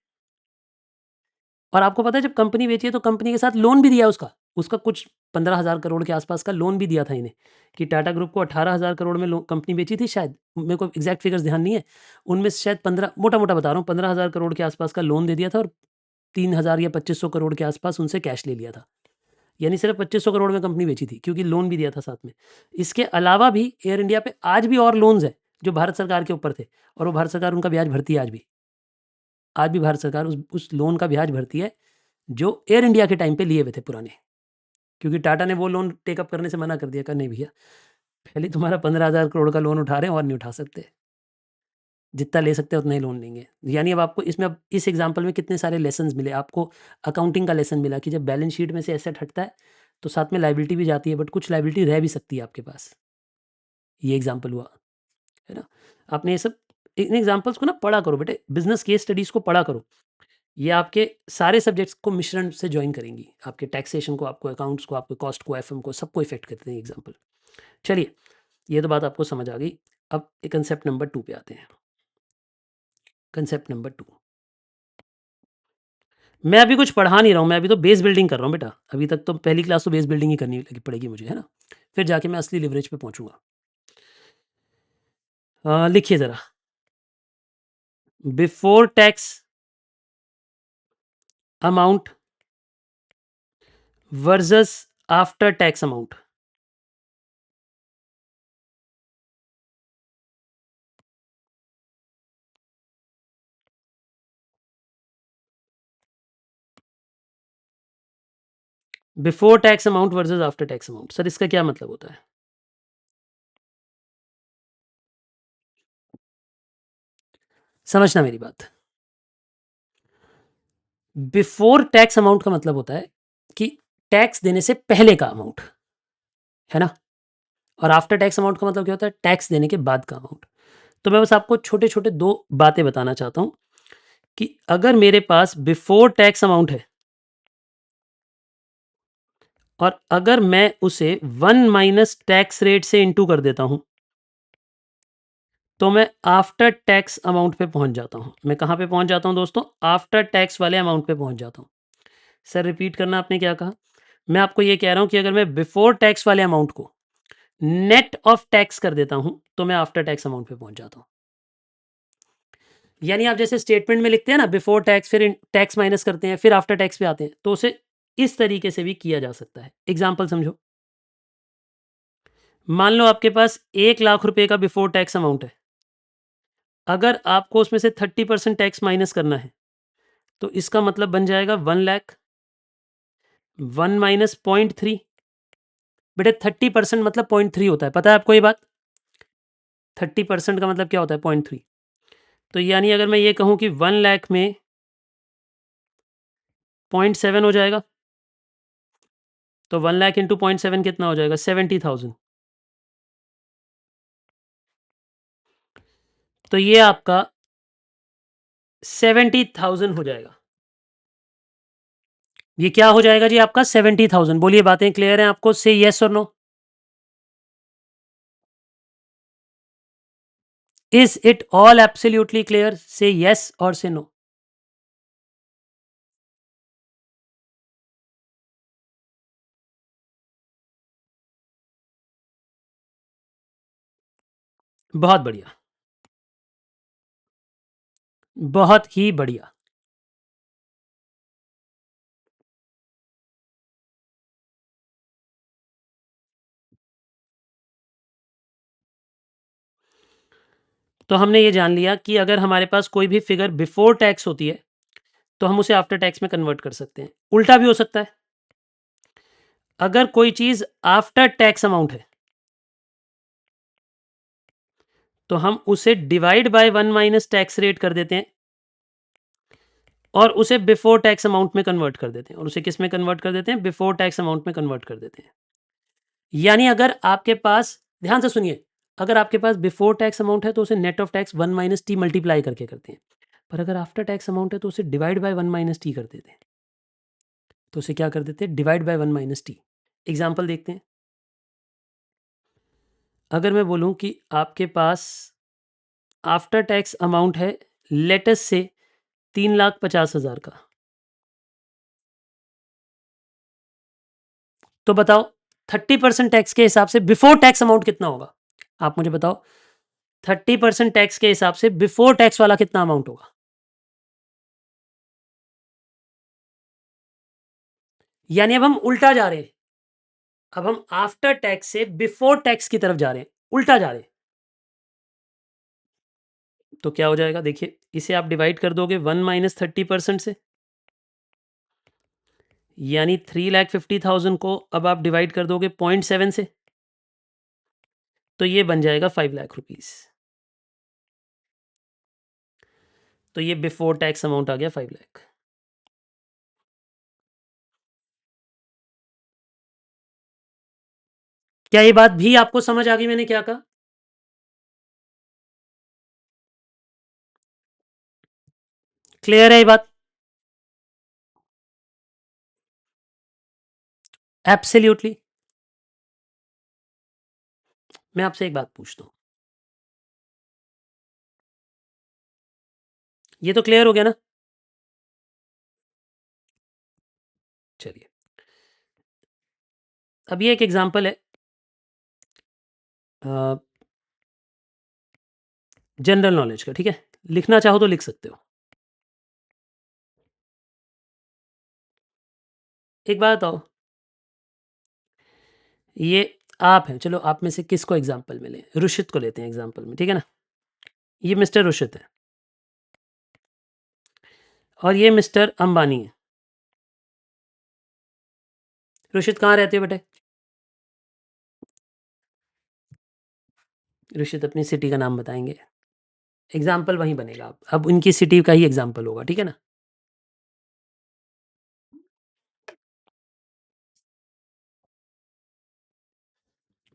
Speaker 1: और आपको पता है जब कंपनी बेची है तो कंपनी के साथ लोन भी दिया उसका। उसका कुछ 15,000 करोड़ के आसपास का लोन भी दिया था इन्हें, कि टाटा ग्रुप को 18,000 करोड़ में कंपनी बेची थी शायद, मेरे को एग्जैक्ट फिगर्स ध्यान नहीं है। उनमें से शायद 15, मोटा-मोटा बता रहा हूँ, 15,000 करोड़ के आसपास का लोन दे दिया था और 3,000 या 2,500 करोड़ के आसपास उनसे कैश ले लिया था। यानी सिर्फ 2,500 करोड़ में कंपनी बेची थी क्योंकि लोन भी दिया था साथ में। इसके अलावा भी एयर इंडिया पे आज भी और लोन्स हैं जो भारत सरकार के ऊपर थे और वो भारत सरकार उनका ब्याज भरती है आज भी। आज भी भारत सरकार उस लोन का ब्याज भरती है जो एयर इंडिया के टाइम पे लिए हुए थे पुराने। क्योंकि टाटा ने वो लोन टेकअप करने से मना कर दिया, नहीं भैया, पहले तुम्हारा 15,000 करोड़ का लोन उठा रहे हैं और नहीं उठा सकते। जितना ले सकते हैं उतना ही लोन लेंगे। यानी अब आपको इसमें, अब इस एग्जाम्पल में कितने सारे लेसन्स मिले आपको। अकाउंटिंग का लेसन मिला कि जब बैलेंस शीट में से एसेट हटता है तो साथ में लायबिलिटी भी जाती है, बट कुछ लायबिलिटी रह भी सकती है आपके पास। ये एग्जाम्पल हुआ, है ना। आपने ये सब इन एग्जाम्पल्स को ना पढ़ा करो बेटे, बिजनेस केस स्टडीज को पढ़ा करो। ये आपके सारे सब्जेक्ट्स को मिश्रण से ज्वाइन करेंगी, आपके टैक्सेशन को, आपको अकाउंट्स को, आपके कॉस्ट को, एफएम को, सबको इफेक्ट करते हैं एग्जाम्पल। चलिए, ये तो बात आपको समझ आ गई। अब कंसेप्ट नंबर 2 पे आते हैं। कंसेप्ट नंबर 2, मैं अभी कुछ पढ़ा नहीं रहा हूँ, मैं अभी तो बेस बिल्डिंग कर रहा हूँ बेटा। अभी तक तो पहली क्लास तो बेस बिल्डिंग ही करनी पड़ेगी मुझे, है ना। फिर जाके मैं असली लिवरेज पे पहुंचूंगा। लिखिए जरा, before tax amount versus after tax amount. Before tax amount versus after tax amount, sir इसका क्या मतलब होता है। समझना मेरी बात। बिफोर टैक्स अमाउंट का मतलब होता है कि टैक्स देने से पहले का अमाउंट, है ना। और आफ्टर टैक्स अमाउंट का मतलब क्या होता है, टैक्स देने के बाद का अमाउंट। तो मैं बस आपको छोटे छोटे दो बातें बताना चाहता हूं कि अगर मेरे पास बिफोर टैक्स अमाउंट है और अगर मैं उसे 1 माइनस टैक्स रेट से इंटू कर देता हूं तो मैं आफ्टर टैक्स अमाउंट पे पहुंच जाता हूं। मैं कहां पे पहुंच जाता हूं दोस्तों, आफ्टर टैक्स वाले अमाउंट पे पहुंच जाता हूं। सर रिपीट करना, आपने क्या कहा। मैं आपको ये कह रहा हूं कि अगर मैं बिफोर टैक्स वाले अमाउंट को नेट ऑफ टैक्स कर देता हूं तो मैं आफ्टर टैक्स अमाउंट पे पहुंच जाता हूं। यानी आप जैसे स्टेटमेंट में लिखते हैं ना, बिफोर टैक्स, फिर टैक्स माइनस करते हैं, फिर आफ्टर टैक्स पे आते हैं, तो उसे इस तरीके से भी किया जा सकता है। एग्जाम्पल समझो, मान लो आपके पास 1,00,000 रुपए का बिफोर टैक्स अमाउंट है। अगर आपको उसमें से 30% टैक्स माइनस करना है तो इसका मतलब बन जाएगा 1,00,000, 1 माइनस 0.3। बेटे 30% मतलब 0.3 होता है, पता है आपको ये बात। 30% का मतलब क्या होता है, 0.3। तो यानी अगर मैं ये कहूं कि 1,00,000 में 0.7 हो जाएगा तो 1,00,000 इंटू 0.7 कितना हो जाएगा, 70,000। तो ये आपका 70,000 हो जाएगा। ये क्या हो जाएगा जी आपका 70,000। बोलिए, बातें क्लियर हैं आपको, से यस और no. Is it all absolutely clear, say yes और से नो। बहुत बढ़िया, बहुत ही बढ़िया। तो हमने ये जान लिया कि अगर हमारे पास कोई भी फिगर बिफोर टैक्स होती है तो हम उसे आफ्टर टैक्स में कन्वर्ट कर सकते हैं। उल्टा भी हो सकता है, अगर कोई चीज आफ्टर टैक्स अमाउंट है तो हम उसे divide by 1 minus tax rate कर देते हैं और उसे बिफोर टैक्स अमाउंट में कन्वर्ट कर देते हैं। और उसे किस में कन्वर्ट कर देते हैं, बिफोर टैक्स अमाउंट में कन्वर्ट कर देते हैं। यानी अगर आपके पास, ध्यान से सुनिए, अगर आपके पास बिफोर टैक्स अमाउंट है तो उसे net of tax 1 minus T multiply करके करते हैं, पर अगर आफ्टर टैक्स अमाउंट है तो उसे डिवाइड बाय 1 माइनस टी कर देते हैं। तो उसे क्या कर देते हैं, divide by 1 minus T. Example देखते हैं। अगर मैं बोलूं कि आपके पास आफ्टर टैक्स अमाउंट है लेटेस्ट से 3,50,000 का, तो बताओ 30% टैक्स के हिसाब से बिफोर टैक्स अमाउंट कितना होगा? आप मुझे बताओ 30% टैक्स के हिसाब से बिफोर टैक्स वाला कितना अमाउंट होगा? यानी अब हम उल्टा जा रहे हैं, अब हम आफ्टर टैक्स से बिफोर टैक्स की तरफ जा रहे हैं, उल्टा जा रहे हैं। तो क्या हो जाएगा, देखिए इसे आप डिवाइड कर दोगे 1 माइनस 30% से, यानी 3,50,000 को अब आप डिवाइड कर दोगे 0.7 से, तो ये बन जाएगा 5 लाख रुपीस। तो ये बिफोर टैक्स अमाउंट आ गया 5 लाख। क्या ये बात भी आपको समझ आ गई मैंने क्या कहा? क्लियर है ये बात? एब्सोल्युटली। मैं आपसे एक बात पूछता हूं, ये तो क्लियर हो गया ना? चलिए, अब ये एक एग्जांपल है जनरल नॉलेज का, ठीक है? लिखना चाहो तो लिख सकते हो। एक बात बताओ, ये आप हैं, चलो आप में से किसको एग्जाम्पल में लें? रुशित को लेते हैं एग्जाम्पल में, ठीक है ना? ये मिस्टर रुशित है और ये मिस्टर अंबानी है। रुशित कहाँ रहते हो बेटे? रुशित अपनी सिटी का नाम बताएंगे, एग्जाम्पल वहीं बनेगा। अब उनकी सिटी का ही एग्जाम्पल होगा, ठीक है ना?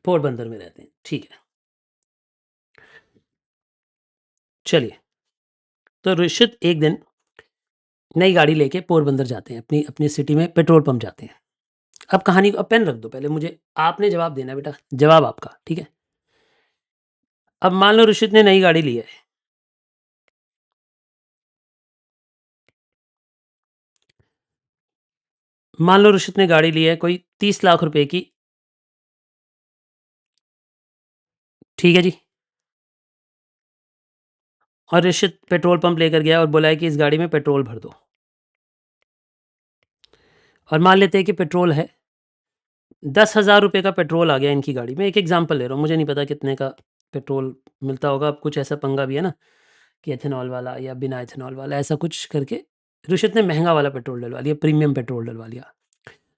Speaker 1: पोरबंदर में रहते हैं, ठीक है। चलिए, तो रुशित एक दिन नई गाड़ी लेके पोरबंदर जाते हैं, अपनी अपनी सिटी में पेट्रोल पंप जाते हैं। अब कहानी को, अब पेन रख दो पहले, मुझे आपने जवाब देना है बेटा, जवाब आपका, ठीक है? अब मान लो रुशित ने नई गाड़ी ली है, मान लो रुशित ने गाड़ी ली है कोई 30 लाख रुपए की, ठीक है जी? और रुशित पेट्रोल पंप लेकर गया और बोला है कि इस गाड़ी में पेट्रोल भर दो, और मान लेते हैं कि पेट्रोल है 10,000 रुपये का पेट्रोल आ गया इनकी गाड़ी में। एक एग्जाम्पल ले रहा हूँ, मुझे नहीं पता कितने का पेट्रोल मिलता होगा। अब कुछ ऐसा पंगा भी है ना कि एथेनॉल वाला या बिना एथेनॉल वाला, ऐसा कुछ करके रुशित ने महंगा वाला पेट्रोल डलवा लिया, प्रीमियम पेट्रोल डलवा लिया।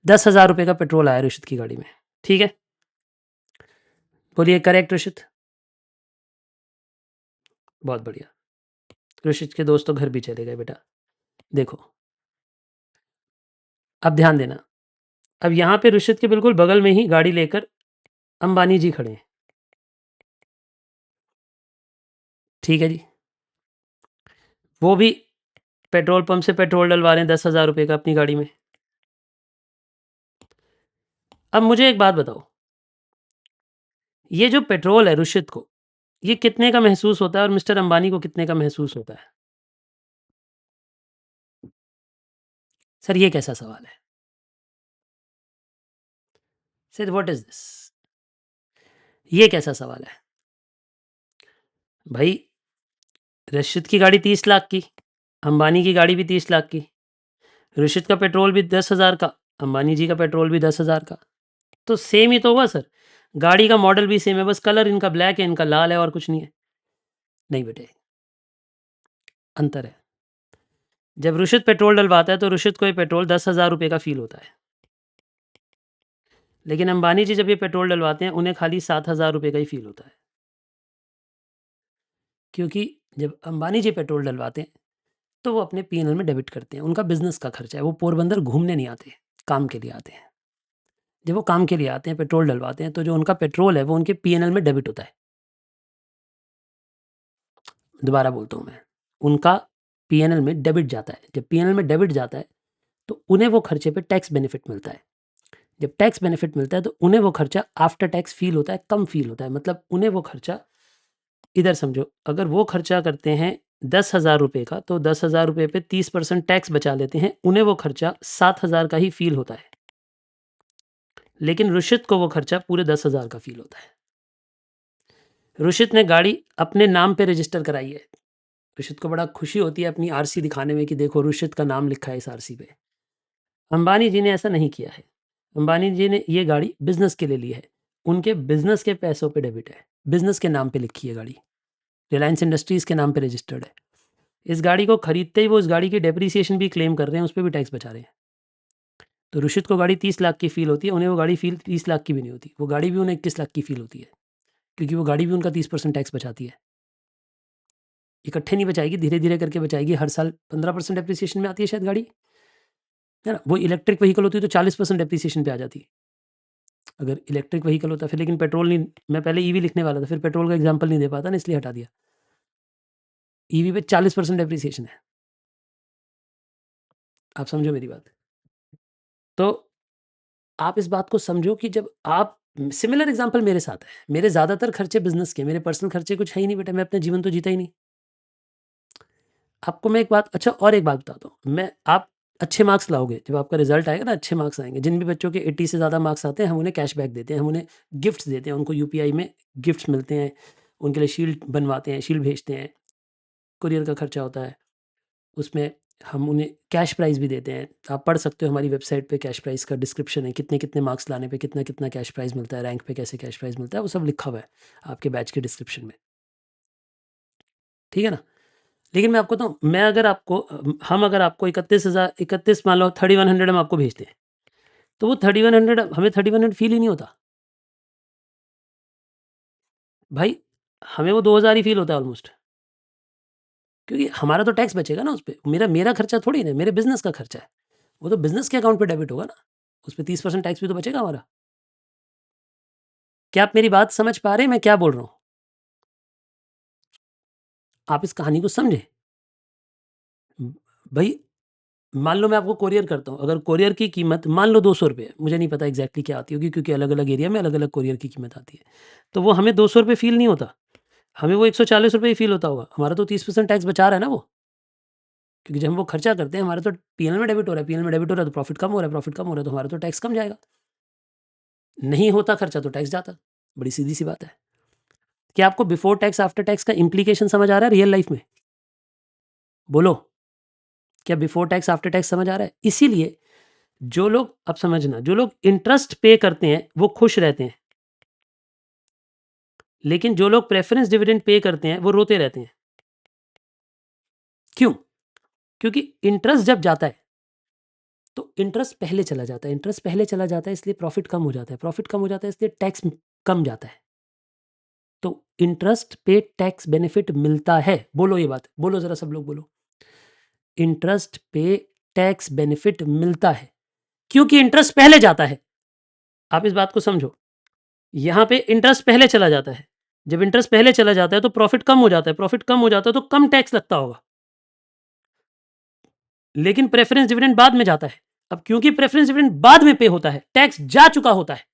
Speaker 1: 10,000 रुपये का पेट्रोल आया रुशित की गाड़ी में, ठीक है? बोलिए करेक्ट रुशित? बहुत बढ़िया। रुशित के दोस्त तो घर भी चले गए बेटा। देखो, अब ध्यान देना, अब यहाँ पे रुशित के बिल्कुल बगल में ही गाड़ी लेकर अंबानी जी खड़े हैं, ठीक है जी? वो भी पेट्रोल पंप से पेट्रोल डलवा रहे हैं 10,000 रुपये का अपनी गाड़ी में। अब मुझे एक बात बताओ, ये जो पेट्रोल है रुशित को, ये कितने का महसूस होता है और मिस्टर अंबानी को कितने का महसूस होता है? सर ये कैसा सवाल है? Sir what is this? ये कैसा सवाल है भाई? रशिद की गाड़ी 30 लाख की, अंबानी की गाड़ी भी 30 लाख की, रशिद का पेट्रोल भी 10,000 का, अंबानी जी का पेट्रोल भी 10,000 का, तो सेम ही तो हुआ सर। गाड़ी का मॉडल भी सेम है, बस कलर इनका ब्लैक है, इनका लाल है, और कुछ नहीं है। नहीं बेटे, अंतर है। जब रुशिद पेट्रोल डलवाता है तो रुशिद को ये पेट्रोल 10,000 रुपये का फील होता है, लेकिन अंबानी जी जब ये पेट्रोल डलवाते हैं उन्हें खाली 7,000 रुपये का ही फील होता है, क्योंकि जब अंबानी जी पेट्रोल डलवाते हैं तो वो अपने पीएनएल में डेबिट करते हैं, उनका बिजनेस का खर्चा है, वो पोरबंदर घूमने नहीं आते, काम के लिए आते हैं। जब वो काम के लिए आते हैं, पेट्रोल डलवाते हैं, तो जो उनका पेट्रोल है वो उनके पीएनएल में डेबिट होता है। दोबारा बोलता हूँ मैं, उनका पीएनएल में डेबिट जाता है। जब पीएनएल में डेबिट जाता है तो उन्हें वो खर्चे पे टैक्स बेनिफिट मिलता है। जब टैक्स बेनिफिट मिलता है तो उन्हें वो खर्चा आफ्टर टैक्स फील होता है, कम फील होता है। मतलब उन्हें वो खर्चा, इधर समझो, अगर वो खर्चा करते हैं 10,000 रुपये का, तो 10,000 रुपये पे 30% टैक्स बचा लेते हैं, उन्हें वो खर्चा 7,000 का ही फील होता है। लेकिन रुशित को वो खर्चा पूरे 10,000 का फील होता है। रुशित ने गाड़ी अपने नाम पे रजिस्टर कराई है। रुशित को बड़ा खुशी होती है अपनी आरसी दिखाने में कि देखो रुशित का नाम लिखा है इस आरसी पे। अंबानी जी ने ऐसा नहीं किया है। अंबानी जी ने ये गाड़ी बिजनेस के लिए ली है। उनके बिजनेस के पैसों पे डेबिट है, बिजनेस के नाम पे लिखी है गाड़ी, रिलायंस इंडस्ट्रीज के नाम पे रजिस्टर्ड है। इस गाड़ी को खरीदते ही वो इस गाड़ी की डेप्रीसिएशन भी क्लेम कर रहे हैं, उस पर भी टैक्स बचा रहे हैं। तो रुशित को गाड़ी 30 लाख की फील होती है, उन्हें वो गाड़ी फील 30 लाख की भी नहीं होती, वो गाड़ी भी उन्हें 21 लाख की फील होती है, क्योंकि वो गाड़ी भी उनका 30% टैक्स बचाती है। इकट्ठे नहीं बचाएगी, धीरे धीरे करके बचाएगी। हर साल 15% डेप्रीसिएशन में आती है शायद गाड़ी, है ना। वो इलेक्ट्रिक व्हीकल होती तो 40% डेप्रीसिएशन पे आ जाती अगर इलेक्ट्रिक व्हीकल होता। फिर लेकिन पेट्रोल नहीं, मैं पहले ईवी लिखने वाला था, फिर पेट्रोल का एग्जाम्पल नहीं दे पाता ना, इसलिए हटा दिया। ईवी पे 40% डेप्रीसिएशन है, आप समझो मेरी बात। तो आप इस बात को समझो कि जब आप, सिमिलर एग्जांपल मेरे साथ है, मेरे ज़्यादातर खर्चे बिजनेस के, मेरे पर्सनल खर्चे कुछ है ही नहीं बेटा, मैं अपना जीवन तो जीता ही नहीं। आपको मैं एक बात, अच्छा और एक बात बताता हूँ मैं, आप अच्छे मार्क्स लाओगे, जब आपका रिजल्ट आएगा ना, अच्छे मार्क्स आएंगे, जिन भी बच्चों के 80 से ज़्यादा मार्क्स आते हैं, हम उन्हें कैशबैक देते हैं, हम उन्हें गिफ्ट्स देते हैं, उनको यूपीआई में गिफ्ट्स मिलते हैं, उनके लिए शील्ड बनवाते हैं, शील्ड भेजते हैं, कुरियर का खर्चा होता है, उसमें हम उन्हें कैश प्राइज़ भी देते हैं। आप पढ़ सकते हो, हमारी वेबसाइट पे कैश प्राइज़ का डिस्क्रिप्शन है, कितने कितने मार्क्स लाने पे कितना कितना कैश प्राइज़ मिलता है, रैंक पे कैसे कैश प्राइज़ मिलता है, वो सब लिखा हुआ है आपके बैच के डिस्क्रिप्शन में, ठीक है ना। लेकिन मैं आपको बताऊँ, मैं अगर आपको, हम अगर आपको 31 मान लो 3100 हम आपको भेजते हैं, तो वो 3100, हमें 3100 फील ही नहीं होता भाई, हमें वो 2000 ही फील होता है ऑलमोस्ट, क्योंकि हमारा तो टैक्स बचेगा ना उस पे, मेरा खर्चा थोड़ी ना, मेरे बिजनेस का खर्चा है, वो तो बिजनेस के अकाउंट पे डेबिट होगा ना, उस पर 30% टैक्स भी तो बचेगा हमारा। क्या आप मेरी बात समझ पा रहे हैं मैं क्या बोल रहा हूँ? आप इस कहानी को समझे भाई। मान लो मैं आपको कोरियर करता हूँ, अगर कोरियर की कीमत मान लो 200 रुपये, मुझे नहीं पता एग्जैक्टली क्या आती होगी, क्योंकि अलग अलग एरिया में अलग अलग कोरियर की कीमत आती है, तो वो हमें 200 रुपये फील नहीं होता, हमें वो 140 रुपये ही फील होता होगा। हमारा तो 30% टैक्स बचा रहा है ना वो, क्योंकि जब हम वो खर्चा करते हैं, हमारा तो पीएनएल में डेबिट हो रहा है, पीएनएल में डेबिट हो रहा है तो प्रॉफिट कम हो रहा है, प्रॉफिट कम हो रहा है तो हमारा तो टैक्स कम जाएगा। नहीं होता खर्चा तो टैक्स जाता, बड़ी सीधी सी बात है। क्या आपको बिफोर टैक्स आफ्टर टैक्स का इंप्लीकेशन समझ आ रहा है रियल लाइफ में? बोलो, क्या बिफोर टैक्स आफ्टर टैक्स समझ आ रहा है? इसीलिए जो लोग, अब समझना, जो लोग इंटरेस्ट पे करते हैं वो खुश रहते हैं, लेकिन जो लोग प्रेफरेंस डिविडेंड पे करते हैं वो रोते रहते हैं। क्यों? क्योंकि इंटरेस्ट जब जाता है तो इंटरेस्ट पहले चला जाता है, इंटरेस्ट पहले चला जाता है इसलिए प्रॉफिट कम हो जाता है, प्रॉफिट कम हो जाता है इसलिए टैक्स कम जाता है। तो इंटरेस्ट पे टैक्स बेनिफिट मिलता है, बोलो ये बात, बोलो जरा सब लोग बोलो, इंटरेस्ट पे टैक्स बेनिफिट मिलता है क्योंकि इंटरेस्ट पहले जाता है। आप इस बात को समझो, यहां पे इंटरेस्ट पहले चला जाता है, जब इंटरेस्ट पहले चला जाता है तो प्रॉफिट कम हो जाता है, प्रॉफिट कम हो जाता है तो कम टैक्स लगता होगा, लेकिन प्रेफरेंस डिविडेंड बाद में जाता है। अब क्योंकि प्रेफरेंस डिविडेंड बाद में पे होता है, टैक्स जा चुका होता है,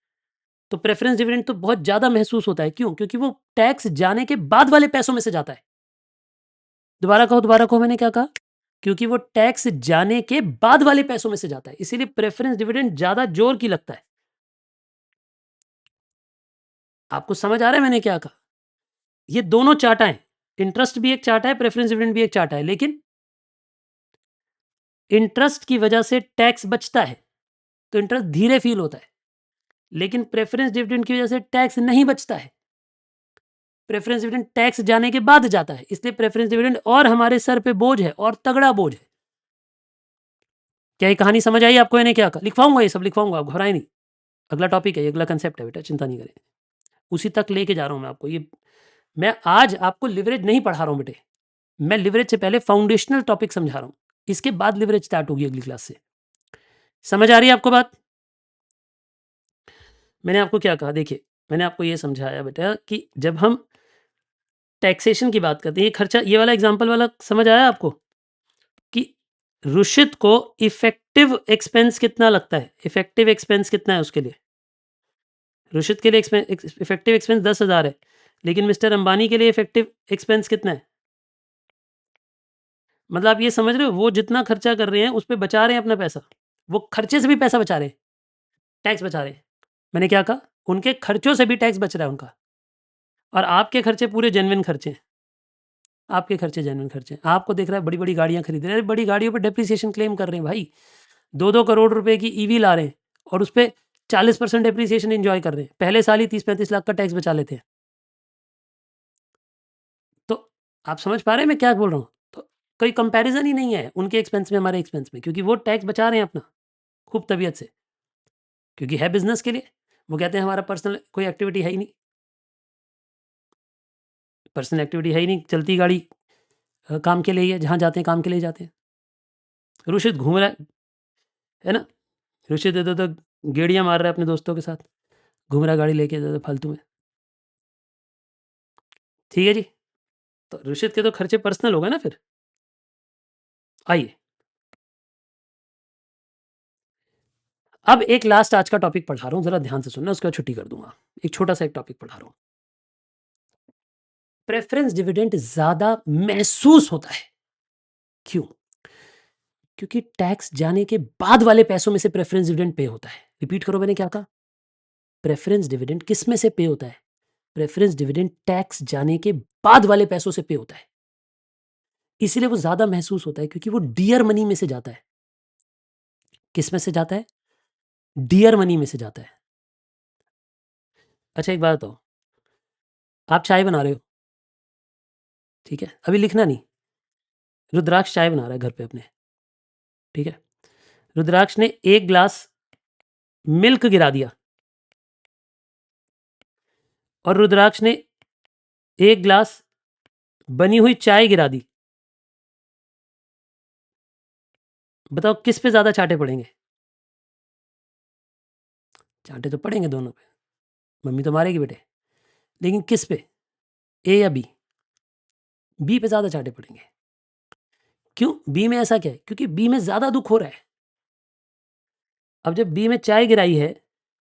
Speaker 1: तो प्रेफरेंस डिविडेंड तो बहुत ज्यादा महसूस होता है। क्यों? क्योंकि वो टैक्स जाने के बाद वाले पैसों में से जाता है। दोबारा कहो मैंने क्या कहा? क्योंकि वो टैक्स जाने के बाद वाले पैसों में से जाता है, इसीलिए प्रेफरेंस डिविडेंड ज्यादा जोर की लगता है। आपको समझ आ रहा है मैंने क्या कहा? ये दोनों चार्टा है, इंटरेस्ट भी एक चार्टा है, प्रेफरेंस डिविडेंड भी एक चार्टा है, लेकिन इंटरेस्ट की वजह से टैक्स बचता है तो इंटरेस्ट धीरे फील होता है, लेकिन प्रेफरेंस डिविडेंड की वजह से टैक्स नहीं बचता है, प्रेफरेंस डिविडेंड टैक्स जाने के बाद जाता है, इसलिए प्रेफरेंस डिविडेंड और हमारे सर पे बोझ है, और तगड़ा बोझ है। क्या ये कहानी समझ आई आपको? मैंने क्या कहा? लिखवाऊंगा, ये सब लिखवाऊंगा, आप घबराए नहीं। अगला टॉपिक है, अगला कंसेप्ट है बेटा, चिंता नहीं करें, उसी तक लेके जा रहा हूं मैं आपको। ये मैं आज आपको लिवरेज नहीं पढ़ा रहा हूं बेटे, मैं लिवरेज से पहले फाउंडेशनल टॉपिक समझा रहा हूं, इसके बाद लिवरेज स्टार्ट होगी अगली क्लास से। समझ आ रही है आपको बात? मैंने आपको क्या कहा? देखिए, मैंने आपको ये समझाया बेटा कि जब हम टैक्सेशन की बात करते हैं, ये खर्चा, ये वाला एग्जाम्पल वाला समझ आया आपको कि रुशित को इफेक्टिव एक्सपेंस कितना लगता है, इफेक्टिव एक्सपेंस कितना है उसके लिए, रुशित के लिए इफेक्टिव एक्सपेंस 10,000 है, लेकिन मिस्टर अंबानी के लिए इफेक्टिव एक्सपेंस कितना है? मतलब आप ये समझ रहे हो, वो जितना खर्चा कर रहे हैं उस पे बचा रहे हैं अपना पैसा, वो खर्चे से भी पैसा बचा रहे हैं, टैक्स बचा रहे हैं। मैंने क्या कहा, उनके खर्चों से भी टैक्स बच रहा है उनका, और आपके खर्चे पूरे जेन्युइन खर्चे हैं, आपके खर्चे जेन्युइन खर्चे हैं। आपको दिख रहा है बड़ी बड़ी गाड़ियां खरीद रहे हैं, बड़ी गाड़ियों पर डेप्रिसिएशन क्लेम कर रहे हैं भाई, 2-2 करोड़ रुपए की ईवी ला रहे हैं और उस पर 40% डेप्रिसिएशन एंजॉय कर रहे हैं, पहले साल ही 30-35 लाख का टैक्स बचा लेते हैं। तो आप समझ पा रहे हैं मैं क्या बोल रहा हूँ? तो कोई कंपैरिजन ही नहीं है उनके एक्सपेंस में हमारे एक्सपेंस में, क्योंकि वो टैक्स बचा रहे हैं अपना खूब तबीयत से, क्योंकि है बिजनेस के लिए। वो कहते हैं हमारा पर्सनल कोई एक्टिविटी है ही नहीं, पर्सनल एक्टिविटी है ही नहीं, चलती गाड़ी काम के लिए ही है, जहाँ जाते हैं काम के लिए जाते हैं। रुशित घूम रहा है ना, रुशित इधर तो गेड़ियाँ मार रहा है अपने दोस्तों के साथ, घूम रहा है गाड़ी लेके इधर फालतू में, ठीक है जी। तो रुशित के तो खर्चे पर्सनल हो गए ना फिर। आइए अब एक लास्ट आज का टॉपिक पढ़ा रहा हूँ, जरा ध्यान से सुनना, उसके बाद छुट्टी कर दूंगा। एक छोटा सा एक टॉपिक पढ़ा रहा हूँ। प्रेफरेंस डिविडेंड ज्यादा महसूस होता है, क्यों? क्योंकि टैक्स जाने के बाद वाले पैसों में से प्रेफरेंस डिविडेंड पे होता है। रिपीट करो मैंने क्या कहा, प्रेफरेंस डिविडेंड किस में से पे होता है? प्रेफरेंस डिविडेंड टैक्स जाने के बाद वाले पैसों से पे होता है, इसीलिए वो ज्यादा महसूस होता है, क्योंकि वो डियर मनी में से जाता है। किस में से जाता है? डियर मनी में से जाता है। अच्छा एक बात बताओ, आप चाय बना रहे हो, ठीक है, अभी लिखना नहीं, रुद्राक्ष चाय बना रहा है घर पे अपने, ठीक है, रुद्राक्ष ने एक ग्लास मिल्क गिरा दिया और रुद्राक्ष ने एक ग्लास बनी हुई चाय गिरा दी, बताओ किस पे ज्यादा चांटे पड़ेंगे? चांटे तो पड़ेंगे दोनों पे, मम्मी तो मारेगी बेटे, लेकिन किस पे, ए या बी? बी पे ज्यादा चांटे पड़ेंगे। क्यों? बी में ऐसा क्या है? क्योंकि बी में ज्यादा दुख हो रहा है। अब जब बी में चाय गिराई है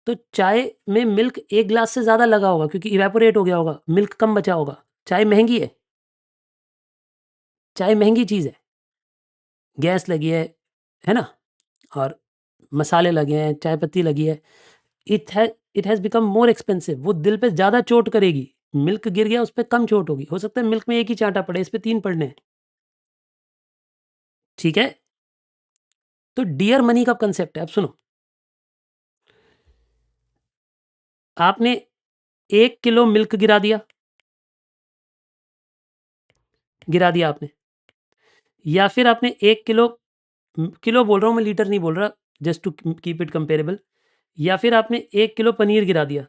Speaker 1: तो चाय में मिल्क एक ग्लास से ज्यादा लगा होगा, क्योंकि इवेपोरेट हो गया होगा, मिल्क कम बचा होगा। चाय महंगी है, चाय महंगी चीज है, गैस लगी है ना, और मसाले लगे हैं, चाय पत्ती लगी है, it has become more expensive, वो दिल पे ज्यादा चोट करेगी। मिल्क गिर गया, उस पर कम चोट होगी, हो सकता है मिल्क में एक ही चांटा पड़े, इस पे 3 पड़ने हैं, ठीक है। तो डियर मनी का कंसेप्ट है। अब सुनो, आपने 1 किलो मिल्क गिरा दिया आपने, या फिर आपने 1 किलो, किलो बोल रहा हूं मैं, लीटर नहीं बोल रहा, just to keep it comparable, या फिर आपने 1 किलो पनीर गिरा दिया,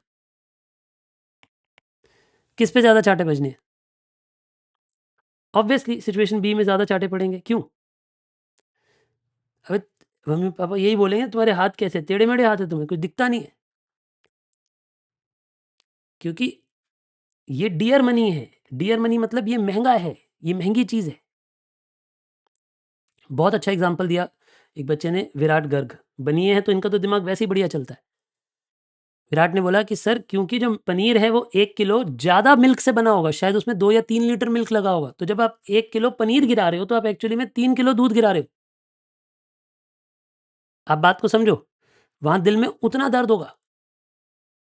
Speaker 1: किस पे ज्यादा चांटे बजने हैं? ऑब्वियसली सिचुएशन बी में ज्यादा चांटे पड़ेंगे। क्यों? अबे मम्मी पापा यही बोलेंगे तुम्हारे हाथ कैसे टेढ़े मेढ़े हाथ है, तुम्हें कुछ दिखता नहीं है, क्योंकि ये डियर मनी है। डियर मनी मतलब ये महंगा है, ये महंगी चीज है। बहुत अच्छा एग्जाम्पल दिया एक बच्चे ने, विराट गर्ग बनिए हैं तो इनका तो दिमाग वैसे ही बढ़िया चलता है। विराट ने बोला कि सर क्योंकि जो पनीर है वो 1 किलो ज्यादा मिल्क से बना होगा, शायद उसमें 2 या 3 लीटर मिल्क लगा होगा, तो जब आप 1 किलो पनीर गिरा रहे हो तो आप एक्चुअली में 3 किलो दूध गिरा रहे हो। आप बात को समझो, वहां दिल में उतना दर्द होगा,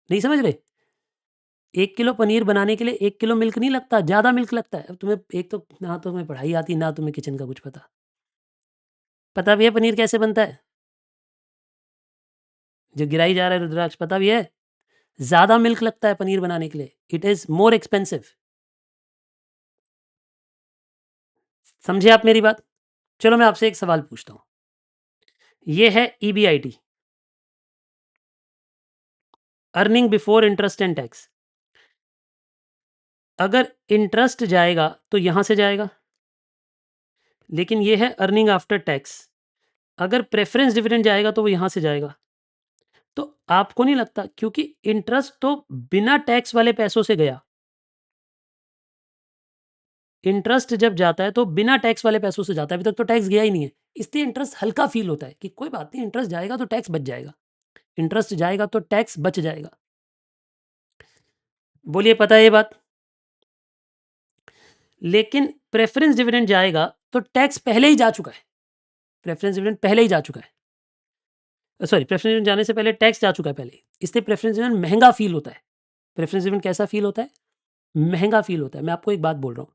Speaker 1: नहीं समझ रहे? 1 किलो पनीर बनाने के लिए 1 किलो मिल्क नहीं लगता, ज्यादा मिल्क लगता है। अब तुम्हें एक तो ना तुम्हें पढ़ाई आती, ना तुम्हें किचन का कुछ पता भी है पनीर कैसे बनता है, जो गिराई जा रहा है रुद्राक्ष, पता भी है, ज्यादा मिल्क लगता है पनीर बनाने के लिए, इट इज मोर एक्सपेंसिव। समझे आप मेरी बात? चलो मैं आपसे एक सवाल पूछता हूं, ये है EBIT, earning before interest and tax. अगर इंटरेस्ट जाएगा तो यहां से जाएगा, लेकिन ये है अर्निंग आफ्टर टैक्स। अगर प्रेफरेंस डिविडेंड जाएगा तो वो यहां से जाएगा। तो आपको नहीं लगता, क्योंकि इंटरेस्ट तो बिना टैक्स वाले पैसों से गया, इंटरेस्ट जब जाता है तो बिना टैक्स वाले पैसों से जाता है, अभी तक तो टैक्स गया ही नहीं है, इसलिए इंटरेस्ट हल्का फील होता है कि कोई बात नहीं, इंटरेस्ट जाएगा तो टैक्स बच जाएगा, इंटरेस्ट जाएगा तो टैक्स बच जाएगा। बोलिए, पता है ये बात? लेकिन प्रेफरेंस डिविडेंड जाएगा तो टैक्स पहले ही जा चुका है, प्रेफरेंस डिविडेंड पहले ही जा चुका है, सॉरी, प्रेफरेंस डिविडेंड जाने से पहले टैक्स जा चुका है पहले, इसलिए प्रेफरेंस डिविडेंड महंगा फील होता है। प्रेफरेंस डिविडेंड कैसा फील होता है? महंगा फील होता है। मैं आपको एक बात बोल रहा हूँ,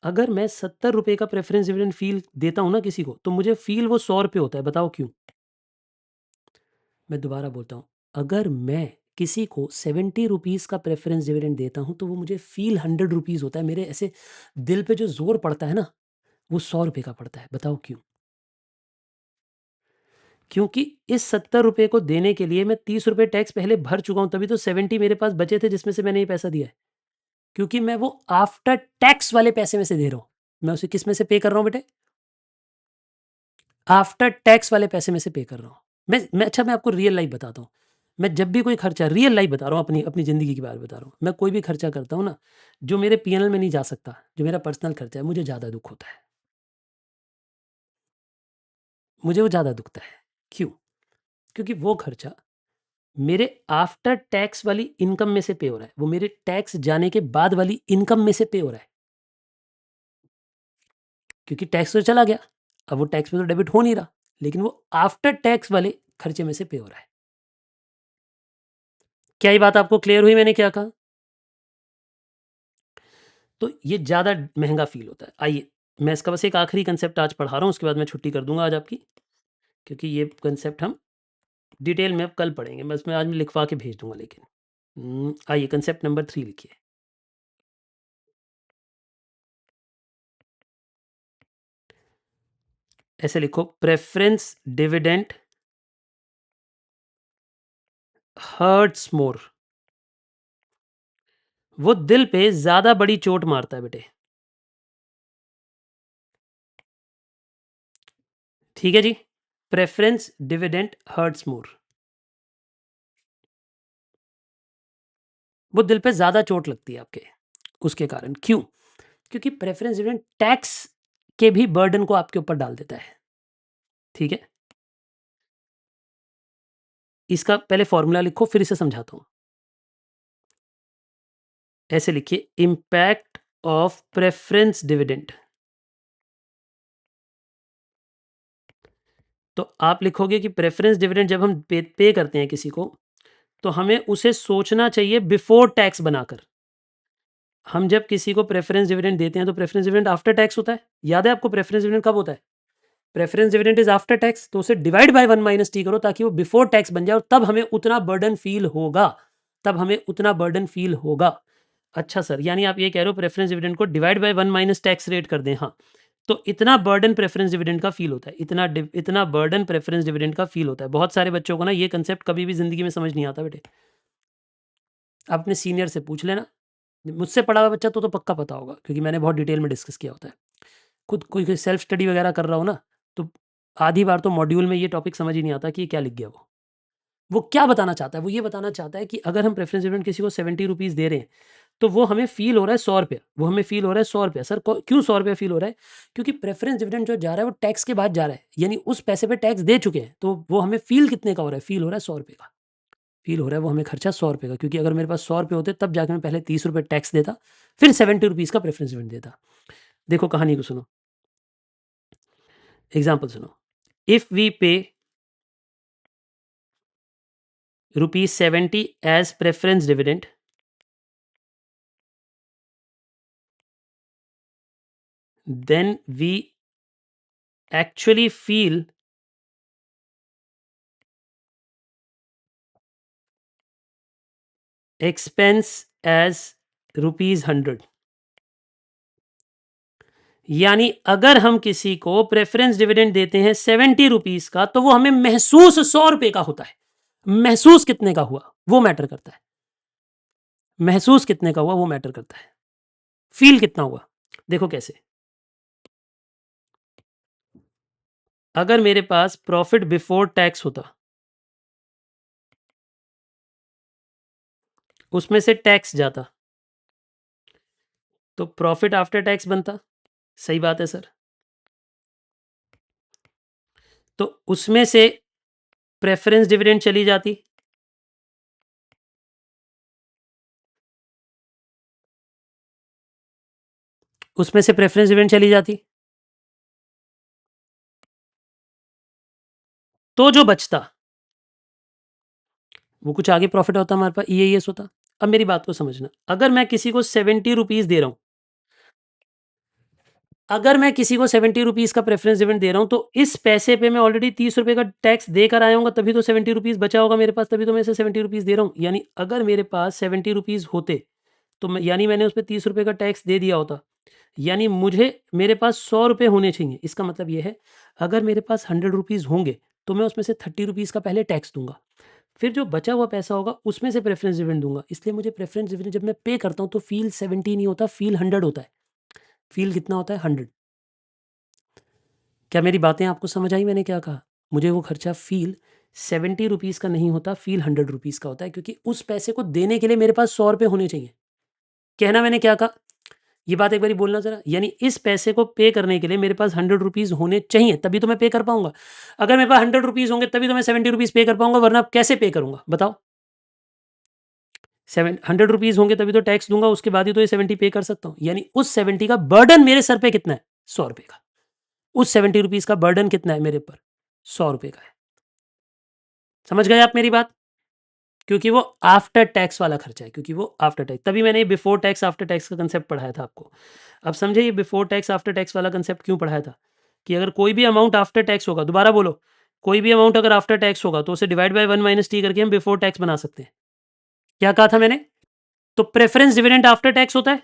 Speaker 1: अगर मैं 70 रुपए का प्रेफरेंस डिविडेंड फील देता हूँ ना किसी को, तो मुझे फील वो 100 रुपए होता है, बताओ क्यों? मैं दोबारा बोलता हूँ, अगर मैं किसी को 70 रुपीज़ का प्रेफरेंस डिविडेंड देता हूँ तो वो मुझे फील 100 रुपीज़ होता है, मेरे ऐसे दिल पे जो जोर पड़ता है ना, वो 100 रुपए का पड़ता है, बताओ क्यों? क्योंकि इस 70 रुपए को देने के लिए मैं 30 रुपए टैक्स पहले भर चुका हूँ, तभी तो 70 मेरे पास बचे थे जिसमें से मैंने ये पैसा दिया है, क्योंकि मैं वो आफ्टर टैक्स वाले पैसे में से दे रहा हूँ। मैं उसे किस में से पे कर रहा हूँ बेटे? आफ्टर टैक्स वाले पैसे में से पे कर रहा हूँ। मैं अच्छा, मैं आपको रियल लाइफ बताता हूँ। मैं जब भी कोई खर्चा, रियल लाइफ बता रहा हूँ, अपनी ज़िंदगी की बात बता रहा हूँ। मैं कोई भी खर्चा करता हूँ ना, जो मेरे पीएनएल में नहीं जा सकता, जो मेरा पर्सनल खर्चा है, मुझे ज़्यादा दुःख होता है। मुझे वो ज़्यादा दुखता है। क्यों? क्योंकि वो खर्चा मेरे आफ्टर टैक्स वाली इनकम में से पे हो रहा है। वो मेरे टैक्स जाने के बाद वाली इनकम में से पे हो रहा है। क्योंकि टैक्स तो चला गया, अब वो टैक्स में तो डेबिट हो नहीं रहा, लेकिन वो आफ्टर टैक्स वाले खर्चे में से पे हो रहा है। क्या ये बात आपको क्लियर हुई मैंने क्या कहा? तो ये ज़्यादा महँगा फ़ील होता है। आइए, मैं इसका बस एक आखिरी कंसेप्ट आज पढ़ा रहा हूँ, उसके बाद मैं छुट्टी कर दूँगा आज आपकी, क्योंकि ये कंसेप्ट हम डिटेल में अब कल पढ़ेंगे। बस मैं आज मैं लिखवा के भेज दूँगा लेकिन। आइए कंसेप्ट नंबर 3 लिखिए। ऐसे लिखो, प्रेफ़रेंस डिविडेंड हर्ट्स मोर। वो दिल पे ज़्यादा बड़ी चोट मारता है बेटे। ठीक है जी? प्रेफ़रेंस डिविडेंड हर्ट्स मोर। वो दिल पे ज़्यादा चोट लगती है आपके, उसके कारण। क्यों? क्योंकि प्रेफ़रेंस डिविडेंड टैक्स के भी बर्डन को आपके ऊपर डाल देता है। ठीक है? इसका पहले फ़ॉर्मूला लिखो, फिर इसे समझाता हूँ। ऐसे लिखिए, इम्पैक्ट ऑफ प्रेफ़रेंस डिविडेंड। तो आप लिखोगे कि प्रेफ़रेंस डिविडेंड जब हम पे करते हैं किसी को, तो हमें उसे सोचना चाहिए बिफ़ोर टैक्स बनाकर। हम जब किसी को प्रेफ़रेंस डिविडेंड देते हैं, तो प्रेफ़रेंस डिविडेंड आफ्टर टैक्स होता है। याद है आपको प्रेफ़रेंस डिविडेंड कब होता है? Preference dividend is after tax, तो उसे डिवाइड बाय 1 माइनस टी करो ताकि वो बिफ़ोर टैक्स बन जाए, और तब हमें उतना बर्डन फ़ील होगा। तब हमें उतना बर्डन फ़ील होगा। अच्छा सर, यानी आप ये कह रहे हो प्रेफ़रेंस डिविडेंड को divide by 1 minus tax rate कर दें। हाँ, तो इतना बर्डन प्रेफ़रेंस डिविडेंड का फ़ील होता है। इतना बर्डन प्रेफ़रेंस डिविडेंड का फ़ील होता है। बहुत सारे बच्चों को ना ये कांसेप्ट कभी भी ज़िंदगी में समझ नहीं आता बेटे। आप अपने सीनियर से पूछ लेना। मुझसे पढ़ा हुआ बच्चा तो पक्का पता होगा, क्योंकि मैंने बहुत डिटेल में डिस्कस किया होता है। खुद कोई सेल्फ स्टडी वगैरह कर रहा हो ना, तो आधी बार तो मॉड्यूल में ये टॉपिक समझ ही नहीं आता कि ये क्या लिख गया वो। वो क्या बताना चाहता है? वो ये बताना चाहता है कि अगर हम प्रेफ़रेंस डिविडेंड किसी को 70 रुपीज़ दे रहे हैं, तो वो हमें फ़ील हो रहा है 100 रुपया। वो हमें फ़ील हो रहा है 100 रुपया। सर को क्यों 100 रुपया फ़ील हो रहा है? क्योंकि प्रेफ़रेंस डिविडेंड जो जा रहा है वो टैक्स के बाद जा रहा है। यानी उस पैसे पे टैक्स दे चुके हैं। तो वो हमें फ़ील कितने का हो रहा है? फ़ील हो रहा है 100 रुपए का। फ़ील हो रहा है वो हमें खर्चा 100 रुपए का, क्योंकि अगर मेरे पास 100 रुपए होते तब जाके मैं पहले 30 रुपए टैक्स देता, फिर 70 रुपीज़ का प्रेफ़रेंस डिविडेंड देता। देखो कहानी को सुनो, एग्ज़ाम्पल सुनो। इफ वी पे rupees 70 as preference dividend, then we actually feel expense as rupees 100। यानी अगर हम किसी को प्रेफ़रेंस डिविडेंड देते हैं 70 रुपीज़ का, तो वो हमें महसूस 100 रुपए का होता है। महसूस कितने का हुआ, वो मैटर करता है। महसूस कितने का हुआ, वो मैटर करता है। फ़ील कितना हुआ? देखो कैसे? अगर मेरे पास प्रॉफ़िट बिफ़ोर टैक्स होता, उसमें से टैक्स जाता, तो प्रॉफिट आफ्टर टैक्स बनता। सही बात है सर। तो उसमें से प्रेफरेंस डिविडेंड चली जाती, उसमें से प्रेफरेंस डिविडेंड चली जाती, तो जो बचता वो कुछ आगे प्रॉफिट होता हमारे पास, EAS होता। अब मेरी बात को समझना, अगर मैं किसी को 70 रुपीज दे रहा हूं, अगर मैं किसी को 70 रुपीज का प्रेफरेंस डिविडेंड दे रहा हूं, तो इस पैसे पे मैं ऑलरेडी 30 रुपए का टैक्स देकर आया हूँ, तभी तो 70 रुपीज बचा होगा मेरे पास, तभी तो मैं इसे 70 रुपीज दे रहा हूँ। यानी अगर मेरे पास 70 रुपीज होते तो यानी मैंने उस पर 30 रुपए का टैक्स दे दिया होता, यानी मेरे पास 100 रुपए होने चाहिए। इसका मतलब ये है, अगर मेरे पास 100 रुपीज होंगे तो मैं उसमें से 30 रुपीज का पहले टैक्स दूंगा, फिर जो बचा हुआ पैसा होगा उसमें से प्रेफरेंस डिविडेंड दूंगा। इसलिए मुझे प्रेफरेंस डिविडेंड जब मैं पे करता हूं तो फील 70 नहीं होता, फील 100 होता है। फील कितना होता है? 100। क्या मेरी बातें आपको समझ आई? मैंने क्या कहा? मुझे वो खर्चा फील 70 रुपीज का नहीं होता, फील 100 रुपीज का होता है, क्योंकि उस पैसे को देने के लिए मेरे पास 100 रुपए होने चाहिए। कहना मैंने क्या कहा? ये बात एक बार बोलना जरा। यानी इस पैसे को पे करने के लिए मेरे पास 100 रुपीज होने चाहिए, तभी तो मैं पे कर पाऊंगा। अगर मेरे पास 100 रुपीज होंगे तभी तो मैं 70 रुपीज पे कर पाऊंगा, वरना कैसे पे करूंगा बताओ? 100 रुपीज होंगे तभी तो टैक्स दूंगा, उसके बाद ही तो ये 70 पे कर सकता हूँ। यानी उस 70 का बर्डन मेरे सर पे कितना है? 100 रुपए का। उस 70 रुपीज का बर्डन कितना है मेरे ऊपर? 100 रुपए का है। समझ गए आप मेरी बात? क्योंकि वो आफ्टर टैक्स वाला खर्चा है, क्योंकि वो आफ्टर टैक्स। तभी मैंने ये बिफोर टैक्स आफ्टर टैक्स का कंसेप्ट पढ़ाया था आपको। अब समझे ये बिफोर टैक्स आफ्टर टैक्स वाला कंसेप्ट क्यों पढ़ाया था? कि अगर कोई भी अमाउंट आफ्टर टैक्स होगा, दोबारा बोलो, कोई भी अमाउंट अगर आफ्टर टैक्स होगा तो उसे डिवाइड बाय 1 माइनस टी करके हम बिफोर टैक्स बना सकते हैं। क्या कहा था मैंने? तो प्रेफरेंस डिविडेंड आफ्टर टैक्स होता है,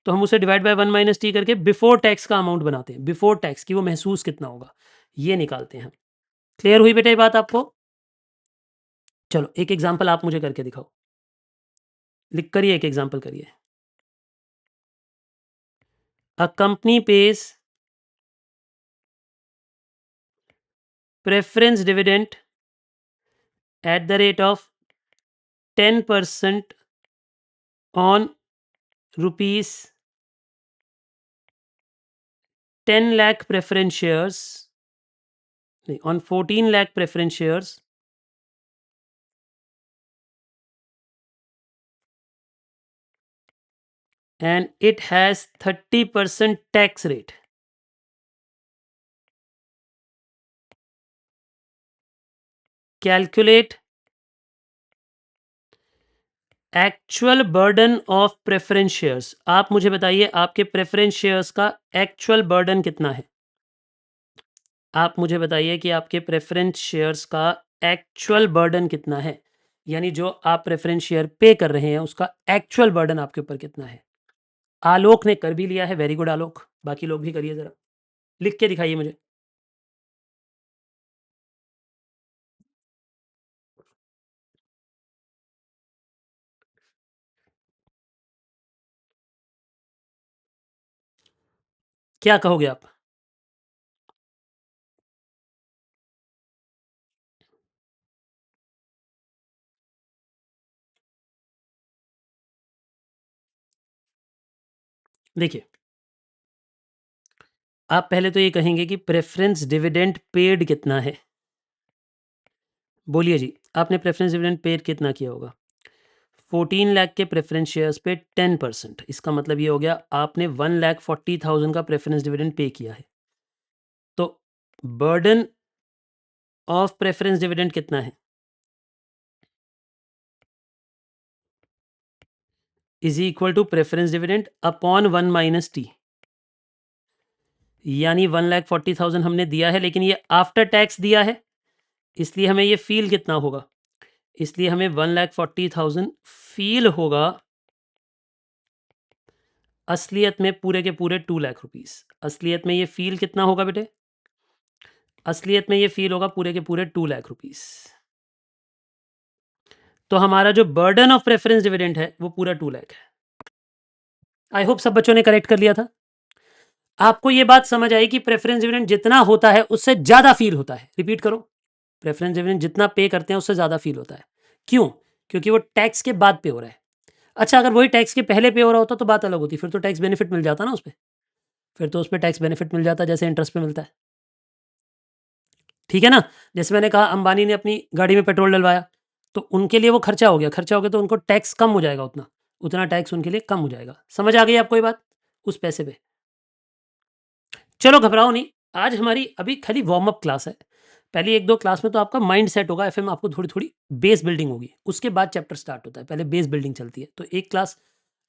Speaker 1: तो हम उसे डिवाइड बाय 1 माइनस टी करके बिफोर टैक्स का अमाउंट बनाते हैं। बिफोर टैक्स की वो महसूस कितना होगा ये निकालते हैं। क्लियर हुई बेटा ये बात आपको? चलो एक एग्जांपल आप मुझे करके दिखाओ। लिख करिए, एक एग्जांपल करिए। A company pays preference dividend at the rate of 10% on rupees 10 lakh preference shares, on 14 lakh preference shares, and it has 30% tax rate. Calculate actual burden of preference shares. आप मुझे बताइए आपके प्रेफरेंस शेयर्स का actual burden कितना है? आप मुझे बताइए कि आपके प्रेफरेंस शेयर्स का एक्चुअल बर्डन कितना है, यानी जो आप प्रेफरेंस शेयर पे कर रहे हैं उसका एक्चुअल बर्डन आपके ऊपर कितना है? आलोक ने कर भी लिया है, वेरी गुड आलोक। बाकी लोग भी करिए जरा, लिख के दिखाइए मुझे। क्या कहोगे आप? देखिए, आप पहले तो ये कहेंगे कि प्रेफरेंस डिविडेंड पेड कितना है। बोलिए जी, आपने प्रेफरेंस डिविडेंड पेड कितना किया होगा? 14 लाख के प्रेफरेंस शेयर्स पे 10%, इसका मतलब ये हो गया आपने 1,40,000 का प्रेफरेंस डिविडेंड पे किया है। तो बर्डन ऑफ प्रेफरेंस डिविडेंड कितना है? Is equal to preference dividend upon 1 minus T. यानी 1,40,000 हमने दिया है, लेकिन ये आफ्टर टैक्स दिया है, इसलिए हमें ये फील कितना होगा? इसलिए हमें 1,40,000 फील होगा। असलियत में पूरे के पूरे 2 लाख रुपीस। असलियत में ये फील कितना होगा बेटे? असलियत में ये फील होगा पूरे के पूरे 2 लाख रुपीस। तो हमारा जो बर्डन ऑफ प्रेफरेंस डिविडेंड है वो पूरा 2 लाख है। आई होप सब बच्चों ने करेक्ट कर लिया था। आपको ये बात समझ आई कि प्रेफरेंस डिविडेंड जितना होता है उससे ज्यादा फील होता है। रिपीट करो, प्रेफरेंस डिविडेंड जितना पे करते हैं उससे ज्यादा फील होता है। क्यों? क्योंकि वो टैक्स के बाद पे हो रहा है। अच्छा, अगर वही टैक्स के पहले पे हो रहा होता तो बात अलग होती, फिर तो टैक्स बेनिफिट मिल जाता ना उसपे। फिर तो उसपे टैक्स बेनिफिट मिल जाता जैसे इंटरेस्ट पे मिलता है। ठीक है ना? जैसे मैंने कहा अंबानी ने अपनी गाड़ी में पेट्रोल डलवाया, तो उनके लिए वो खर्चा हो गया, खर्चा हो गया तो उनको टैक्स कम हो जाएगा उतना, उतना टैक्स उनके लिए कम हो जाएगा। समझ आ गई आपको ये बात? उस पैसे पे। चलो घबराओ नहीं, आज हमारी अभी खाली वार्म अप क्लास है। पहली 1-2 क्लास में तो आपका माइंड सेट होगा, फिर में आपको थोड़ी-थोड़ी बेस बिल्डिंग होगी, उसके बाद चैप्टर स्टार्ट होता है, पहले बेस बिल्डिंग चलती है। तो एक क्लास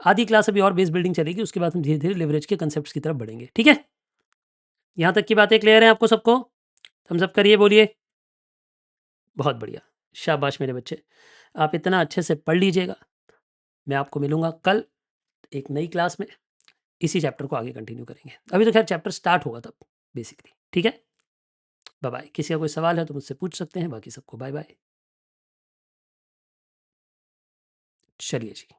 Speaker 1: आधी क्लास अभी और बेस बिल्डिंग चलेगी, उसके बाद हम धीरे-धीरे लिवरेज के कांसेप्ट्स की तरफ बढ़ेंगे, ठीक है? यहाँ तक की बातें क्लियर हैं आपको सबको? थम्स अप करिए, बोलिए। बहुत बढ़िया, शाबाश मेरे बच्चे। आप इतना अच्छे से पढ़ लीजिएगा, मैं आपको मिलूँगा कल एक नई क्लास में, इसी चैप्टर को आगे कंटिन्यू करेंगे। अभी तो खैर चैप्टर स्टार्ट होगा तब बेसिकली, ठीक है? बाय-बाय। किसी का कोई सवाल है तो मुझसे पूछ सकते हैं, बाकी सबको बाय-बाय। चलिए जी।